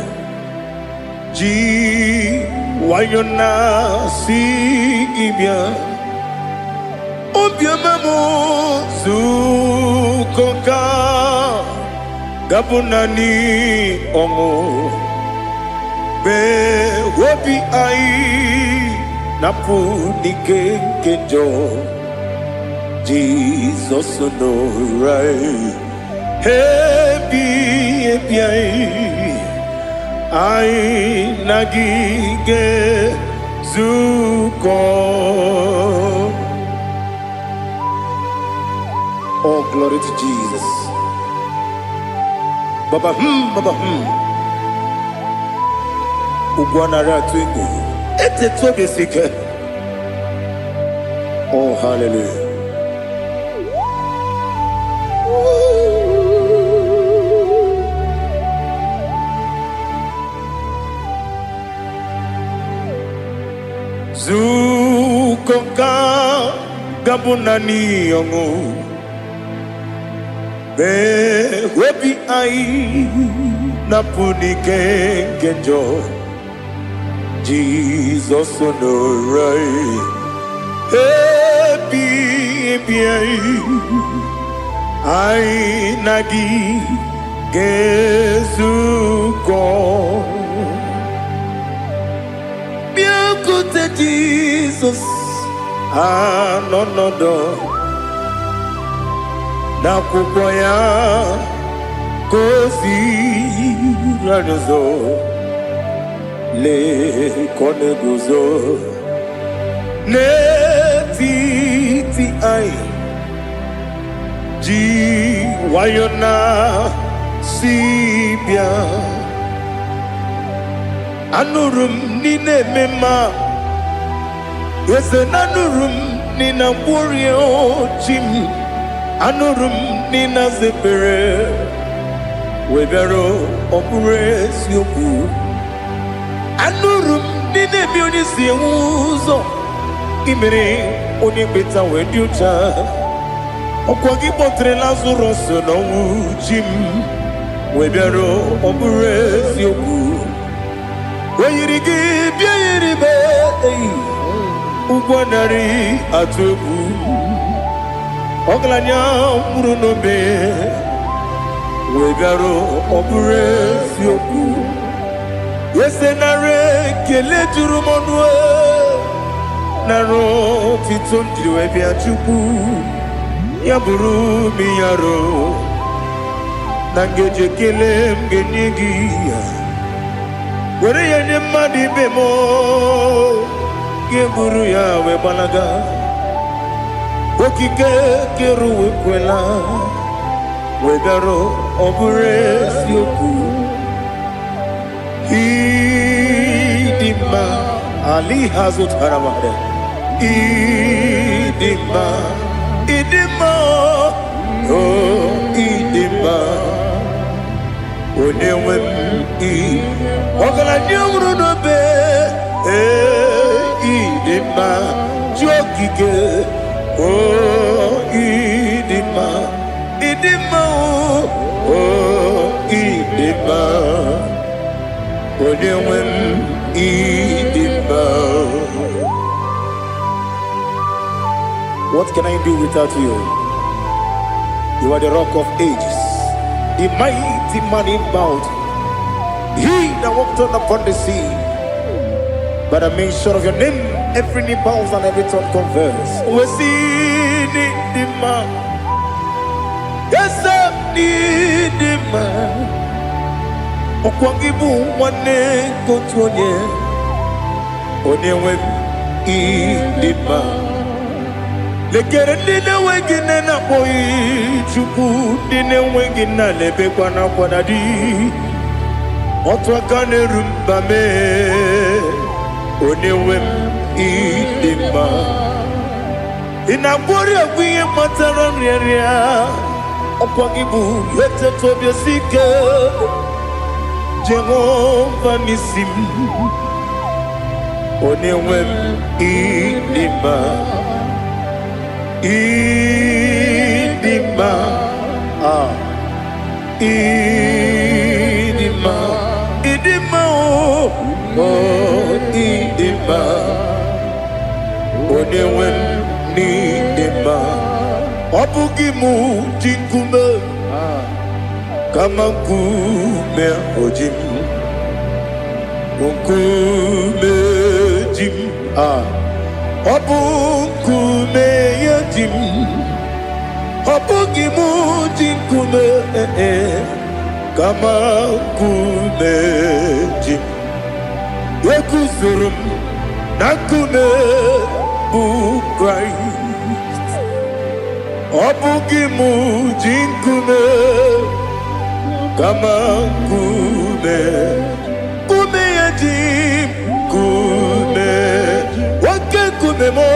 ji wayona sigibia obiamamo sukoka gabunani omo be wobi ai napudike kenjo Jesus no right Happy, I nagige zuko. Oh, glory to Jesus. Baba, Ugwana ratwingu. Ete tobe sike. Oh, hallelujah. Zukoka gabunani yongo be webi ai napuni kenjo Jesus no right happy ai nagi gezuko Jesus, no. na kukwaya kozi ranozo le koneguzo ne ti ai ji wayona sibia anurum nine mema yese nanurum nina burio chim anurum nina zepere webero opres yoku anurum nine bionisi uzo imere oni beta weducha okwagi potre Lazarus no chim webero opres yoku weyirigi biayiribe ugwanari atubu oglanya murunobe wegaro opres yoku yesenare kele turumonwe naro titondiri webia chupu yaburu miyaro nangeje kele mgenyigia were yene madi bemo geburu ya webalaga okike keru wekwela wegaro opres yoku idima ali hazut haramade idima oh idima onewem ogala nyumru no be idima jokike oh idima oh idima onewem idima. What can I do without you? You are the rock of ages, the mighty man in battle. He that walked on upon the sea. By the mention of your name, every knee bows and every tongue confess. We see the man. Yes, I need the man. Okwangibu wane kotonye. Onyewe the man. Lekere nine wengine na boyi chupu nine wengine lebe kwa na kwa dadi otu akane rumba me onewem idima inabori agwiye matara nriaria okwagibu yete tobye sike Jehova nisim onewem idima idima idima oh idima onewem nidima obugimu jinkume kama kume ojim kunkume jim obukume yajim obugimu jinkume kama kume jim yekuzurum nakume bu Christ obugimu jinkume kama kume yajim kume wake kume mo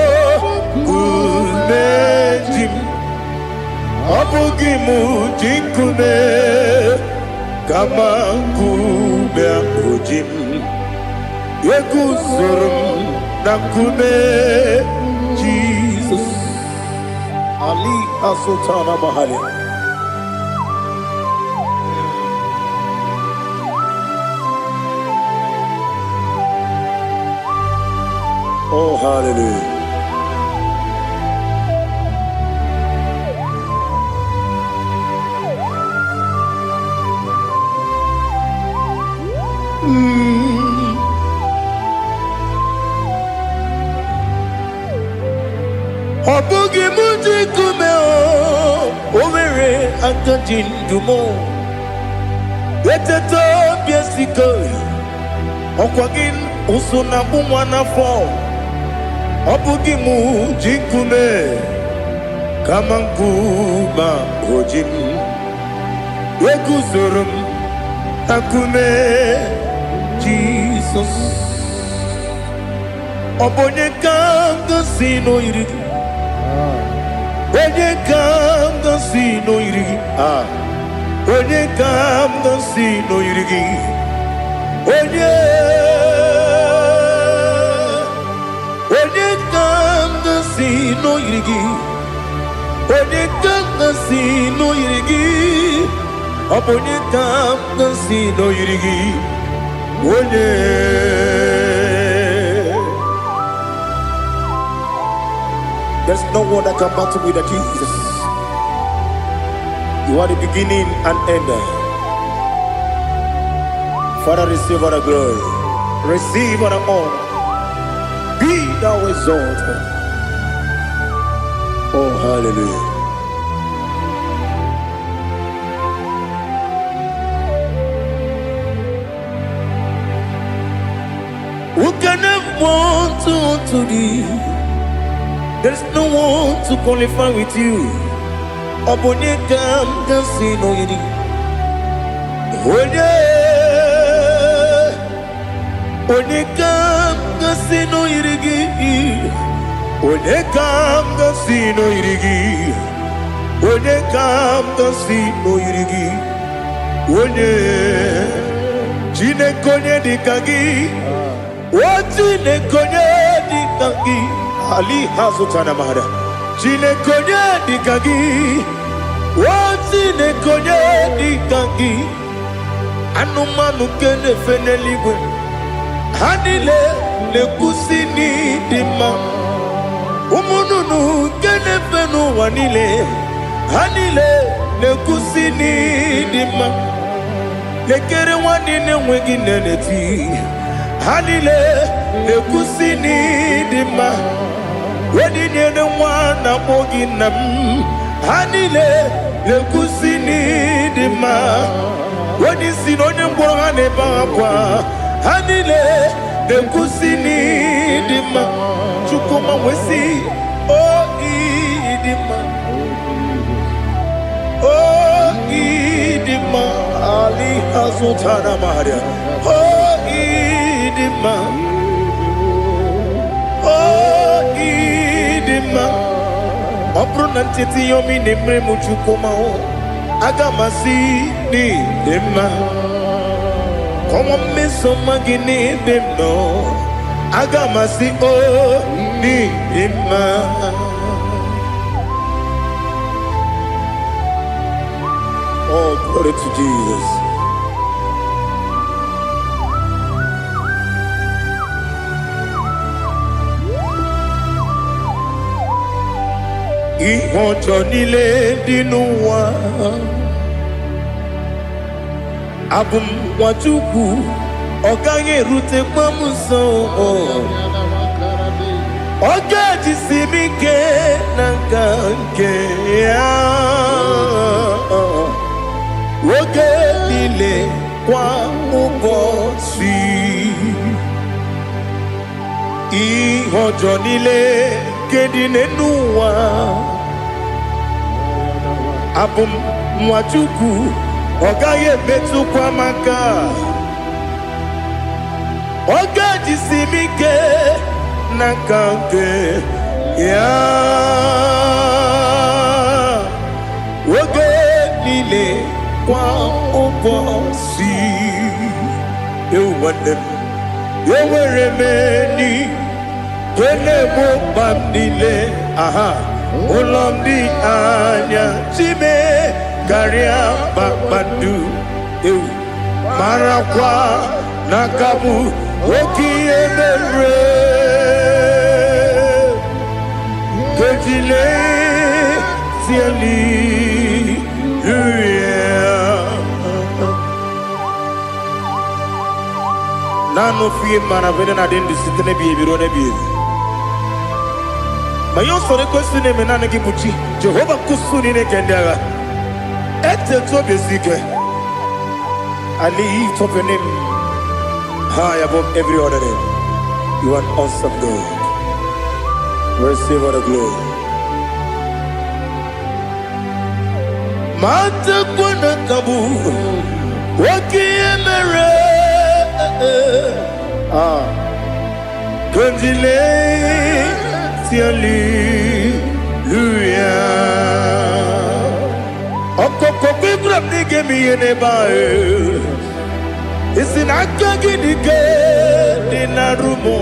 kume jim obugimu jinkume kama kume ojim yekuzurum nakume Jesus Ali Asotana Mahali. Oh, hallelujah. Obugi muji kume o, overe akajin dumo. Eteto biesiko. Okwagin usuna bumwana fo. Obugi mu jikume. Kamankuba hojin. Weguzorum akume. Jesus. Obonye kanga sino irigi. Onye kanga sino irigi. Onye kanga sino irigi. Onye kanga sino irigi. Onye kanga sino irigi. Obonye kanga sino irigi. Onye. There's no one that can battle with Jesus. You are the beginning and end. Father, receive all the glory. Receive all the honor. Be thou exalted. Oh, hallelujah. Who can have one to thee? There's no one to qualify with you. Obonye kanga sino yiri. Onye kanga sino yirigi. Onye kanga sino yirigi. Onye kanga sino yirigi. Onye chine konye dikagi. Chine konye dikagi. Ali hazutana mahada. Chine konye dikagi. Chine konye dikagi. Anumanu kene feneligwe. Hanile le kusini dima. Umununu kene fenu wanile. Hanile le kusini dima. Lekere wanine wegi neneti. Hanile le kusini dima. Wedi nyene wana mogi nam. Hanile le kusini dima. Wedi sinonye mbwangane bangapwa. Hanile le kusini dima. Chukuma wesi oh idima. Oh idima. Ali hazutana maharia. Oh idima. Oh idima. Opronantiti yomi nemre muchukuma o. Agamasi ni dema. Como me somagini demno. Agamasi o ni dema. Oh, glory to Jesus. Ihojo nile dinuwa. Abum wajuku oganye rute pamuso. Oga jisimike nanganke ya. Oge nile kwa ubosi. Ihojo nile kedinenuwa. Abum wajuku ogaye betu kwa maka. Oga jisimike nakange ya. Oge nile kwa ubosi. Ewandem eweremeni kene mo bandile. Aha ulomdi anya chime garia babandu. Marakwa nakabu okiemere. Kejile siali Nano fiye maravene na den disitene biye birone biye. Mayon sore kwesune menane kibuchi. Jehova kusuni ne kendaga. I lift up your name high above every other name. You are an awesome God. Receive all the glory. Mata kuna tabu wakiemere Kundile Hallelujah. Okoko grab ni gemi ene bae. Isina kagini ke dinarumo.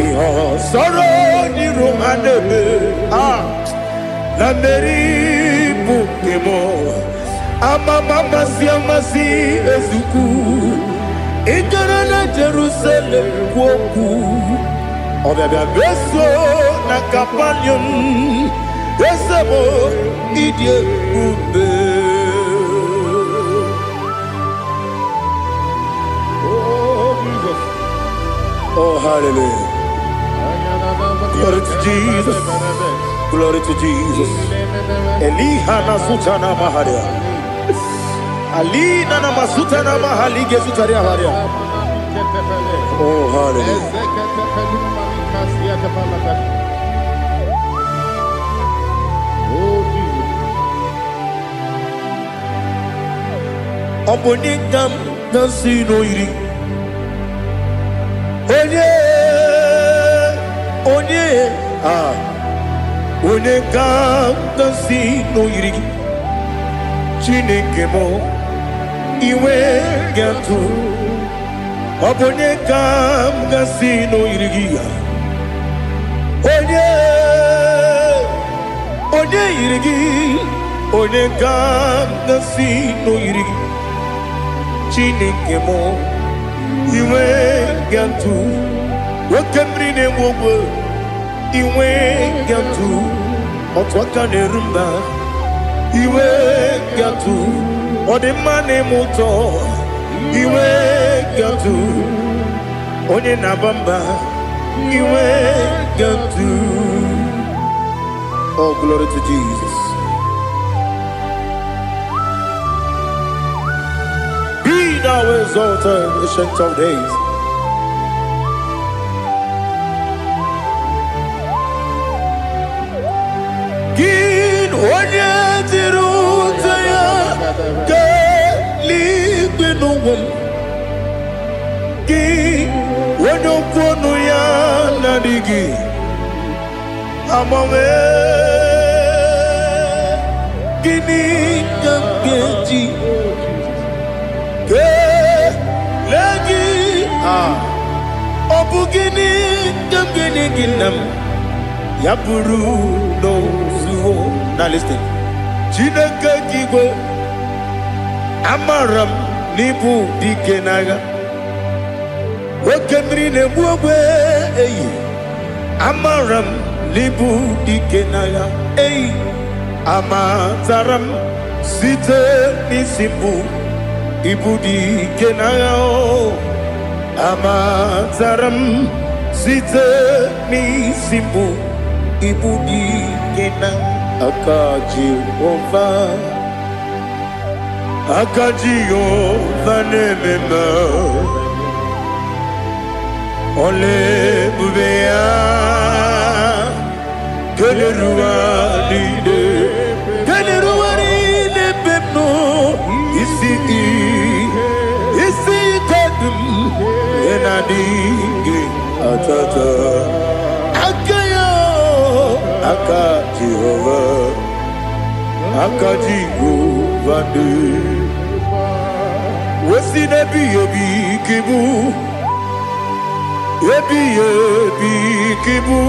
Iho soro ni romanebe. Na meri bukemo. Ama mama siamasi ezuku. Ikarana Jerusalem woku. Obebe beso na kapanion. Esemo idie ube. Oh, Jesus. Oh, hallelujah. Glory to Jesus. Glory to Jesus. Elihana sutana maharia. Alina na masutana mahali gesutaria haria. Oh, hallelujah. Oponingam nasino iri. Onye Onengam nasino iri. Chineke mo iwe gantu. Oponengam nasino iri. Onye iri. Onengam nasino iri. Chineke mo iwe gantu wakemrine mwogo iwe gantu otwaka nerumba iwe gantu odemane moto iwe gantu onye nabamba iwe gantu. Oh, glory to Jesus. Thou exalted, ancient of days. Gin onye tirutaya ke ligbinugum. Gin onye kwonu ya nadigi amame. Gini kamgeji. Obugini kamgini ginam Yaburu no zuho. Now listen. Chineke kigwe Amaram nibu dikenaga Wakemri ne buwe Amaram nibu dikenaga Amataram site nisimbu Ibu dikenaga Amataram site nisimbu Ibu dikenaga Akajiova nemema Ole bubea Keleruwa lide pepno Isi kadum Enadingi atata Akajiova Akajiova Wesi nebi yebi kibu Yebi kibu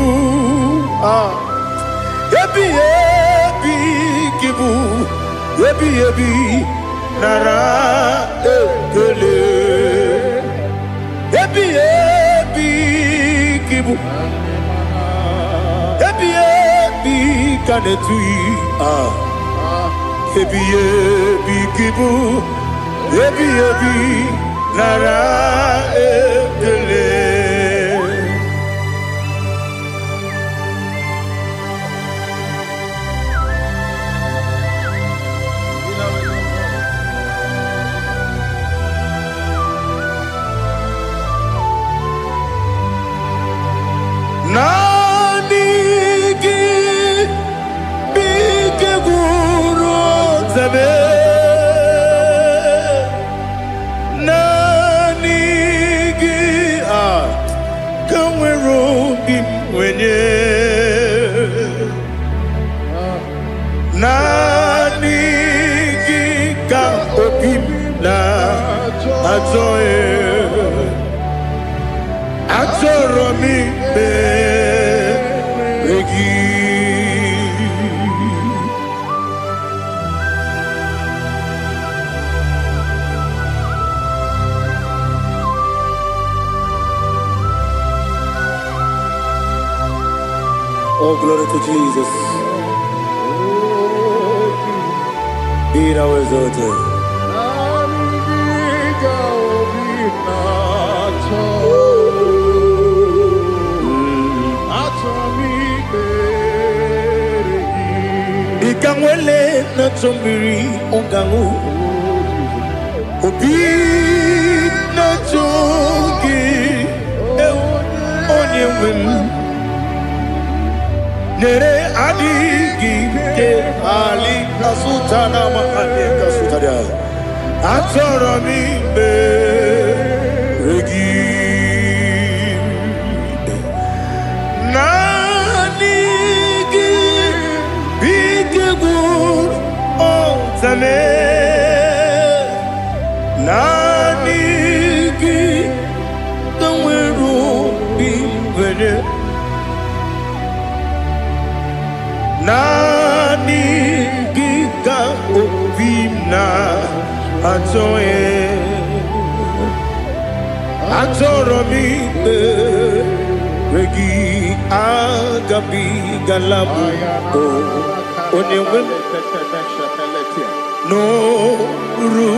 Yebi kibu Yebi nara ekele Yebi kibu Yebi kanetui Yebi kibu Yebi nara ekele zame nanigi kamwero bimwenye nanigi ka opim na ajoye ajoro mi begi. Oh, glory to Jesus. Be thou exalted. Ikangwele na chombiri ongangu obi na chogi onye wim nere adigi ke ali asutana mahane kasutada atoro mi be regi nanigi bitigur otame nanigi kamweru bimwene nani gika opimna atoe atoro mi regi agabi galabu onewe no ru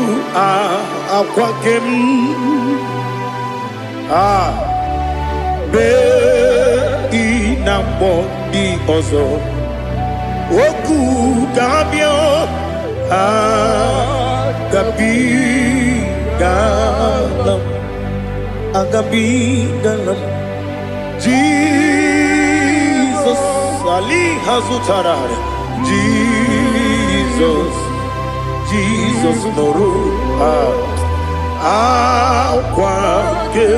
akwakem be inambo di ozo Oku gabio agabi galam Jesus Ali hazutarare Jesus noru akwake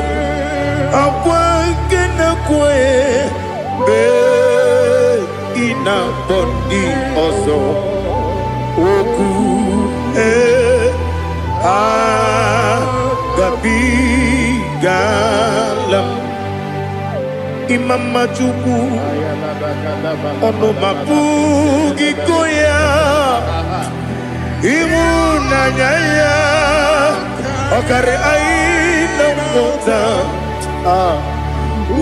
na kwe be ina body ozo oku gabi galam imama chuku ono mapugi koya imuna nyaya okare aina mota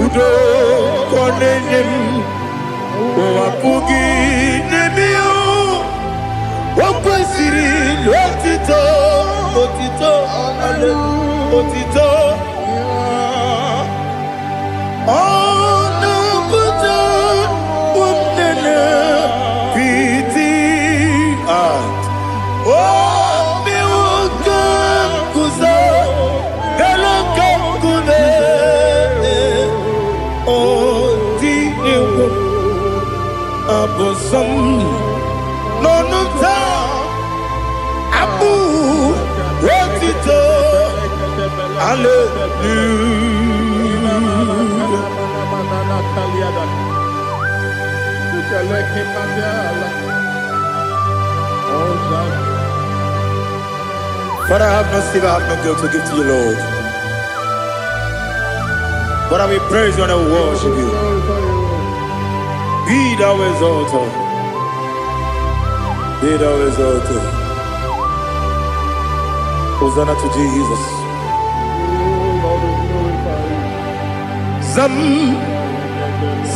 udo konenyem wapugi nebio wakwesiri otito ale otito ono buto umnene piti mi wakam kuza galakam kude abosam nonuta abu wotito Father, I have no sin, I have no guilt to give to you, Lord. But we praise you and I worship you. Be thou exalted. Be thou exalted. Hosanna to Jesus.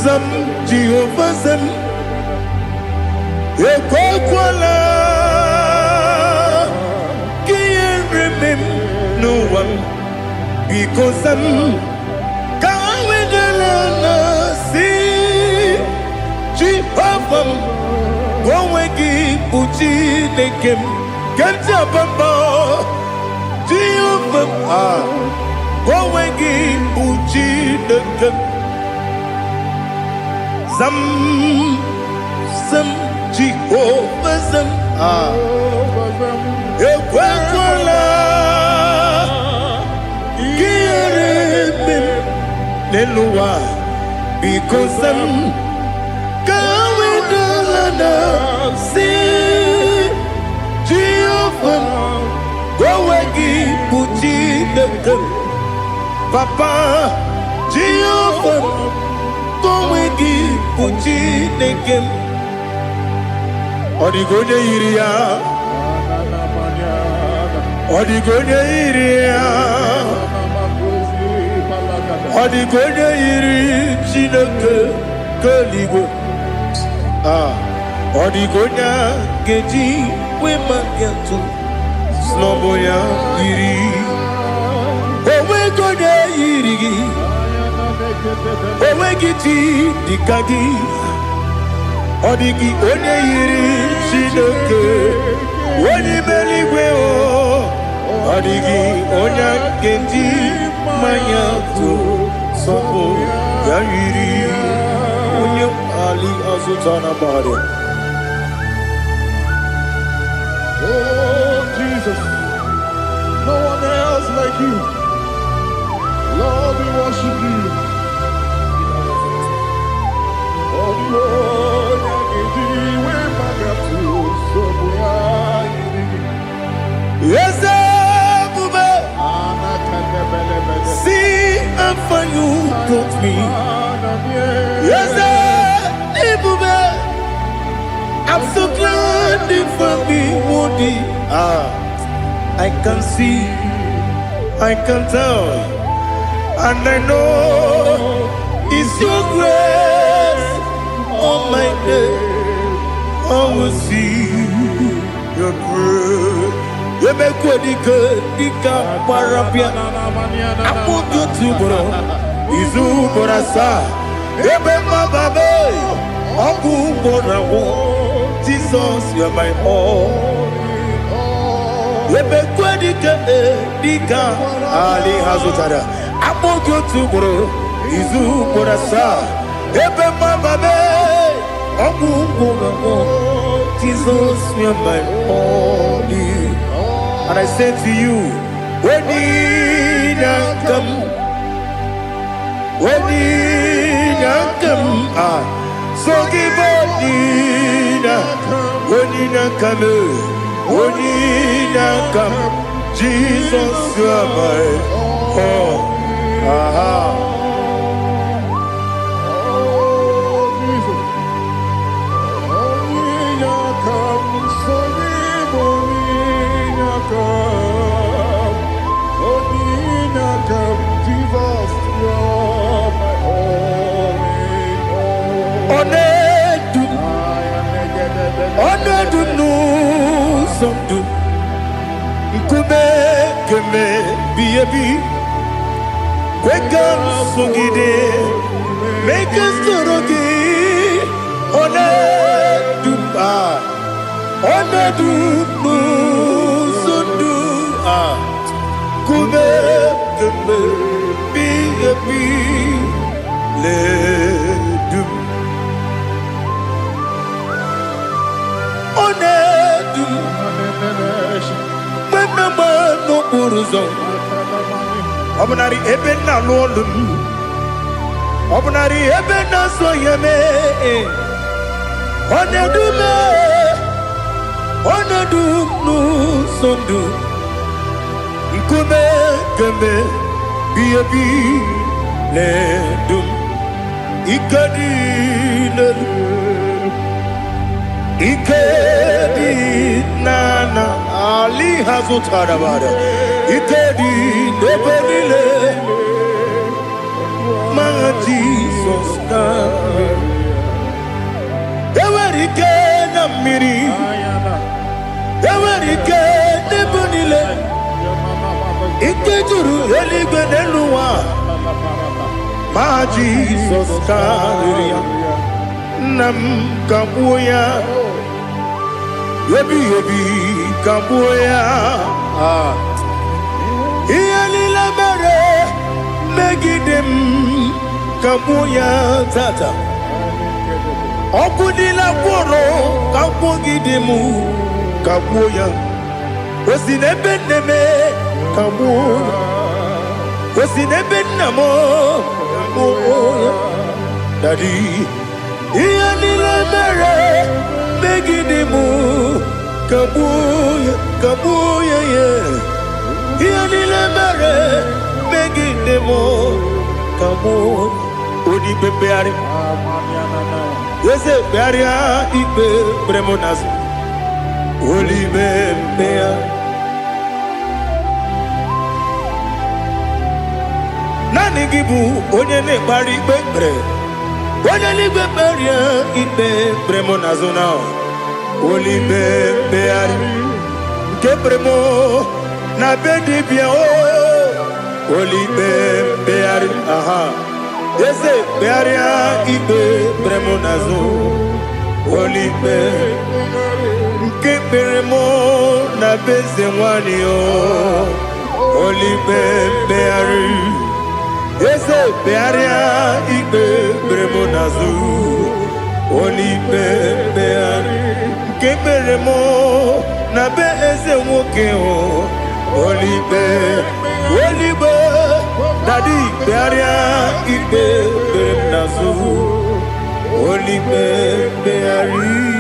Zam Jehovah Zam Ekokwala Can't remember no one because Zam Kawedalana see Jehovah Gowegi Buchi Nekem Ganja Bamba Jehovah Gowegi Buchi Nekem Zam Jehovah Zam neluwa because I'm going to see Jehovah go wagi puji dekem Papa Jehovah go wagi puji dekem Odigonya iria Odigonya iria Odigonya iri chineke keligo Odigonya geji wemagiatu Sloboya iri Owegonya iri Owegiti dikagi Odigi onye iri chineke Onye meligwe Odigi onye geji mayatu Sobo ya iri Onye ali azutana bari Oh, Jesus, no one else like you. Lord, we worship you. Oh, Lord, I give you where my God to, so we are in. Yes, Bube. See how far you brought me. Yes, Bube. I'm so glad you found me, Woody. I can see, I can tell, and I know it's your grace. On my day, I will see your grace. You make what you could, you can't parapia. I put you to bro, Izu Borasa, Ebe Mababe, Abu Borawo. Jesus, you're my all. Ebe kwadika dika Ali hazutara. Abo gotu bro. Izu borasa. Ebe mababe. Abu borawo. Jesus, you're my all. And I say to you, when you come, so give up when you come, Jesus, you are my all. Oh, Jesus. When you come, so when you come, Jesus, you are my all. Onedu no sondu Nkube keme biyebi Kwekam songide Meke sorogi Onedu no sondu Nkube keme biyebi Ledum Onedu Memema no buruzo Obunari ebe na lolum Obunari ebe na soyeme Onedu no sondu Nkume keme biyebi ledum Ikadi ledum Ikedi nana Ali hazutara bada Ikedi nebenile Ma Jesus name Ewerike na miri Ewerike nebenile Ikejuru eligwe neluwa Ma Jesus name Nam kabuya Yebi kabuya Iyalila mere Megidem kabuya tata Okudila kworo kabugidemu kabuya Osinebe neme kabuya Osinebe namo Daddy, Iyanilabere, Megidimu, Kabuya, Kabuya, yeah. Iyanilabere, Megidimu, Kabuya, Odi Bebeari, Yese Bearia, Ibe, Bremonas, Oli Bebeari. Nani gibu onye ne bari gbegbre onye ni gbegbre ibe bremo nazona oli be ari ke bremo na be di bien o oli be ari aha ese be ari ibe bremo nazo oli be ke bremo na be zenwani o oli be ari Ese bearia ibe bremo nazu Oli beari Keberemo na be eze woke o Oli Daddy bearia ibe bremo nazu Oli beari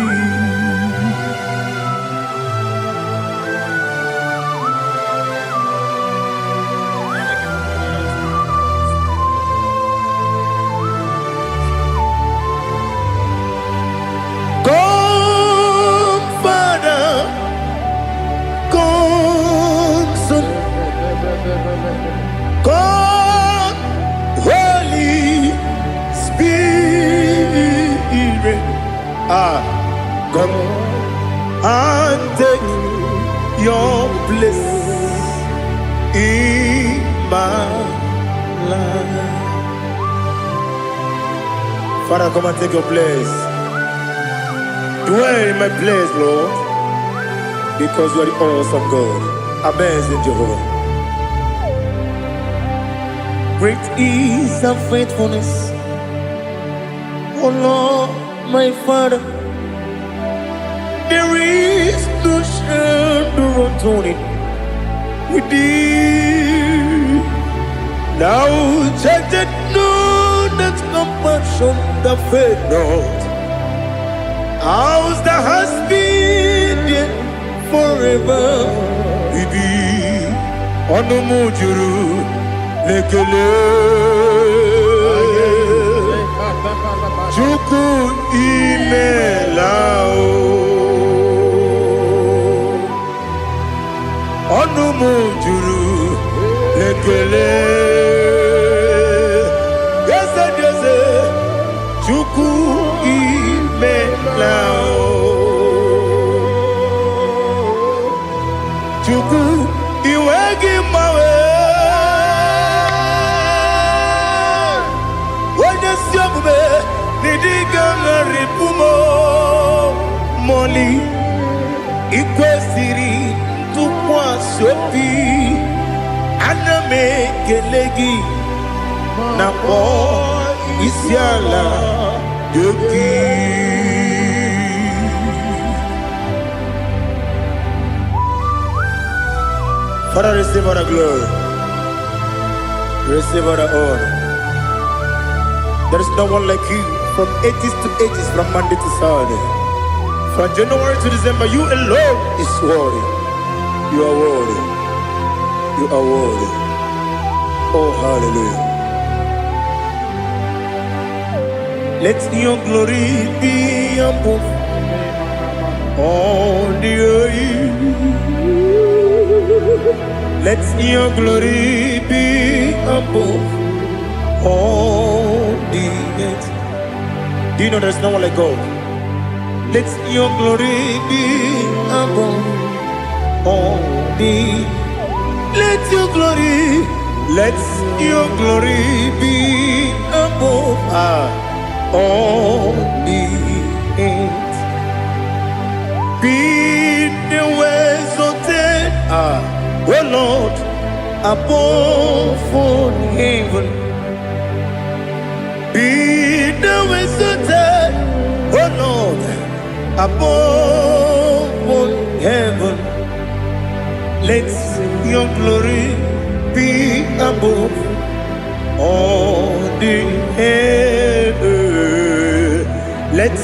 God, Holy Spirit, come and take your place in my life. Father, come and take your place. Dwell in my place, Lord, because you are the awesome God. Amazing Jehovah. Great is thy faithfulness, O Lord, my Father. There is no shadow of turning with thee. Thou judgest none that compassion that faith not. Ours that has been there forever with thee. Onumujuru lekele Chuku imelao Onumujuru lekele Yese Chuku imelao Chuku iwegi mawe Nidigangaripumo Moli Ikwesiri Tukwa Sopi Aname Gelegi Napo Isiala Yoki Father, receive all the glory, receive all the honor. There is no one like you. From ages to ages, from Monday to Saturday, from January to December, you alone is worthy. You are worthy. You are worthy. Oh, hallelujah. Let your glory be above all the earth. Let your glory be above all the earth. Do you know there's no one like God? Let your glory be above all the. Let your glory be above all the earth. Be the exalted, oh Lord, above all heaven. Be the exalted, oh Lord, above all heaven. Let your glory be above all the earth. Let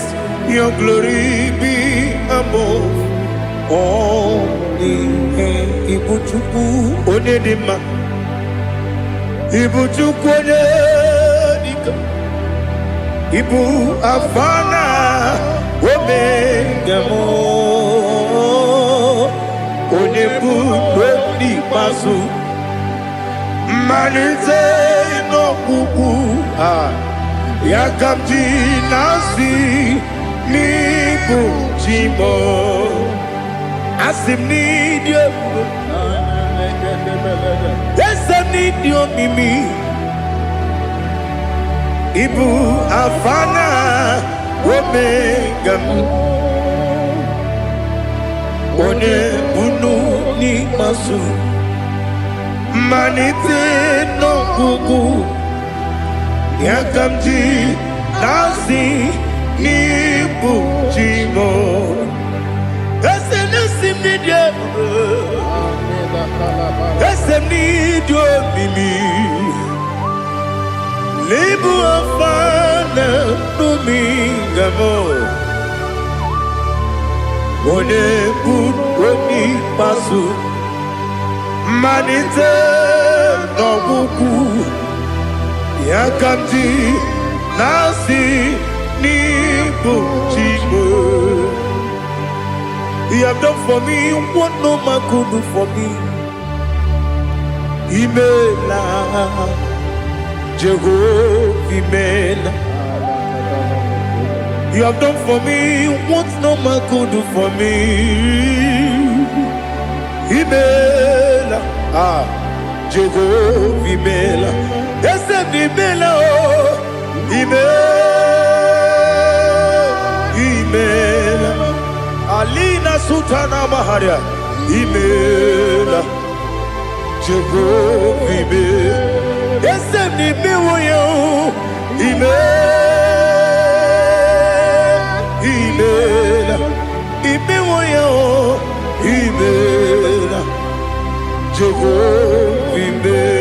your glory be above all the earth. Ibuchuku onedima, Ibuchuku onedika, Ibu afana omega mo, onebu doni pasu, manite no kuku yakamji nasi nibu jimo. Asim need you. Yes, I need you, Mimi. Ibu afana omega. One bunu ni masu. Manite no gugu. Yakamji nasi nibu jimo. Esem need you. Esem need you, Mimi. Lebu afana dominga mo. One buni pasu. Manite no buku. Yakamji nasi nibu jimo. You have done for me what no man could do for me. Imela, Jehovah, Imela. You have done for me what no man could do for me. Imela, Jehovah, Imela. Yes, Imela, Imela. Alina Sutana Maharia, Imela, Jehovah, Imela. Yes, Imela, Imela, Imela, Jehovah, Imela.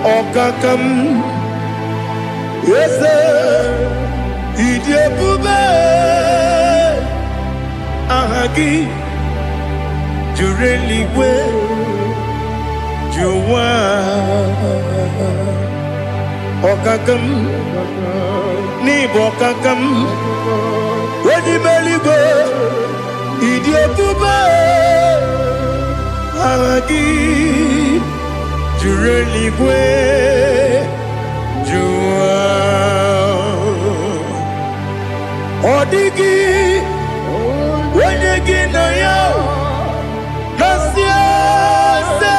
Okakam, yes, Idiabube, Ahagi, Jureli we, Juwa, Okakam, Nibokakam, Wadi Beligo, Idiabube, Ahagi. Jureli we, Jua, Odigi, Wenegi na yo, Nasia se,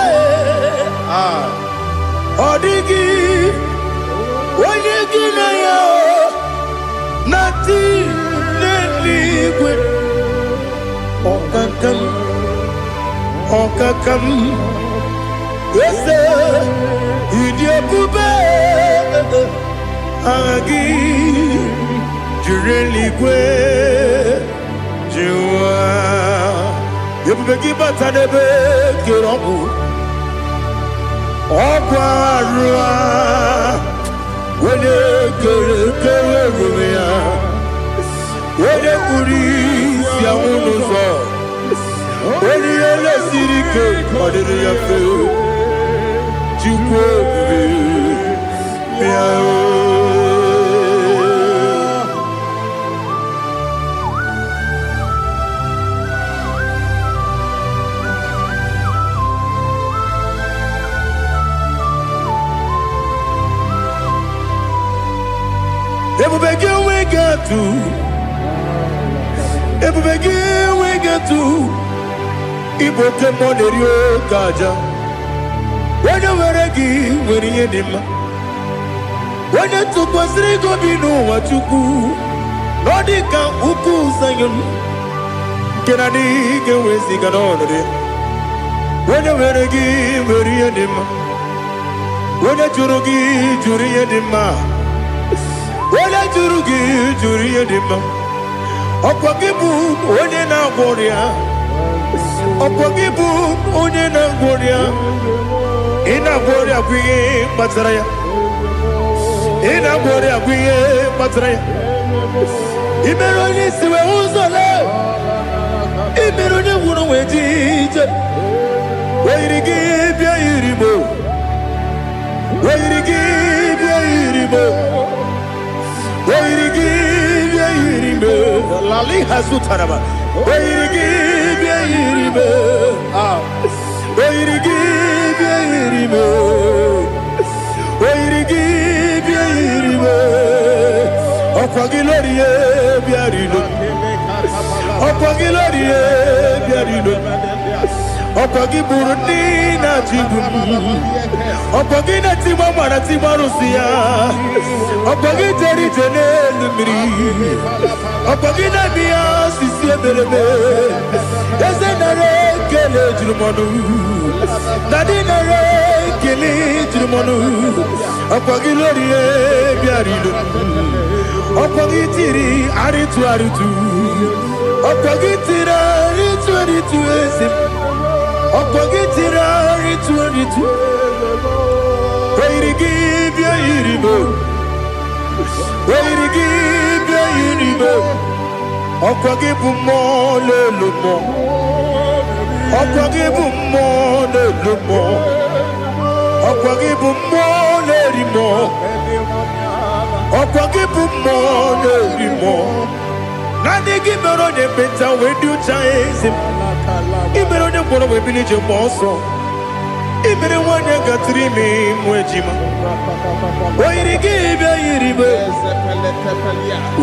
Odigi, Wenegi na yo, Nati neligwe, Okakam, Okakam. Yes, Idiabube, Agi, Jureli Gwe, Jua, Yabubeki Batanebe, Kirobu, Okwarua, Wene Kerumia, Wene Kuris, Yamunuzo, Wene Yele Sirike, Kodiri Yafu. When you were a gay, when you did when you took was Rigo Bino, what you do, Nordica, Uku, Zion, Kennedy, get with the Canada. When you were a gay, when you did when you Jurugi, Juria Dima, when I Jurugi, Juria Dima, Opagibu, Onena Boria, Opagibu, Onena Boria, in a Boria, we, Matraya. Ina bore aguye matraya Imeroni siwe uzole Imeroni wuno wejije Wairigi bia iribo Wairigi bia iribo Wairigi bia iribo Lali hasutaraba Wairigi bia iribo Wairigi bia iribo Wairigi Okwagilorie biarino Okwagilorie biarino Okwagiburundi na jibu Okwagina tima mwana tima rusia Okwagiteri jene lumiri Okwagina biya sisi ebelebe Eze nare kele jirumonu Nadi kele jirumonu Okwagilorie biarino Okwagitiri aritu aritu Okwagitiri aritu aritu ese Okwagitiri aritu aritu Wairigi bia iribo Wairigi bia iribo Okwagibu mo lelumo Okwagibu mo lelumo Okwagibu mo lerimo Okwagibu mo lerimo Nani gibero ne beta wedu chaizim Ibero ne boro we bilije moso Ibere wane gatrimi mwejima Wairigi bia iribe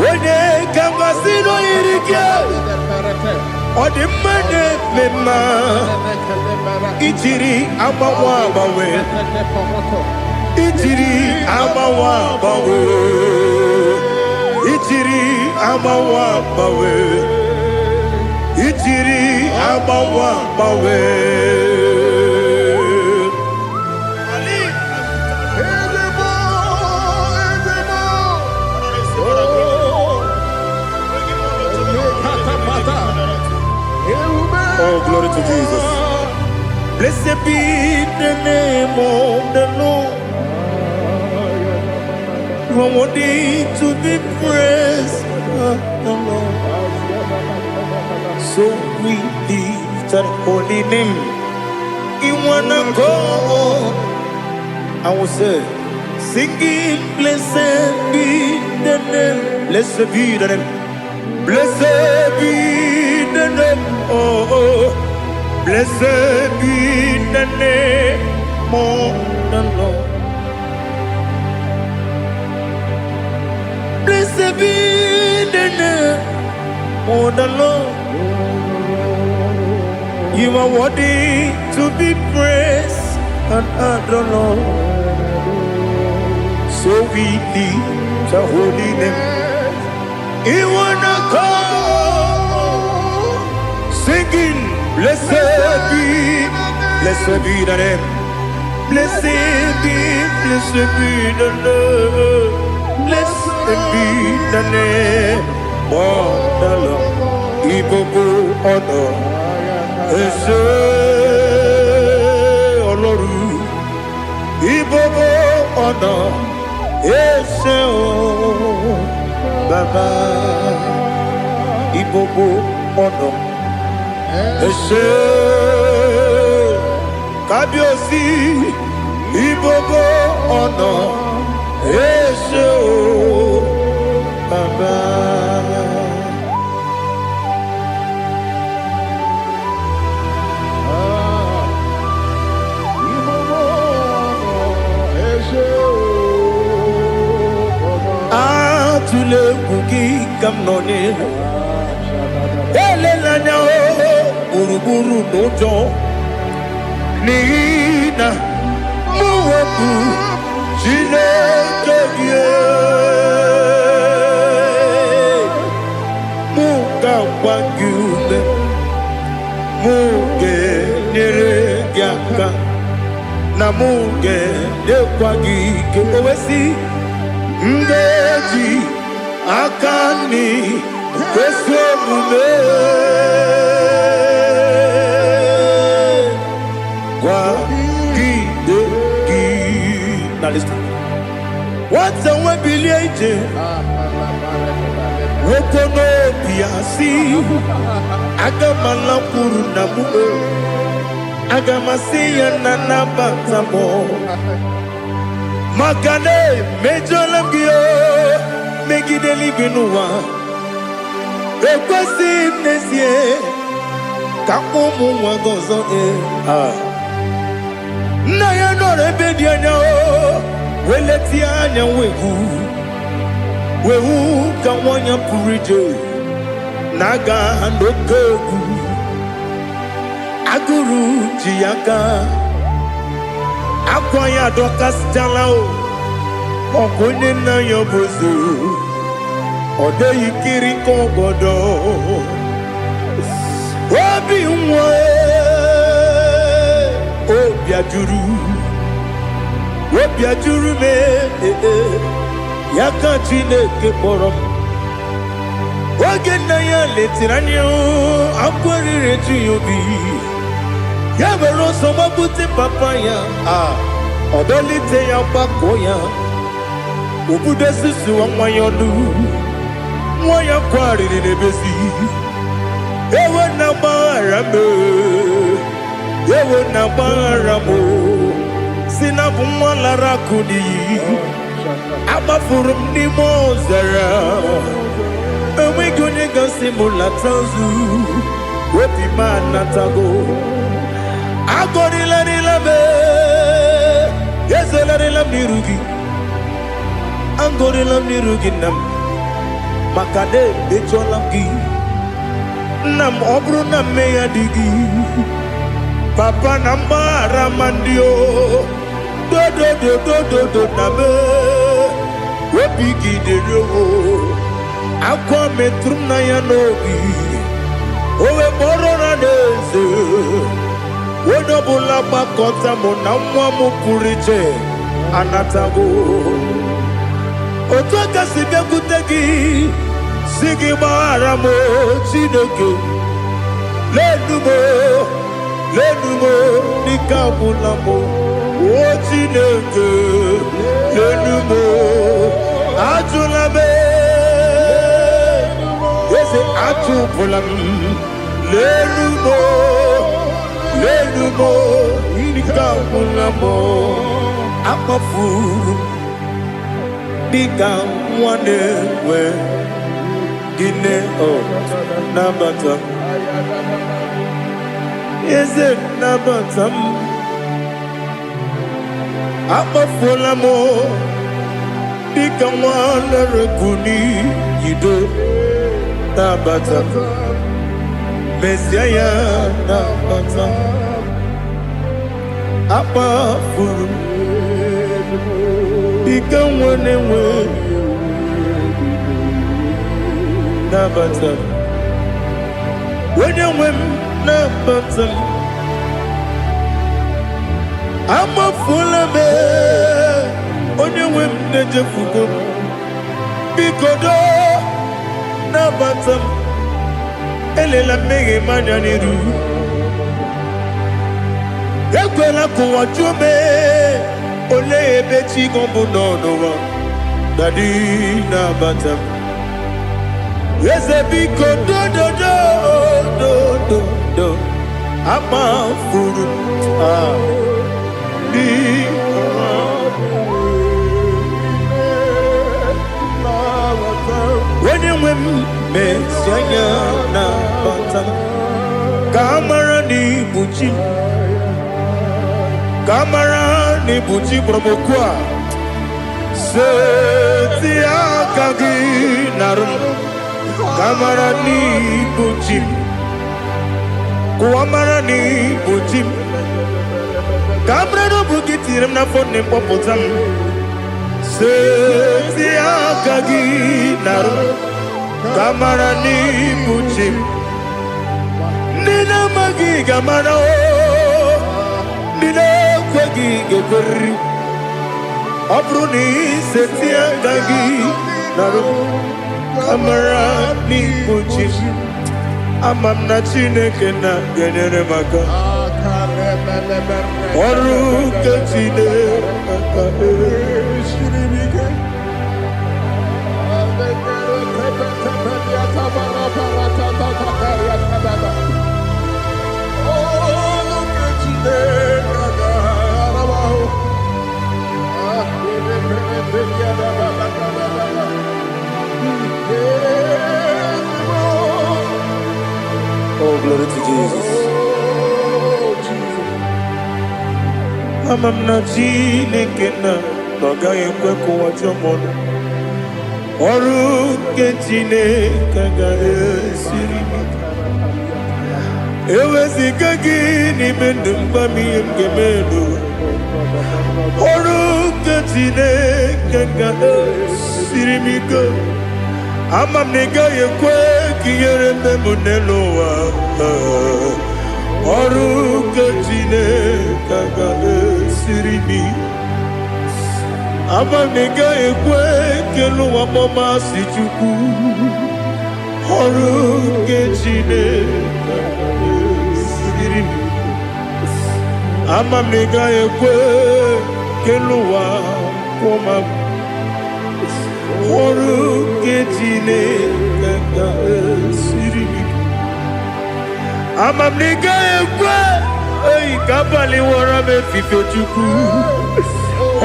Wene kamgasino irige Ode mane mema Itiri amawa bawe Itiri amawa bawe Itiri amawa bawe Itiri amawa bawe Oh, glory to Jesus. Blessed be the name of the Lord. You are worthy to be praised, the Lord. So we lift that holy name. You wanna go? I will say, singing, blessed be the name. Blessed be the name. Blessed be the name. Oh, blessed be the name of the Lord. Blessed be the name of the Lord. You are worthy to be praised and adored. So we lift the holy name. You wanna call? Singing, blessed be the name. Blessed be the Lord. Blessed be the name of the Lord. Ibobo honor, Ese Oloru. Ibobo honor, Ese O Baba. Ibobo honor. Ese Kabiosi Ibobo ono Ese o Baba Ibobo ono Ese o Baba Atule kuki kamnone Ele lanya Buruburu nojo Nina wepu Chineke gị mụ ga-agba gị ume mụ ga-enyere gị aka na mụ ga-enyekwa gị ike o wesị ngeji aka nri kwesị omume gwagide gị na listen nwata nwe bilie ije nwoke n'obi asị aga m alakwuru na mụ aga m asị ya na nabata m maka na emejọla m gị megide eluigwe n'ụwa ekwesịghị m n'ezie ka ụmụ nwa gị ọzọ nna ya nọrọ ebe dị anya weletie anya wehu ka nwanyị pụrụ ije na-aga n'oke egwu agụrụ ji ya gaa akwa ya dọkasịchala ọkwa onye nna ya bụzo ọ dịghị kiri ka ọgọdọ obi nwa obi ajuru m ya ka Chineke kpọrọ m oge nna ya letiri anya akwa riri eju ya obi ya mere ọsọ gbapute papa ya ọ dọlite ya gbakọ ya obodo susuwa nwa ya ọnụ nwa ya kwarịrị n'ebezi ewe na gbaghara m si na bụ nwa lara akụ n'iyi agbafuru m n'ime ọzara enweghị onye gasị m lata nzu obi m anatago agọrịlarịla m ezelarịla m n'iru gị agọrịla m n'iru gị nna m maka na emejọla m gị nna m ọ bụrụ na mmehie dị gị papa na mgbaghara ma ndị dodododododo na me obi gị dịrị akwa metụrụ m na ya n'obi o wee kpọrọ na n'eze onye ọbụla gbakọta mụ na nwa m pụrụ iche anatago otu aka si bịakwute gị si gị gbaghara m Chineke lenumo dịka agwụla m o Chineke lenumo ajụla m eze atụpụla m lenumo dịka agwụla m akpafuru dịka nwa na-enwe gịnị nabata eze nabata m akpafuola m dịka nwa na-erekwu n'iyido nabata mesia ya nabata akpafuru dịka nwa na-enwe nabata onye nwe m nabata m amafuola m onye nwe m na-ejefugo m biko do nabata m elela mmehie m anya n'iru ekwela ka ụwa jụọ m olee ebe chi gị bụ n'ụwa dadi nabata m eze biko do amafuru onye nwe m mesi anya na bata ka amara n'ibu chi ka amara n'ibu chi kpọrọmokwu a seti aka gị narụ ka amara n'ibu chi kụwa mara n'ibu chi Cabrero bukitirim na phone popotam. Setia kagi naru. Kamara ni buchim. Nina magi gamara o. Nina kwagi geberi. Abruni setia kagi naru. Kamara ni buchim. Amam na chineke na genere maka. Oru ke chineke shiribike. Oh, glory to Jesus. Amam na chineke na noga ekwe kuwa jomono. Oru ke chineke ga esiri. Ewezika gị n'ime ndụ mgbami ngemedo. Oru ke chineke ga esiri m ike. Amam na ị gaghị ekwe ka ihere mme m n'elu ụwa. Ọrụ nke Chineke ga-esiri m ike. Amam na ị gaghị ekwe ka elu ụwa gbamasị Chukwu. Ọrụ nke Chineke ga-esiri m ike. Amam na ị gaghị ekwe ka elu ụwa kwụma m. Ọrụ nke Chineke ga-esiri m ike. Amam na ị gaghị ekwe ka abalị wara m efife Chukwu.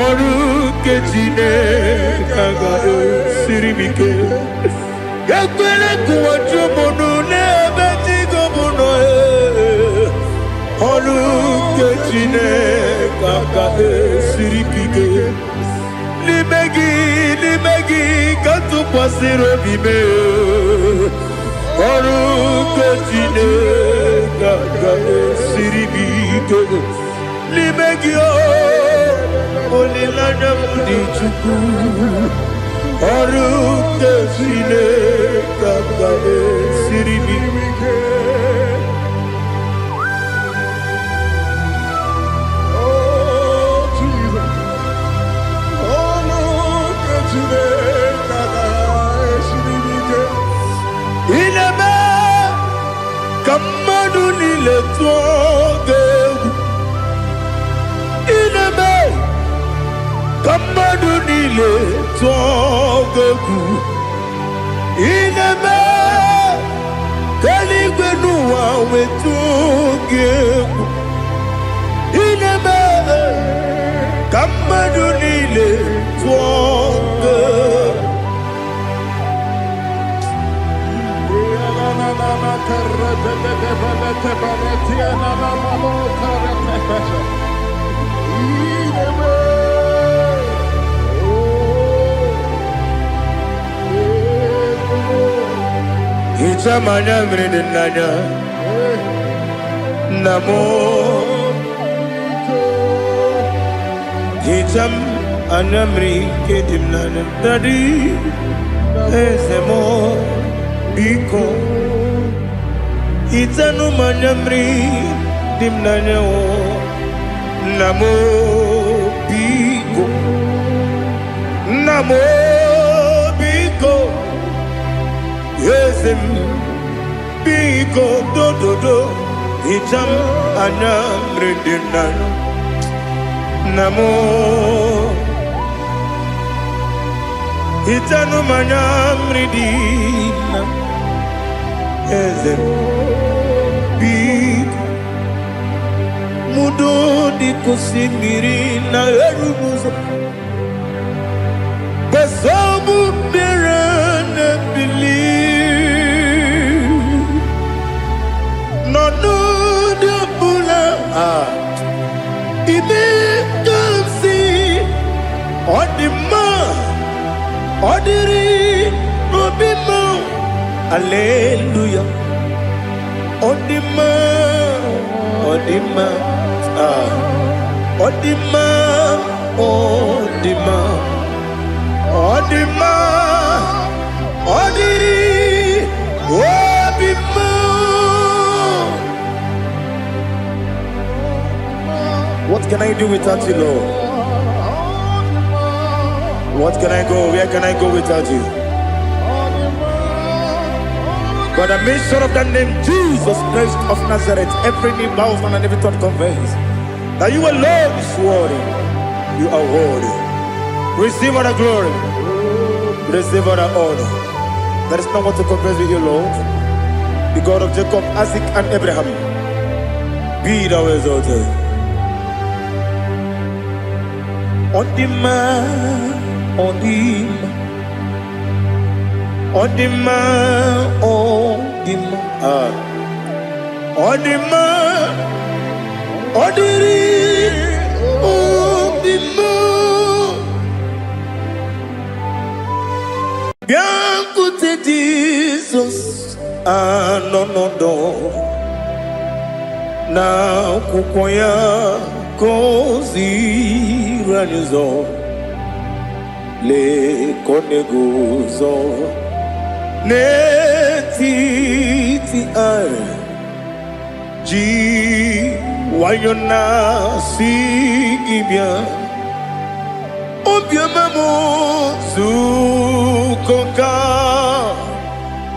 Ọrụ nke Chineke ga-esiri m ike. Ekwela ka ụwa jụọ m n'ebe chi gị bụ nọ. Ọrụ nke Chineke ga-esiri m ike. N'ime gị ka tụkwasịrị obi m. Ọrụ nke Chineke ga-esiri m ike. N'ime gị olileanya m dị Chukwu. Ọrụ nke Chineke ga-esiri m ike. Ineme kamadu nile tuogegu. Ineme kamadu nile tuogegu. Ineme kaligwe nuwa wetugegu. Ineme kamadu nile tuogegu. Hitam anyamri nanya namo. Hitam anyamri kedim nanya dadi ezemo biko. Itanu manyamri dimnanya o namo biko. Namo biko. Yesem biko do do do. Itam anyamri dimnanya namo. Itanu manyamri dimnanya. Yesem biko. Mudo di kusimiri na erumuzo. Besobu birane believe. No de bula. Ime kamsi. Odima. Odiri. Obima. Hallelujah. Odima. Odima. Odima, Odima, Odima, Odiri, Odima. What can I do without you, Lord? What can I go? Where can I go without you? But the mention of that name, Jesus Christ of Nazareth, every knee bows and every tongue confesses that you alone is worthy. You are worthy. Receive all the glory. Receive all the honor. There is no one to compare with you, Lord. The God of Jacob, Isaac, and Abraham. Be thou exalted. On the man, on the man. On the man, on the man, on the man, on the man. Bien écoutez Jesus, ah non non non, na kukoya kozi ranizo, le koneguzo. Netiti ai ji wayona sigibia obiamamo sukoka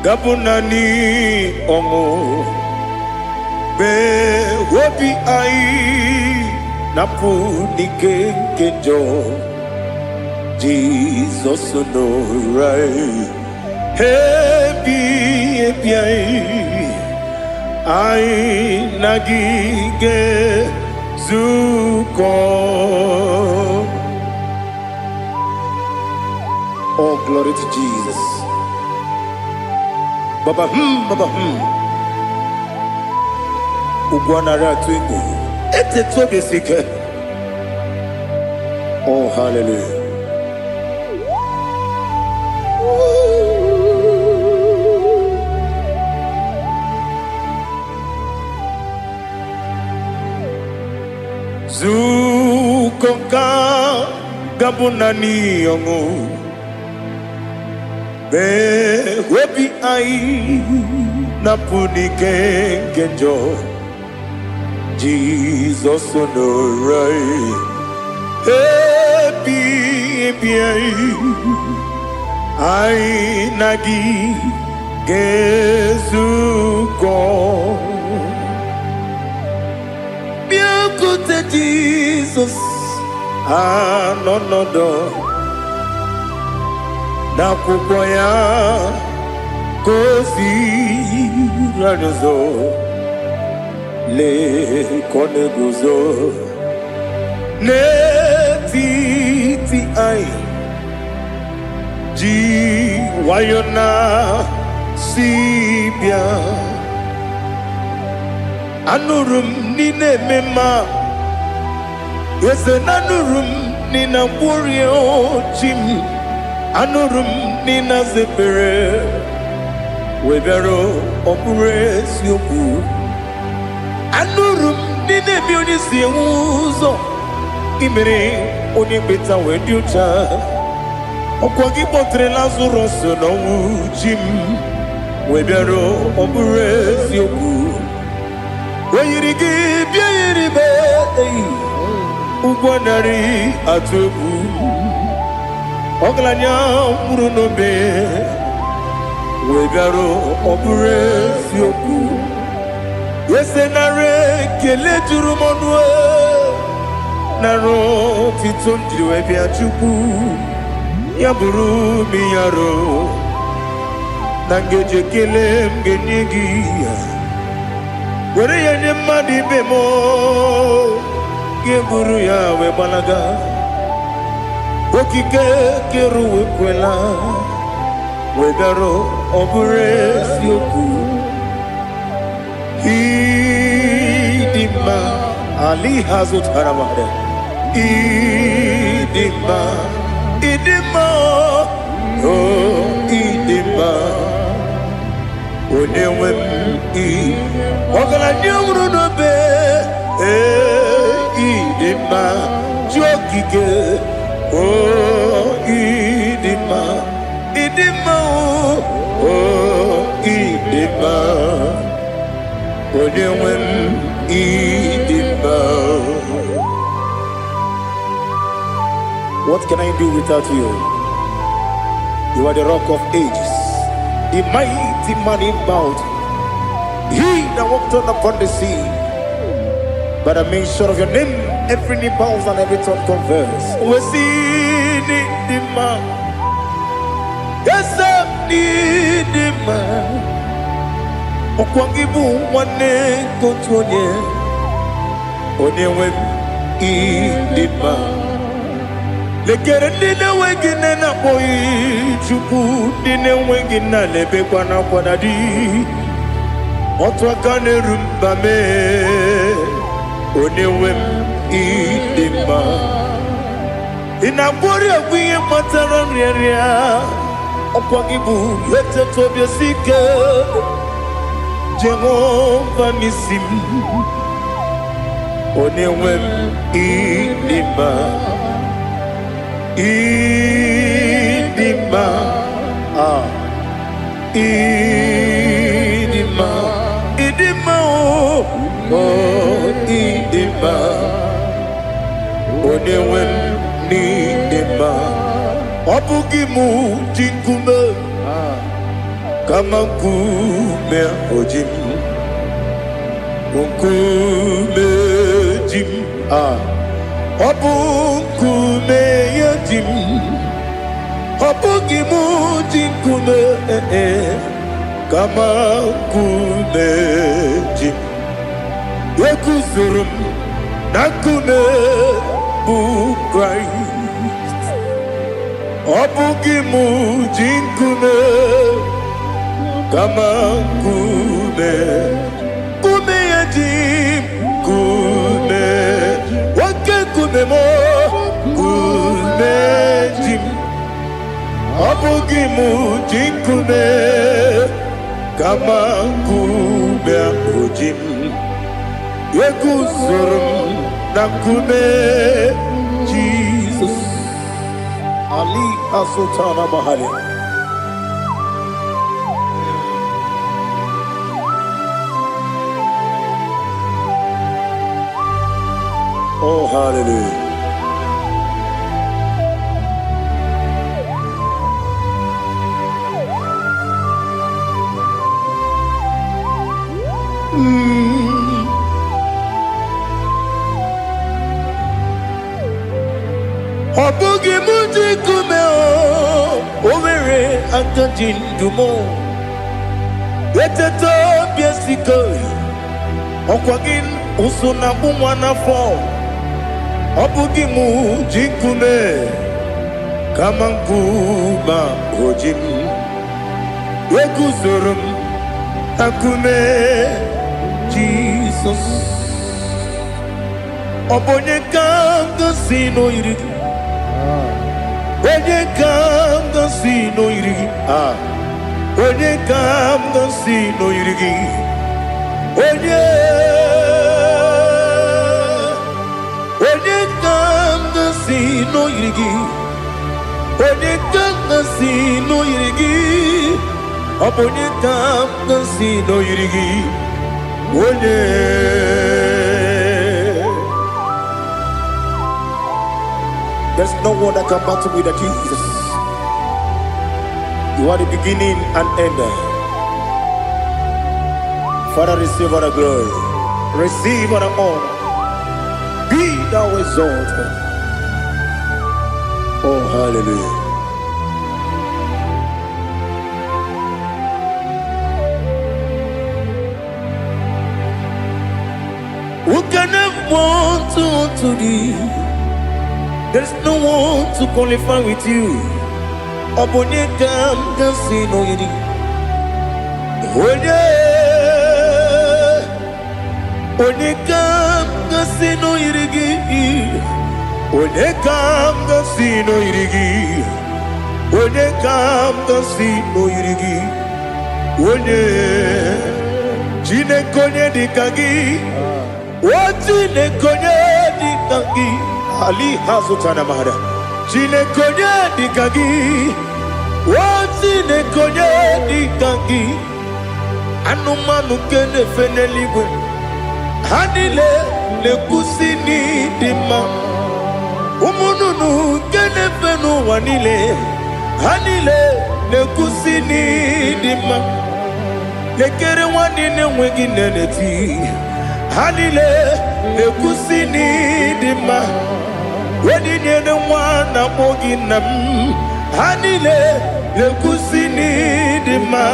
gabunani omo be wobi ai napunike kenjo Jesus no right. Happy, I nagige zuko. Oh, glory to Jesus. Baba Baba Ugwanara twingu. Ete toge sike. Oh, hallelujah. Zukonka gabunani yongo be webi ai napunike genjo Jesus no right happy ai nagi gezuko. Écoutez Jesus, ah non non non, na kukoya kozi ranizo, le koneguzo, netiti ai, ji wayona sibia. Anurum nine mema Yese nanurum nina burio chim Anurum nina zepere Webero opures yoku Anurum nine bionisi uzo Imere onibeta weducha Okwagi potre Lazarus no chim Webero opures yoku Wayirigi biayiribe Ugwanari atubu Oglanya murunobe Wegaro opures yoku Yesenare kele turumonwe Naro titondiriwe biachubu Yaburu miyaro Nangeje kele mgenyigia Were ya nyemadi bemo Geburu ya webalaga Okike keru wekwela Wegaro obures yoku Idima Ali hazut haramade Idima Oh idima Onewem I Ogala nyumru no be idima jokike oh idima idima oh idima odewem idima. What can I do without you? You are the rock of ages, the mighty man in battle. He that walked on upon the sea. By the mention of your name, every knee bows and every tongue confess. We see the man. Yes, I need the man. Okwangibu wane kotonye. Onyewe idima. Lekere nine wengine na boyi chuku nine wengine lebe kwa na kwa dadi. Otwakane rumba me onewem idima. Inabori agwiye matara nriaria. Okwagibu yete tobye sike. Jehova nisim onewem idima. Idima idima idima oh idima onewem nidima. Obugimu jinkume kama kume ojim kume jim obukume yajim obugimu jinkume kama kume jim yekuzurum nakume bu Christ obugimu jinkume kama kume kume yajim kume wake kume mo kume jim obugimu jinkume kama kume ojim yekuzurum nakume Jesus Ali Asultana Bahari. Oh, hallelujah. Obugi muji kume overe antajin dumo. Yeteto biesiko okwagin usuna bumwana fo. Obugi muji kume kamankuba ojim wekuzurum akume Jesus. Obonye kanga sino irigi. Onye kanga sino irigi. Onye kanga sino irigi. Onye kanga sino irigi. Onye kanga sino irigi. Onye kanga sino irigi. Onye. There's no one that can battle with Jesus. You are the beginning and end. Father, receive all the glory. Receive all the honor. Be thou exalted. Oh, hallelujah. Who can have one to thee? There's no one to qualify with you. Obonye kam gasino yidi. Onye kam gasino yidi. Onye kam gasino yidi. Onye kam gasino yidi. Onye chine konye dikagi. Wati ne konye dikagi. kangi ali hazutana mara chine konye di kangi wati ne konye di kangi anumanu kene feneligwe hanile le kusini dima umununu kene fenu wanile hanile le kusini dima lekere wanine wengi neneti hanile le kusini dima wedi nyene wana mogi nam hanile le kusini dima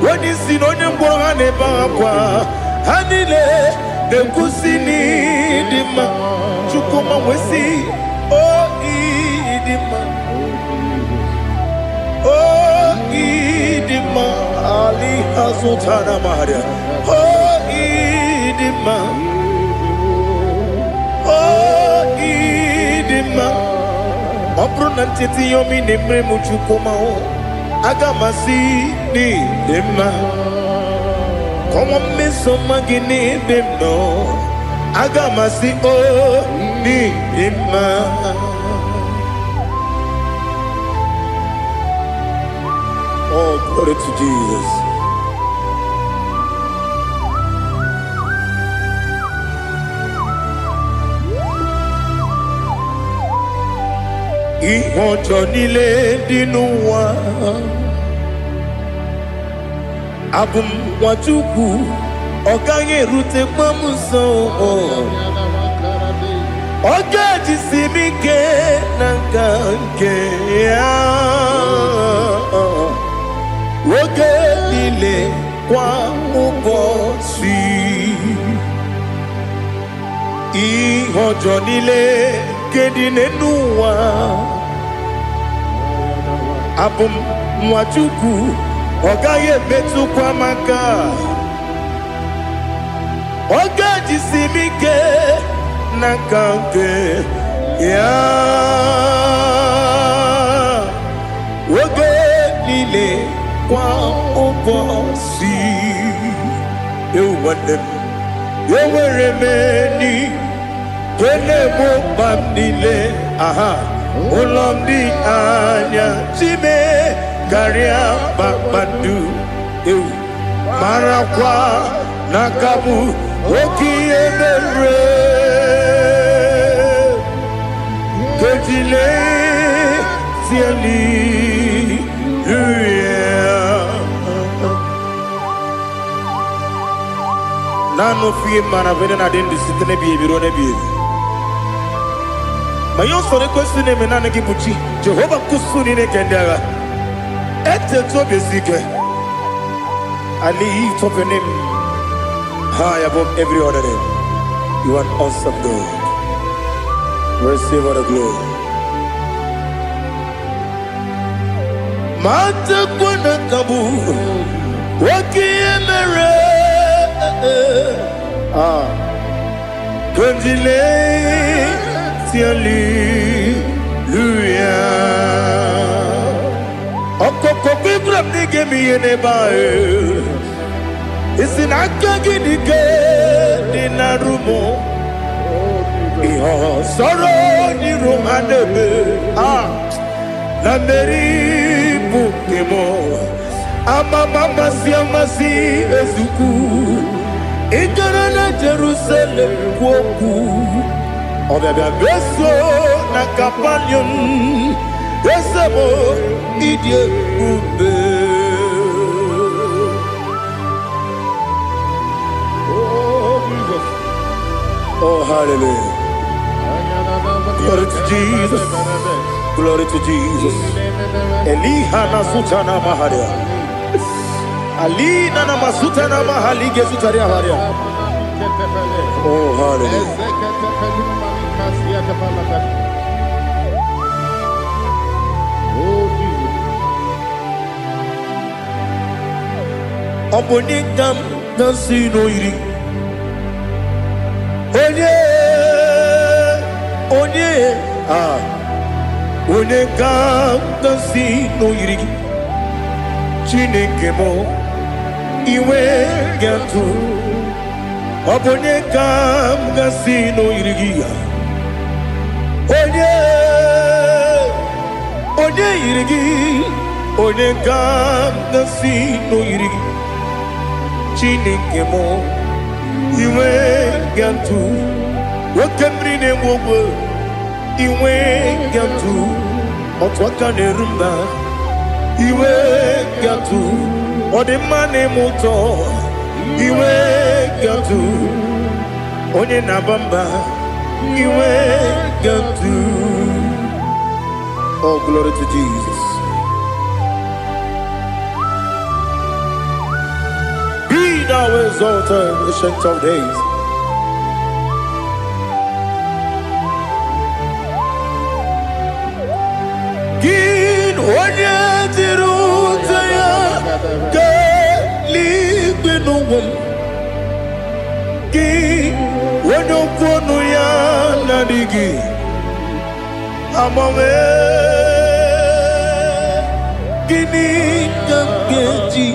wedi sinonye mbwangane bakwa hanile le kusini dima chukuma wesi o idima o idima ali hazutana maria o idima o idima opronantiti yomi nemre muchukuma o agamasi ni dima como me somagini demno agamasi o ni dima. Oh, glory to Jesus. Ihojo nile dinuwa abum watuku oganye rute pamuso oga jisimike nanganke ya woge nile kwa ubosi ihojo nile kedine nuwa abum watuku ogaye betu kwa maka oga jisimike nakanke ya woge nile kwa ubosi ewandem eweremeni kene mo bandile aha ulomdi anya chime garia babandu eu marakwa nakabu okiemere kejile siali nano fie mana vene na den disitene bi ebiro na bi mayo sore kwesune me nana gibuchi Jehova kusuni ne kendaga ete to besike I lift up your name high above every other name. You are an awesome God. Receive all the glory. Mata kuna kabu wakiemere Kundile tiali luya Okoko pibra nige miyene bae Isinaka ginike dinarumo Iho soro ni romanebe Na meri bukemo Ama mama siamasi ezuku Ikarana Jerusalem woku Obebe beso na kapalion Esemo idye ube Oh Jesus Oh hallelujah Glory to Jesus Glory to Jesus Eliha na sutana maharia Ali nana masuta na mahali gezutaria haria. Oh hallelujah. Oh Jesus. Obonikam nasino iri. Onye Onekam nasino iri. Chineke mo iwe gatu Obone kam gasino irigia Onye yirigi, onye gangasi no yirigi. Chineke mo, iwe gantu. Wakemri ne mwogo, iwe gantu. Otwaka ne rumba, iwe gantu. Odemane moto, iwe gantu. Onye nabamba, iwe gantu. Oh, glory to Jesus. Be thou exalted, ancient of days. Gin onye tirutaya ke ligbenowom. Gin onye kwonu ya nadigi. Amame gini kageji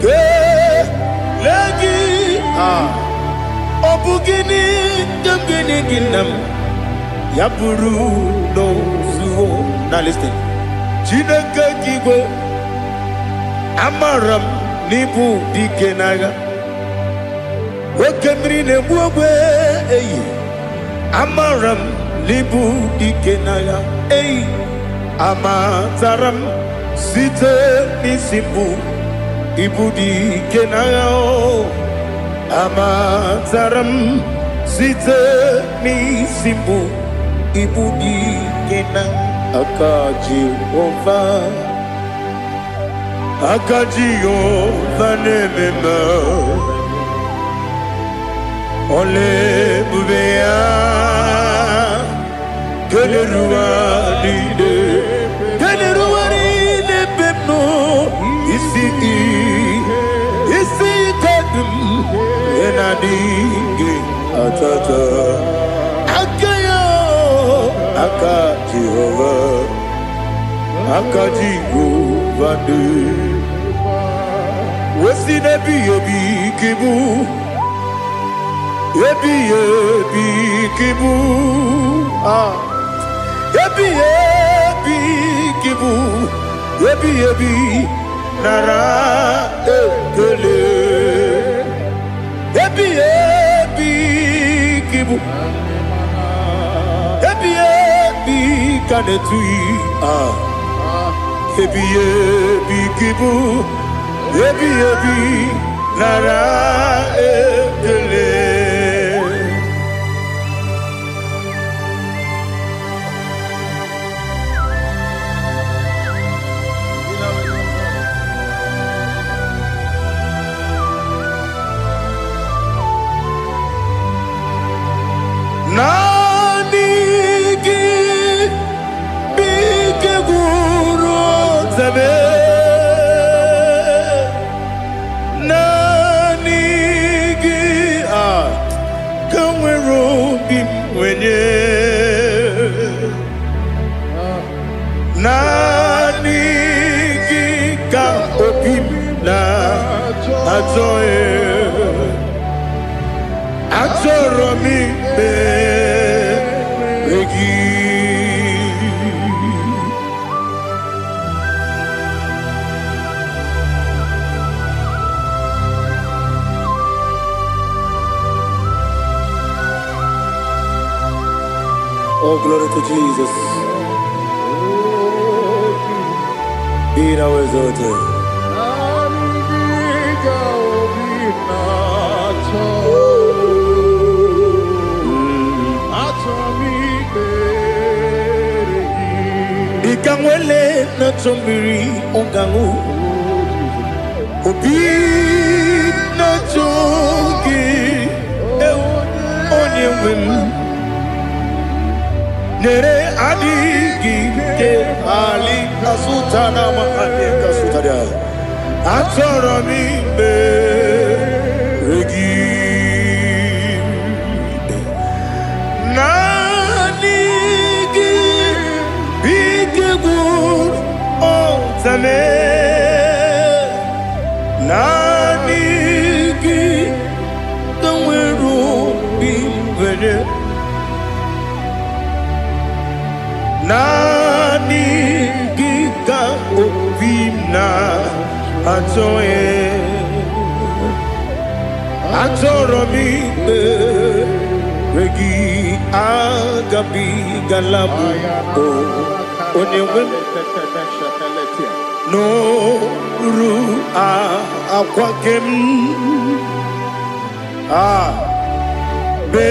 ke lagi obu gini kageni ginam yaburu no zuo. Now listen. Chineke kigwe amaram nibu dikenaga wekemri ne buogwe eyi amaram libu dikenaya ei amataram site nisimbu ibu dikenaya o amataram site nisimbu ibu dikenaya akaji ova nemema ole bubea Keleruaride pepno isi kadum enadinge atata akayo aka Jehova de wesi nebi ebi kibu ebi kibu Ebi kibu, ebi nara ekele. Ebi kibu, ebi kanetui. Ebi kibu, ebi nara ekele. Nanigi bike guru zabe nanigi kamwero bimwenye nanigi ka opim na ajoe Ajoromi begi. Oh, glory to Jesus. Be thou exalted. Ikangwele na chombiri ongangu obi na chogi onye wim nere adigi ke ali kasutana mahane kasutaria atoro mi be regi nanigi bigegu ozame nanigi kanweru bimvene Atoe, Atoromi, Regi, Agabi, Galabu, Onewin, No, Ru, Aquakem, Be,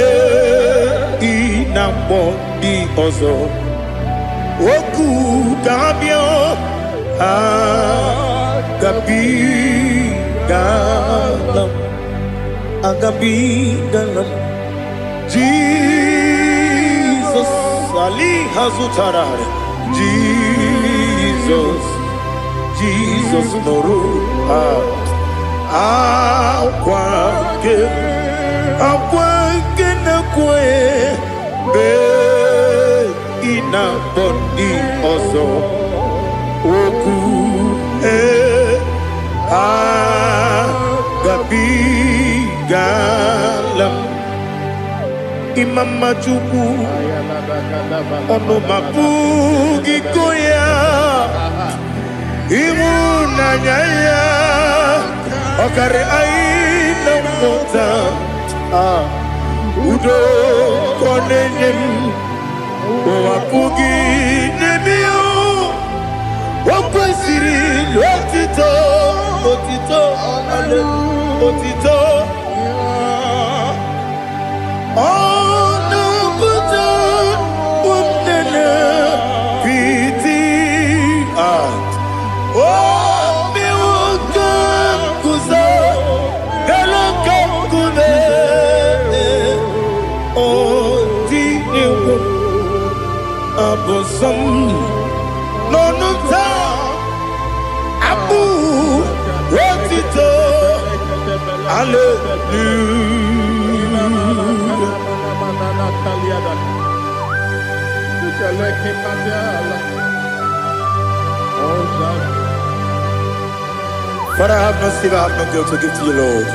Inambo, Di Ozo, Oku, Gabio, Agabi, Galam, Agabi, Galam, Jesus, Ali Hazutarare, Jesus, Jesus, Noru, Aquake, Nakwe, Be, Ina, Bondi, Ozo, Oku, Agabi, Galam, Imama Chuku, Ono Mapugi Koya, Imuna Nyaya, Okare Aina Mota, Udo Konenim, Oapugi Nebio, Wakwasiri, Otito, Otito, Otito, Oh no, Buddha, Wundana, Piti, Oh, Miwaka, Kuza, Galaka, Kude, Oh, Tinu, Abosam, no, no, Abu, Otito, Hallelujah. Father, I have no silver, I have no gold to give to you, Lord.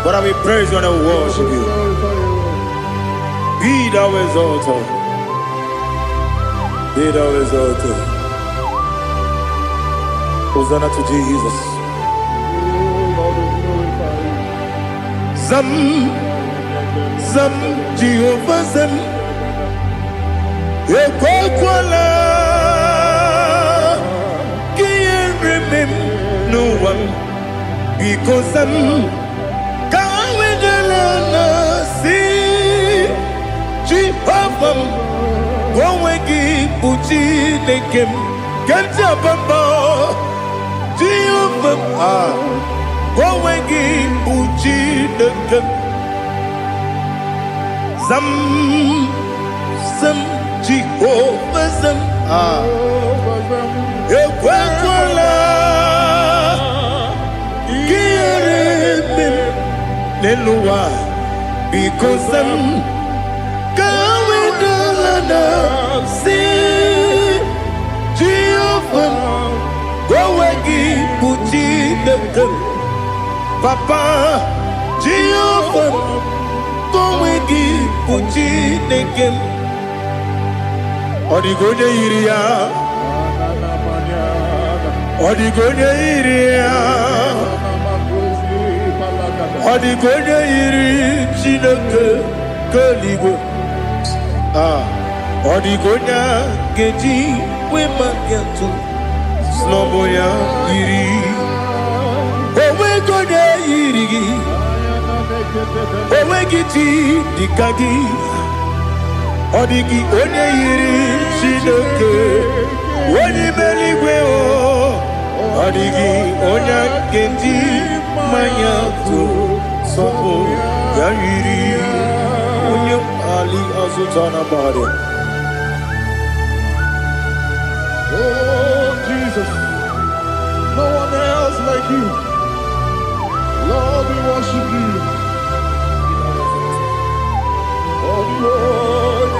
But I will praise you and I will worship you. Be thou exalted. Be thou exalted. Hosanna to Jesus. Zam, Zam, Jehovah Zam, Ekwakwala, can't remember no one, because Zam, Kawedalana, see, Jehovah, Wawegi, Buchi, Nekem, Gajabamba, Jehovah, Wawegi, Buchi, Nekem. Zam, Zam, Jehovah Zam, Ekwakwala, Kiyaremim, Neluwa, because Zam, Kawedalana, see, Jehovah, Wawagi, Buchi, Nekem, Papa, Jehovah, Wawagi, Buchi, Nekem, Odigonya Iria, Odigonya Iria, Odigonya Iri, Chineke, Kaligo, Odigonya Geji, Wemakiatu, Snowboya Iri, Owegonya Iri, Owegiti, Dikagi, Odigi, Onye Iri, Chineke, Onye Meligwe, Odigi, Onya Genji, Mayato, Sopo, Yayiri, Onye Ali Azutana Bade. Oh, Jesus, no one else like you. Lord, we worship you. Oh, Lord,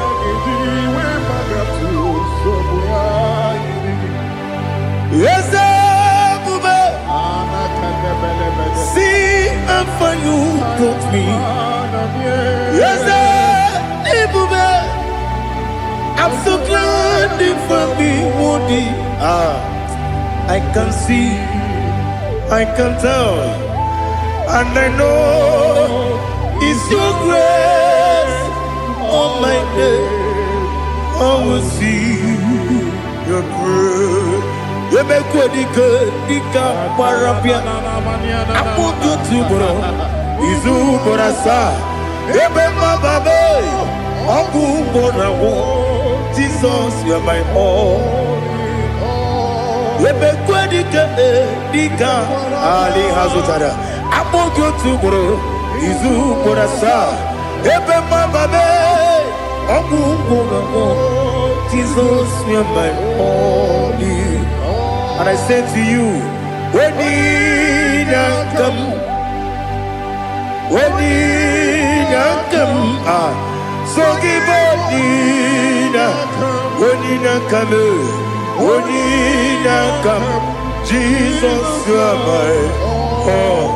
yes, see how far you brought me. Yes, I'm so glad you found me, Woody. I can see, I can tell, and I know it's your grace. On my day, I will see your grace. You make what you could, you can't parapia. I put you to bro. Izu borasa. Ebe mababe. Abu borawo. Jesus, you're my all. You make what you could, Ali Hazutara. I put you to bro. Izu borasa. Ebe mababe. Abu borawo. Jesus, you're my all. And I say to you, when you come, so give up, when you come, Jesus, you are my all.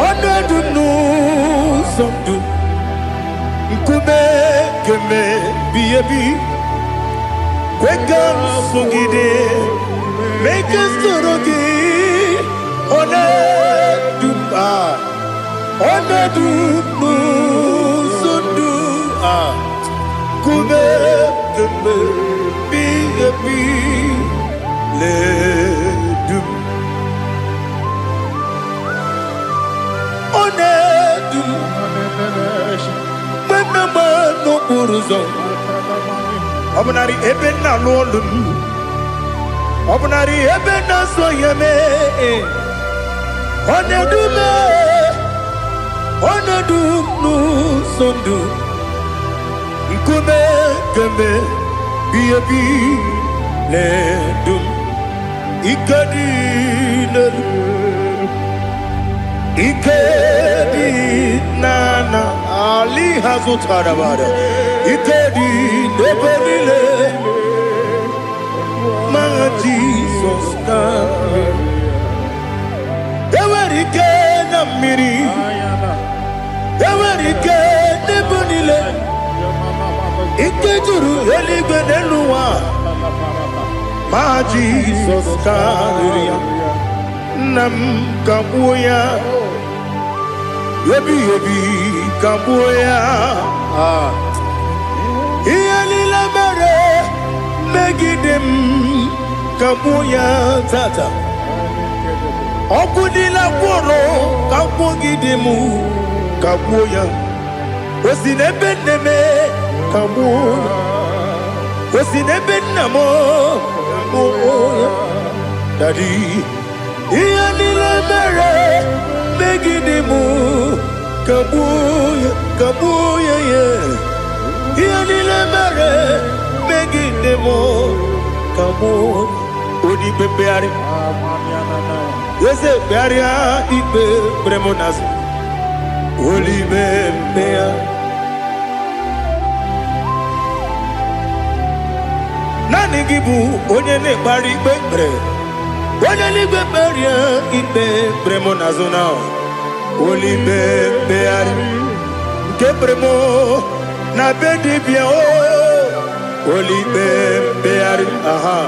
Onedu no somdu keme biebi kwekam sungide make us torogi onedu no somdu keme biebi le du Onedu, Mamma no Buruzo, Obnari Ebena London, Obnari Ebena Soyame, Onedu no Sondu, Keme, Biabi, Ledum, Ikadi. Ikedi nana Ali Hazutarabada Ikedi Nebenile Ma Jesus name Ewerike na miri Ewerike Nebenile Ikejuru Eligwe Neluwa Ma Jesus name Nam Kabuya Yebi Kabuya Iyalila mere Megidem Kabuya tata Okudila kworo Kabugidemu Kabuya Osinebeneme Kabuya Osinebenamo Kabuya Daddy Iyanile mere Megidemu Kabuya ye Iyanile mere Megidemu Kabuya Odi bebeari Yese bearia ibe bremonas Oli bebea Nani gibu onye ne bari bebre Onye ligbe beria ibe bremonazona Oli bebeari Nke bremo na bedibia o Oli bebeari aha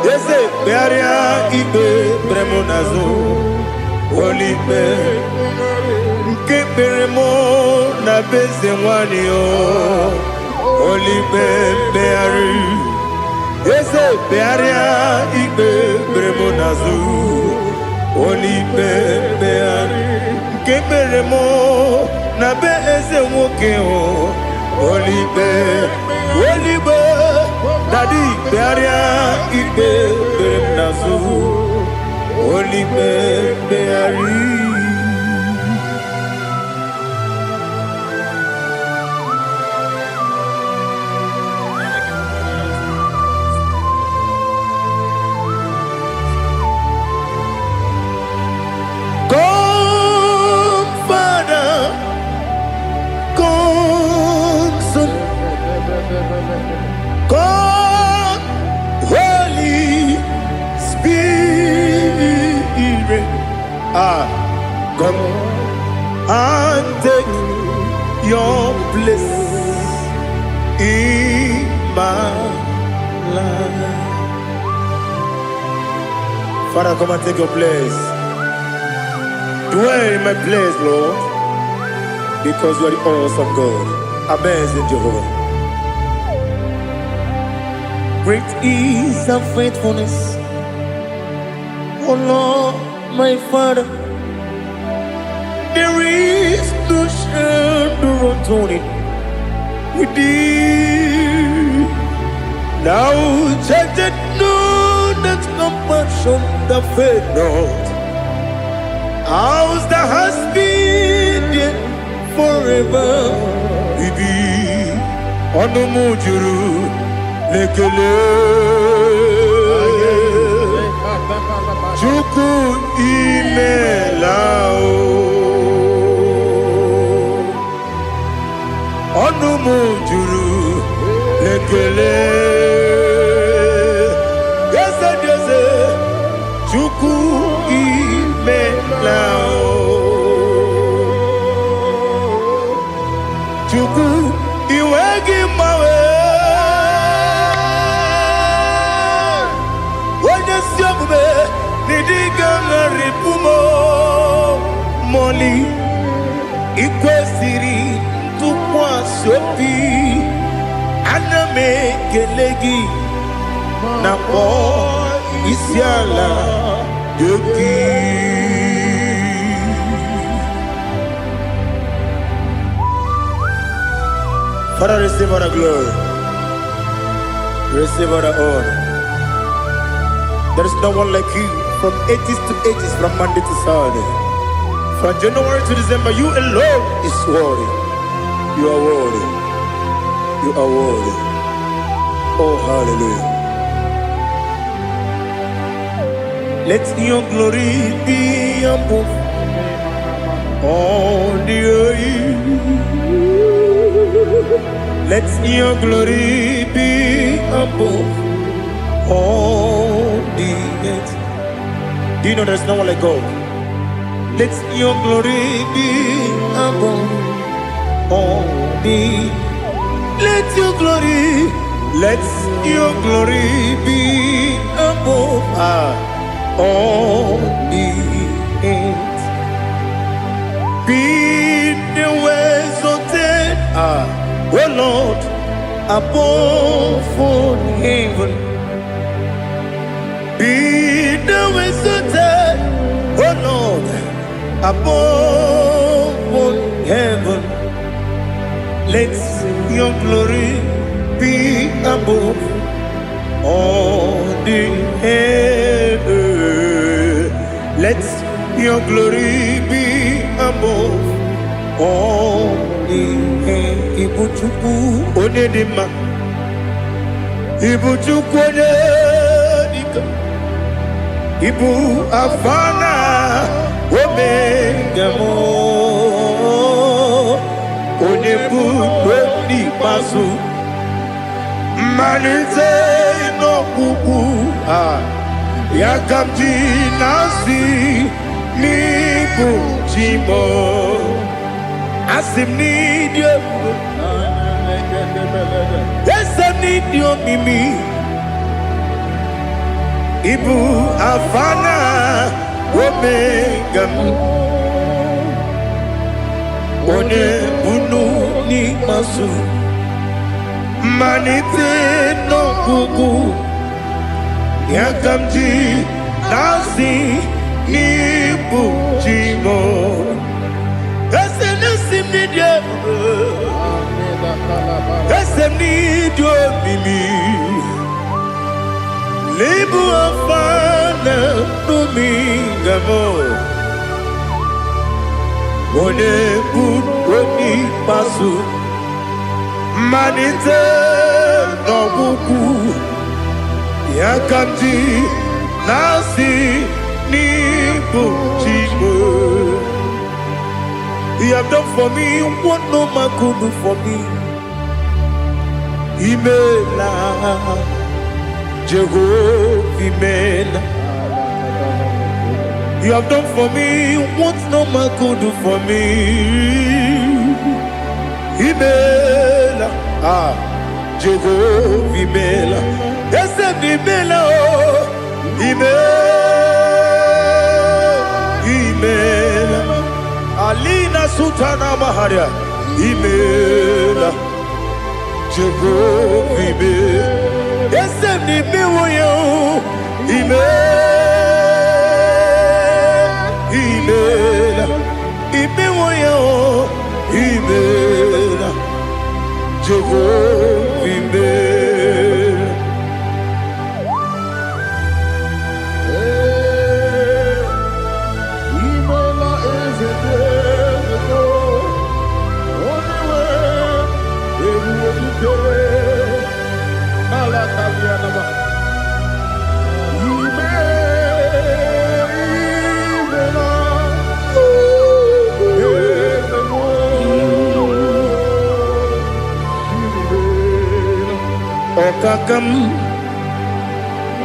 Yese bearia ibe bremonazo Oli be Nke bremo na bezewani o Oli bebeari Yese bearia ibe bremonazo Oli bebeari Keberemo na be eze nwoke o Olibe Daddy bearia ibe berem nazu Olibe beari Come, Father, come. Come and take your place in my life. Father, come and take your place. Dwell in my place, Lord, because you are the awesome God. Amazing Jehovah. Great is thy faithfulness, O Lord, my Father. There is no shadow of turning with thee. Thou judgest none that compassion that faith not. Ours that has been there forever with thee. Onumujuru lekele Chuku imelao Onumujuru lekele Yese Chuku imelao Chuku iwegi mawe Wanyesiogube nidiga ngaripumo Moli ikwesiri tukwa sopi Aname kelegi na po isiala yoki Father, receive all the glory, receive all the honor. There is no one like you from ages to ages, from Monday to Saturday. From January to December, you alone is worthy. You are worthy. You are worthy. Oh, hallelujah. Let your glory be above all the earth. Let your glory be above all the earth. Do you know there's no one like God? Let your glory be above all the earth. Let your glory be above all the earth. Be the exalted, oh Lord, above all heaven. Be the exalted, oh Lord, above all heaven. Let your glory be above all the earth. Let your glory be above all the earth. Ibuchuku onedima, Ibuchuku onedika, Ibu afana omega mo, Onebu weni pasu, Manite no kuku Yakamji nasi Nibu jimo Asim need you Yes, I need you mimi Ibu afana Omega One bunu ni masu Manite no kuku Yakamji nasi Nibu jimo Ese nasim nidye Ese nidyo mimi Libu afana numingamo One bunu pasu Manite no kuku Yakamji nasi Nibu jimo. He have done for me what no man could do for me. Imela Jehovah Imela You have done for me what no man could do for me. Imela, Jehovah Imela, yes, Imela, Imela, Alina Sultana Maharia, Imela, Jehovah Imela, yes, Imela, Imela, Imela, Jehovah Imela. Imela is a desert, only way it will be. Alakalianaba.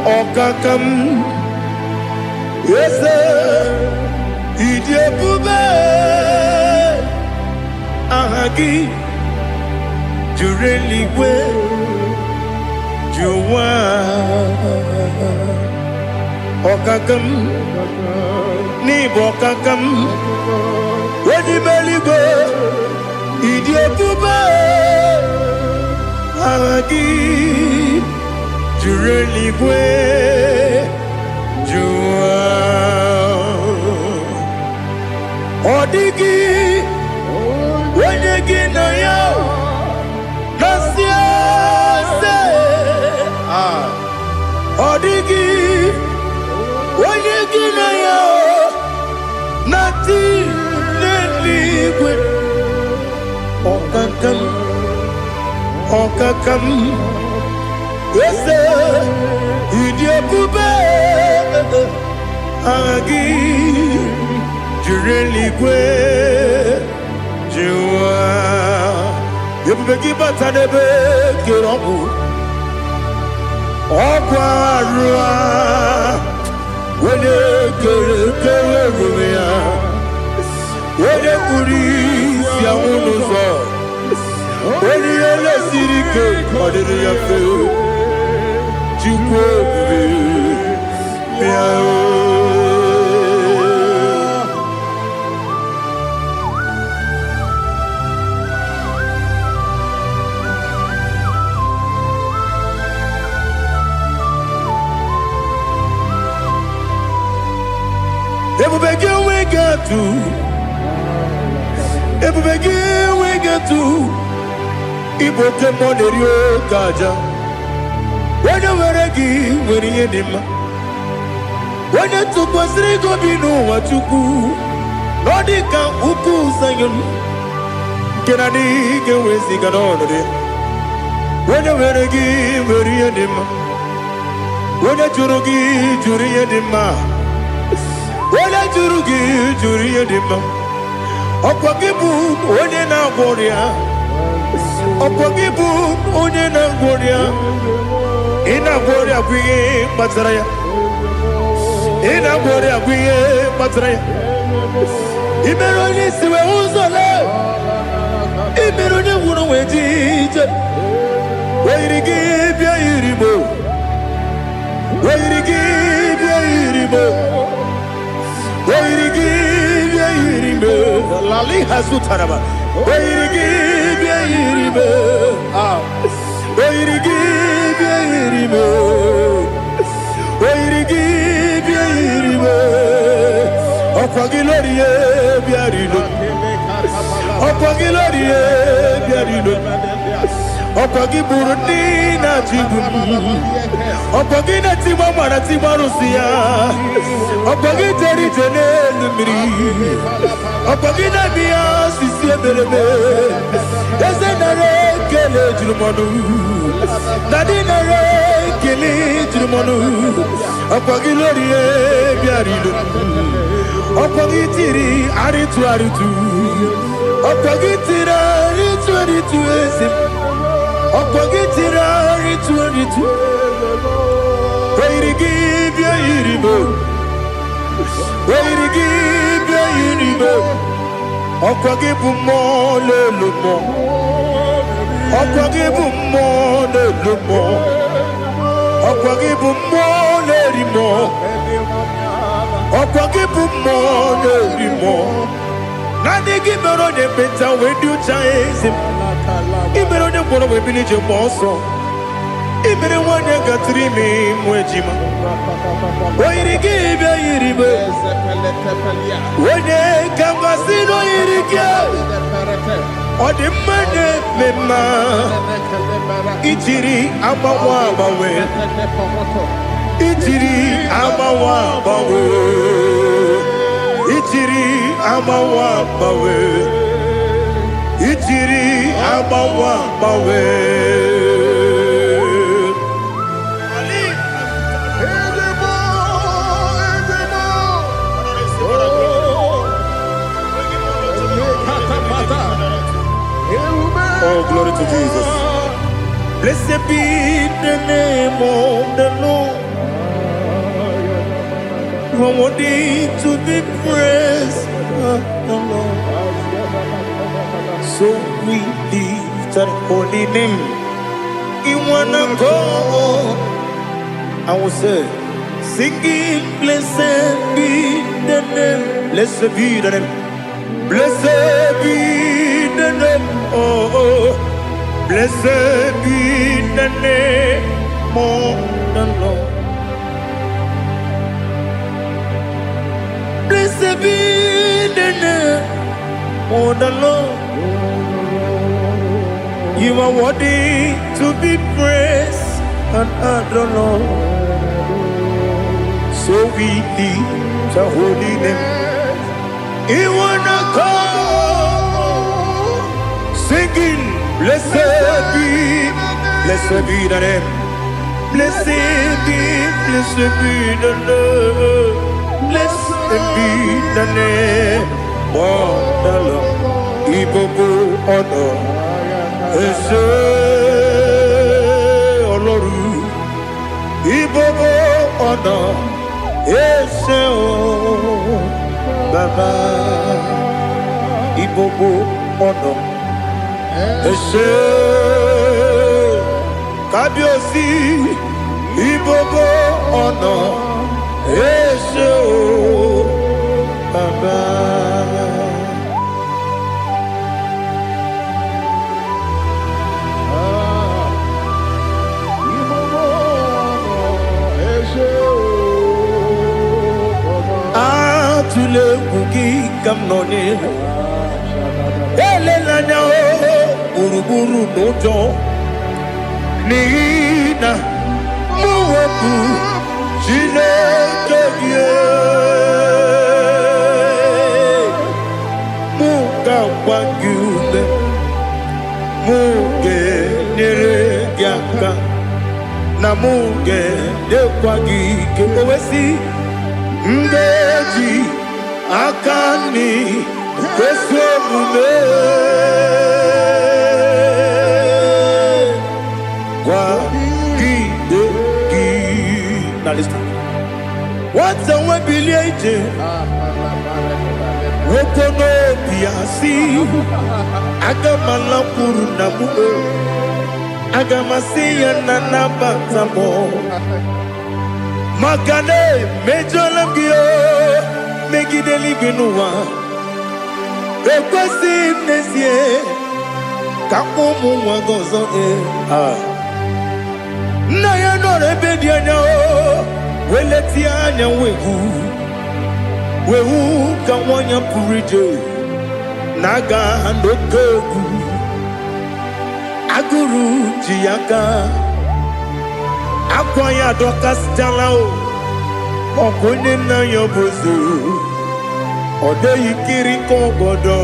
Okakam, yes, Idiabube, Ahagi, Jureliwe, Juwa, Okakam, Nibokakam, Wadibeligo, Idiabube, Ahagi. Jureliwe, Jua, Odigi, Wenegi na yo, Nasia se, Odigi, Wenegi na yo, Nati neligwe, Okakam, Okakam. Yes, Idiabube, Agi, Jureliwe, Jua, Yabeki Batanebe, Kirobu, Okwarua, when you Kerumia, when you Kuris, Yamunuzo, when you Lesirike, what did you feel? When you were a gay, when you had him, when you took was Rico Bino, what you do, Nordica, Uku, Zion, Kennedy, get with the Ganoni. When you were a gay, when you had him, when you Jurugi, Juri had him, when I Jurugi, Juri had him, Opagibu, when you now warrior, Opagibu, when you now warrior. Ina gloria kuye matraya. Ina gloria kuye matraya. Imeroni siwe uzole. Imeroni wunu wejije. Wairigi bia iribo. Wairigi bia iribo. Wairigi bia iribo. Lali hasutaraba. Wairigi bia iribo. Wairigi bia iribo. Wairigi bia iribo. Okwagilorie bia iribo. Okwagilorie bia iribo. Okwagiburundi na jibu. Okwagina tiwa mwana tiwa rusia. Okwagiteri jene numiri. Okwagina biya sisi ebelebe. Eze nare kele jirumonu. Nadi nare kele jirumonu. Okwagilorie bia iribo. Okwagitiri aritu aritu. Okwagitiri aritu aritu ese. Okwagitira ritu. Wairigi bia iribo. Where you give your universe. Okwagibu mo lelumo. Okwagibu mo lelumo. Okwagibu mo lelimo. Okwagibu mo lelimo. Nani gibero ne beta we do chaise. Ibero ne boro we bilije moso. Ibere wanya gatrimi mwejima. Oirigi be iribe. Wene kangasino irigia. Odi mane mema. Ichiri amawa bawe. Ichiri amawa bawe. Ichiri amawa bawe. Ichiri amawa bawe. Oh, glory to Jesus. Blessed be the name of the Lord. You are worthy to be praised, the Lord. So we lift that holy name. You wanna go? I will say, singing, blessed be the name. Blessed be the name. Blessed be the name. Oh, blessed be the name of the Lord. Blessed be the name of the Lord. You are worthy to be praised and adored. So we lift the holy name. You wanna call, singing, blessed be the name. Blessed be the Lord. Blessed be the name of the Lord. Ibobo honor, Ese Oloru. Ibobo honor, Ese Baba. Ibobo honor, Ese Kabiosi. Ibobo honor, Ese Baba. Atule kuki kamnoni. Ele lanya o buruburu nojo. Nina muwebu jine kebye. Muga wangyume. Muge nere gyaka. Na muge dekwagi kewesi. Ngeji akani kwesomume kwa gidegi. Now listen. What's a webiliate? Wokono piasi agamala puru namu agamasiya nanabatamo. Makane mejolamgio megideli benua ekwesi nesie kakomu wagozo na ya no rebedi anya o weleti anya wehu kawanya purije naga ndokogu aguru jiyaka akwanya dokas jalao okunye na yobozu ode yikiri kogodo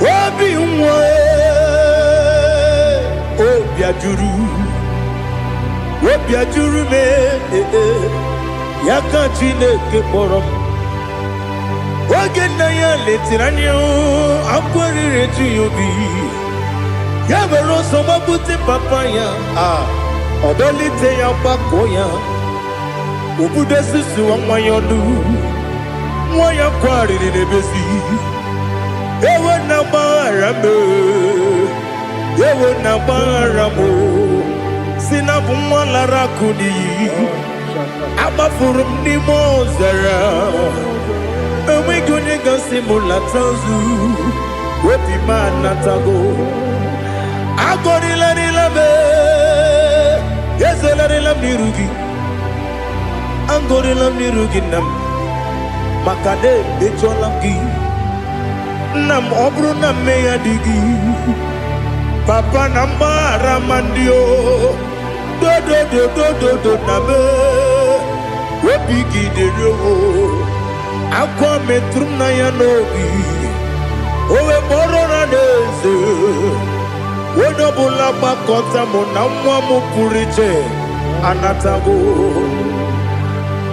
obi nwa obi ajuru me yaka Chineke kpọrọ oge na ya letiranya akwarire tu yobi ya mere ọsọ gbapute papa ya ọdọlite ya gbakọ ya Ubudesisu wangwayonu Wanya kwari ni nebesi Ewe na barame Ewe na baramo Sinabu mwala kudi Abafurum ni mozara Ewe gune gasi mula tanzu Wepi manatago Agori la nilabe Yeze la nilam nirugi Angori la nirugi nam Makade becholangi Nam obru nam meya digi Papa namara mandio Do nabe Wepigi de roho Akwa metrum na yanogi Owe borona deze Wedobula bakota mona mwamu puriche Anatago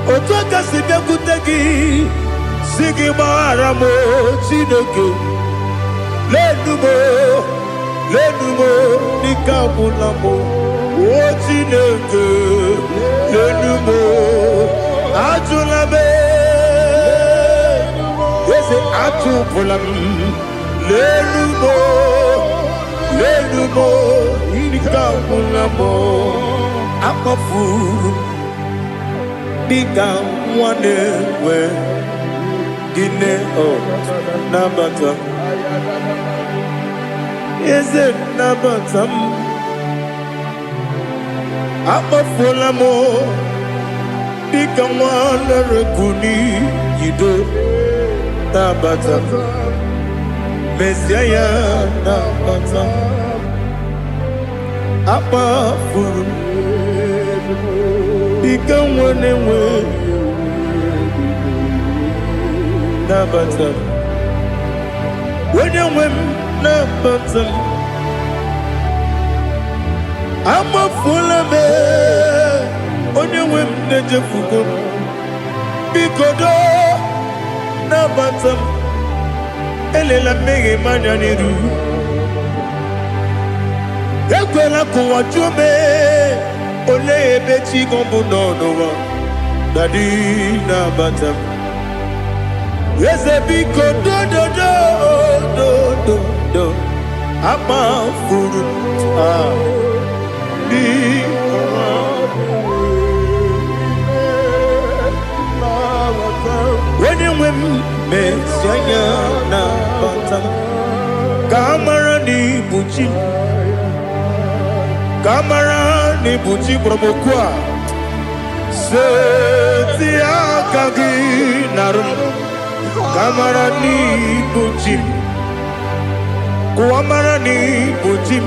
Otoka sibe kutegi Sigi maramo Chineke Lenumo Nikabulamo O Chineke Lenumo Ajulabe Yese Ajupulam Lenumo Nikabulamo Akafu Nika wane we Gine o Nabata Is it Nabatam Akafulamo Nika wane rekuni Yido Nabata Messiah Nabata Akafulu Nika wane we Nabatam When you win Nabatam I'm a full of it When you win the Jefugo Bikodo Nabatam Elela mege mananiru Ekwela kuwa chume Ole ebechi gombu nonowa Dadi Nabatam Yes, a big do. I'm a fool. When you win, Messiah, Nabatam. Kamarani Buchi. Kamarani Buchi Promokwa. Setia Kagi Narum. Kamarani Bujim Kuamarani Bujim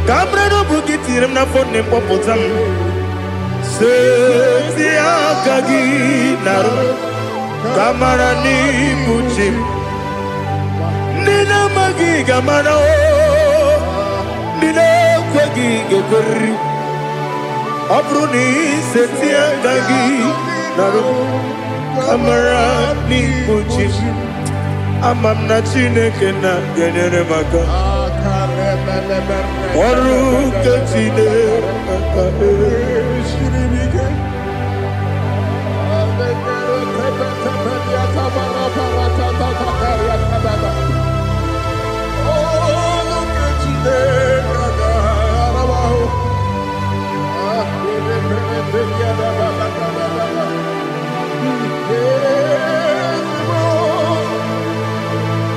Kamrano Bukitirim na phone popotam Setia Kagi Naru Kamarani Bujim Nina Magi Gamano Nina Kwagi Gokuri Abruni Setia Kagi Naru Kamarani Bujim Amam na Chineke na genere maka Oru kachine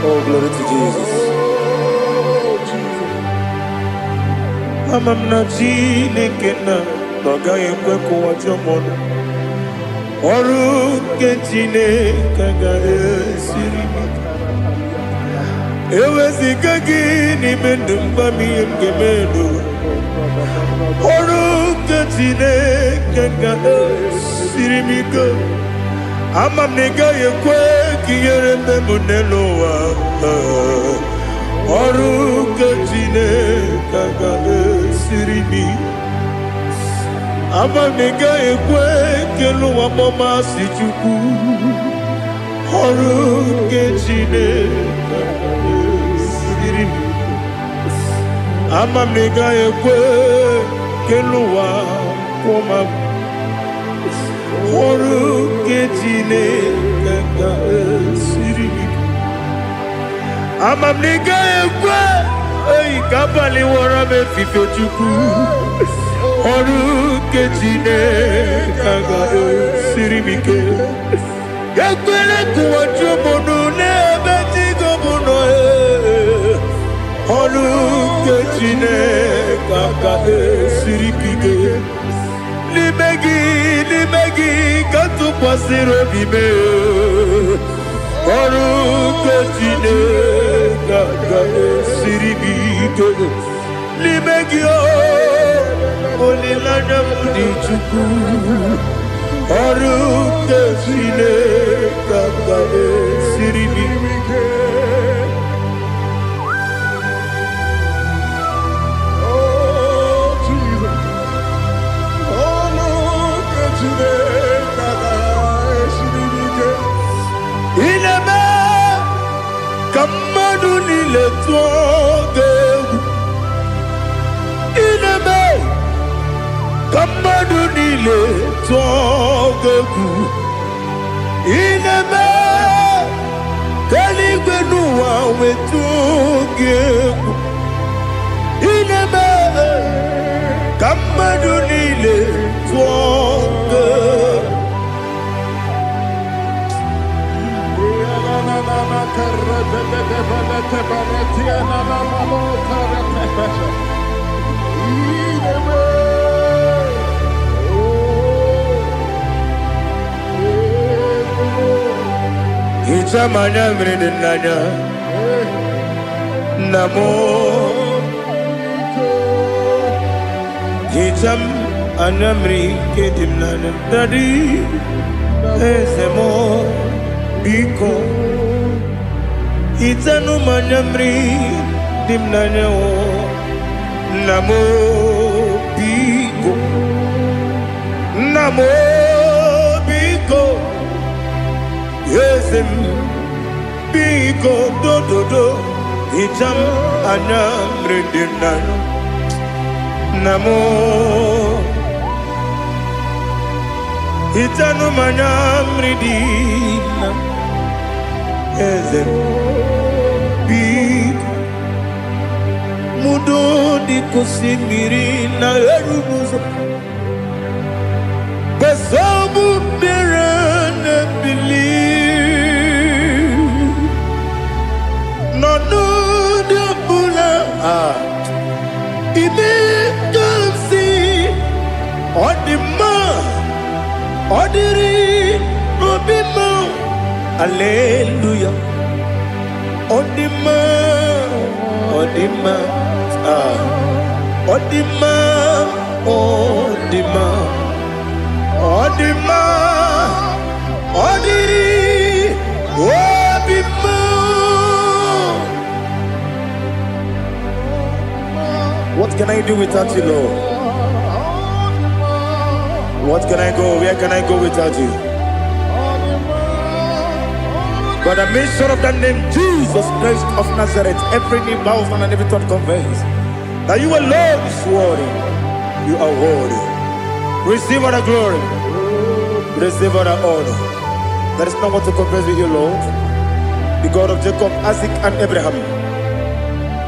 Oh, glory to Jesus. Amam na Chineke na Nogaye kweko wajomono Oru ke Chineke gare sirimi Ewezi kagi ni mendumba miyemgemedo Oru ke Chineke gare sirimi go Amam nega ye kwe kiyere memunelo wa Oru kachine kagale sirimi Amam nega ye kwe kelu wa mama sichuku Oru kachine kagale sirimi Amam nega ye kwe kelu wa mama ọrụ nke Chineke ga-esiri amamnika ekwe oyi ka abalị wara m efife Chukwu ọrụ nke Chineke ga-esiri m ike ekwere kụwa chụmụnụ n'ebe Chigo bụ nọ ọrụ nke Chineke ga-esiri m ike n'ime gị ka tụkwasịrị obi m ọrụ nke Chineke ga-esiri m ike n'ime gị olileanya m dị Chukwu ọrụ nke Chineke ga-esiri m ike. Ineme kamadu nile tuogegu Ineme kamadu nile tuogegu Ineme kaligwenu wa wetugegu Ineme kamadu nile tuogegu Itamanya mridinanya Namo Itam anamri kedimnana Dadi Ezemo Biko Itanu manyamri dimnanya Namo Biko Namo Biko Yesem Biko do Itam anamri dimnanya Namo Itanu manyamri dimnanya Yesem Biko Mudo di kusimiri na erubuzo Besobu birane believe No de bula Ime kamsi Odima Odiri Obima Alleluia Odima Odima Odima Odima Odima Odiri Obima. What can I do without you, Lord? What can I go? Where can I go without you? By the mention of that name, Jesus Christ of Nazareth, every knee bows and every tongue confesses that you alone is worthy. You are worthy. Receive all the glory. Receive all the honor. There is no one to compare with you, Lord. The God of Jacob, Isaac, and Abraham.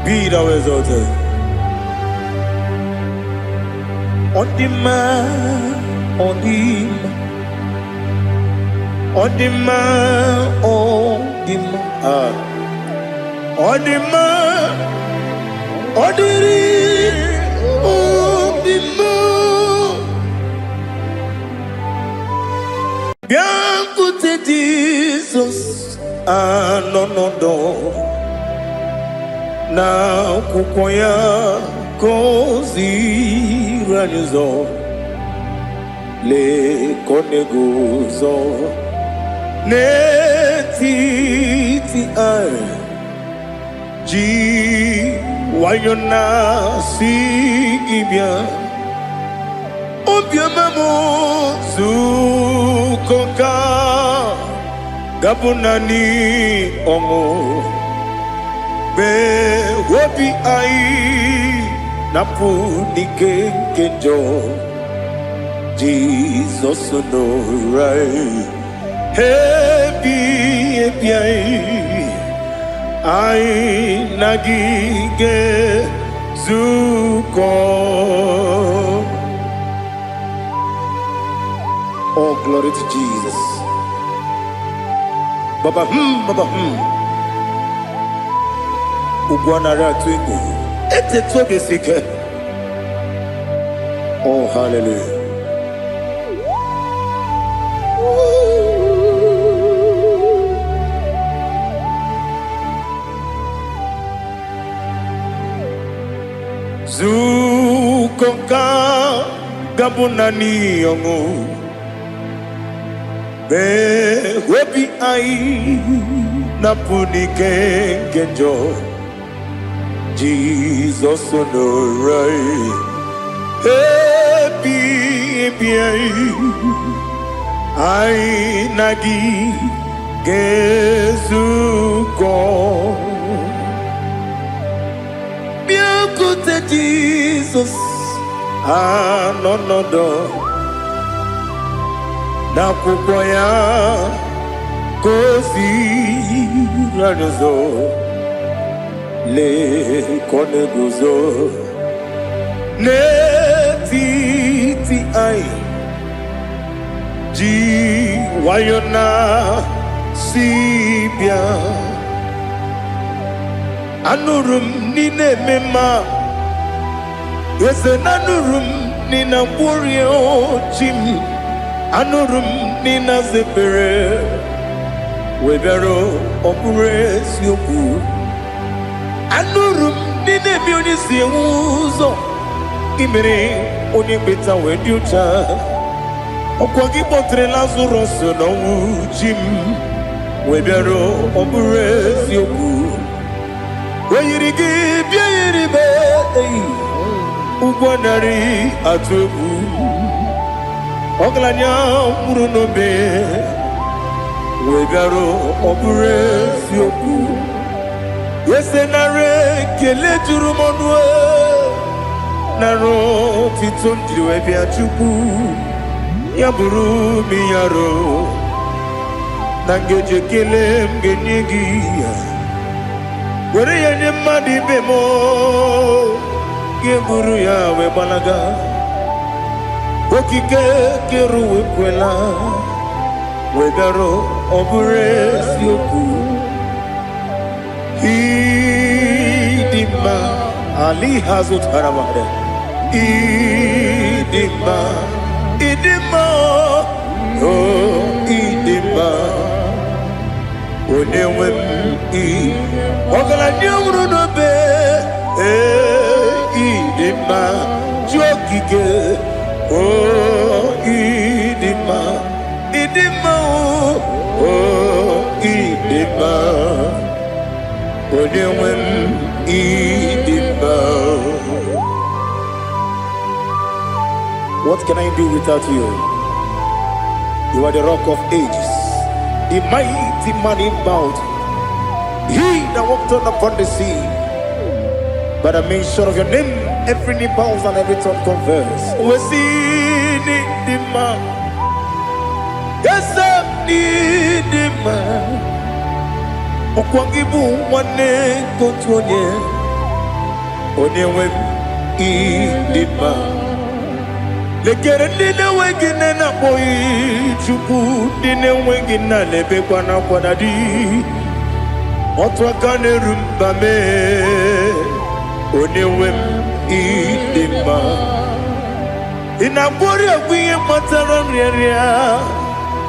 Be thou exalted. On the man, on the man. Odima, Odima, Odima, Odiri, Odima. Bianco te Jesus, no, na kukoya kozi ranizo, le koneguzo. Netiti ai ji wayona sigibia obiamamo sukoka gabunani omo be wobi ai napuni kenjo Jesus no right. Happy I nagige zuko. Oh, glory to Jesus. Baba Baba Ugwanara twingu. Ete toge sike. Oh, hallelujah. Zukonka gabunani yongu be webi ai napunike genjo Jesus no right happy ai nagi gezuko Jesus, no na kukoya kozi ranozo le koneguzo ne titi ai ji wayona sibia anurum nine mema Yese nanurum nina burio chim anurum nina zepere webero opures yoku anurum nine bionisi uzo imere onibeta weducha okwagi potre Lazarus no chim webero opures yoku weyirigi biiribe Ugwanari atubu Oglanya murunobe Wegaro opures yoku Yesenare kele turumonwe Naro titondiri bia chupu Yaburu miyaro Nangeje kele mgenyigia Were yanye madi bemo Geburu ya webalaga Okike keru wekwela Wegaro obures yoku Idima Ali hazut haramade Idima Oh idima Onewem Ogala nyumru nobe Idima Jokike Oh Idima Oh Idima Onewem Idima. What can I do without you? You are the rock of ages, the mighty man in bout. He that walked on upon the sea. By the mention of your name, every knee bows and every tongue confess. We see the man. Yes, I need the man. Okwangibu wane kotonye. Onewem the man. Lekere dine wengine na boyi chuku dine wengine lebe kwa na kwa nadi. Otwa kane rumba me. Onewem idima inabori agwiye matara nriaria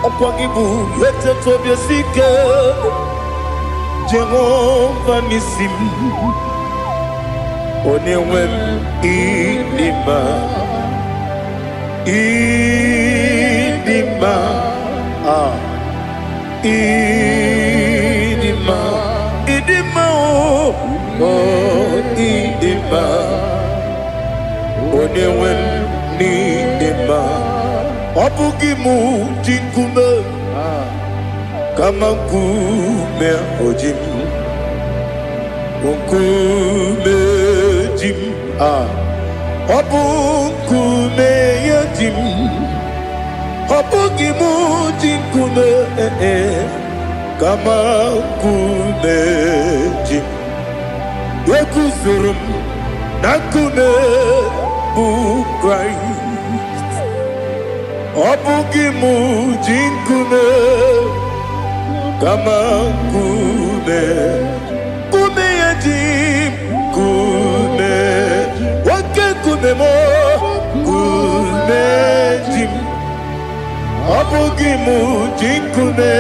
okwagibu yete tobia sike Jehova nisim Onewem idima idima idima oh idima Onewem idima Obugimu jinkume kama nkume ojim nkume jim obu nkume yajim Obugimu jinkume kama kumeji Yekuzurum nakume Christ. Obugimu jinkume kama kume yajim kume wake kume mo kume jim Obugimu jinkume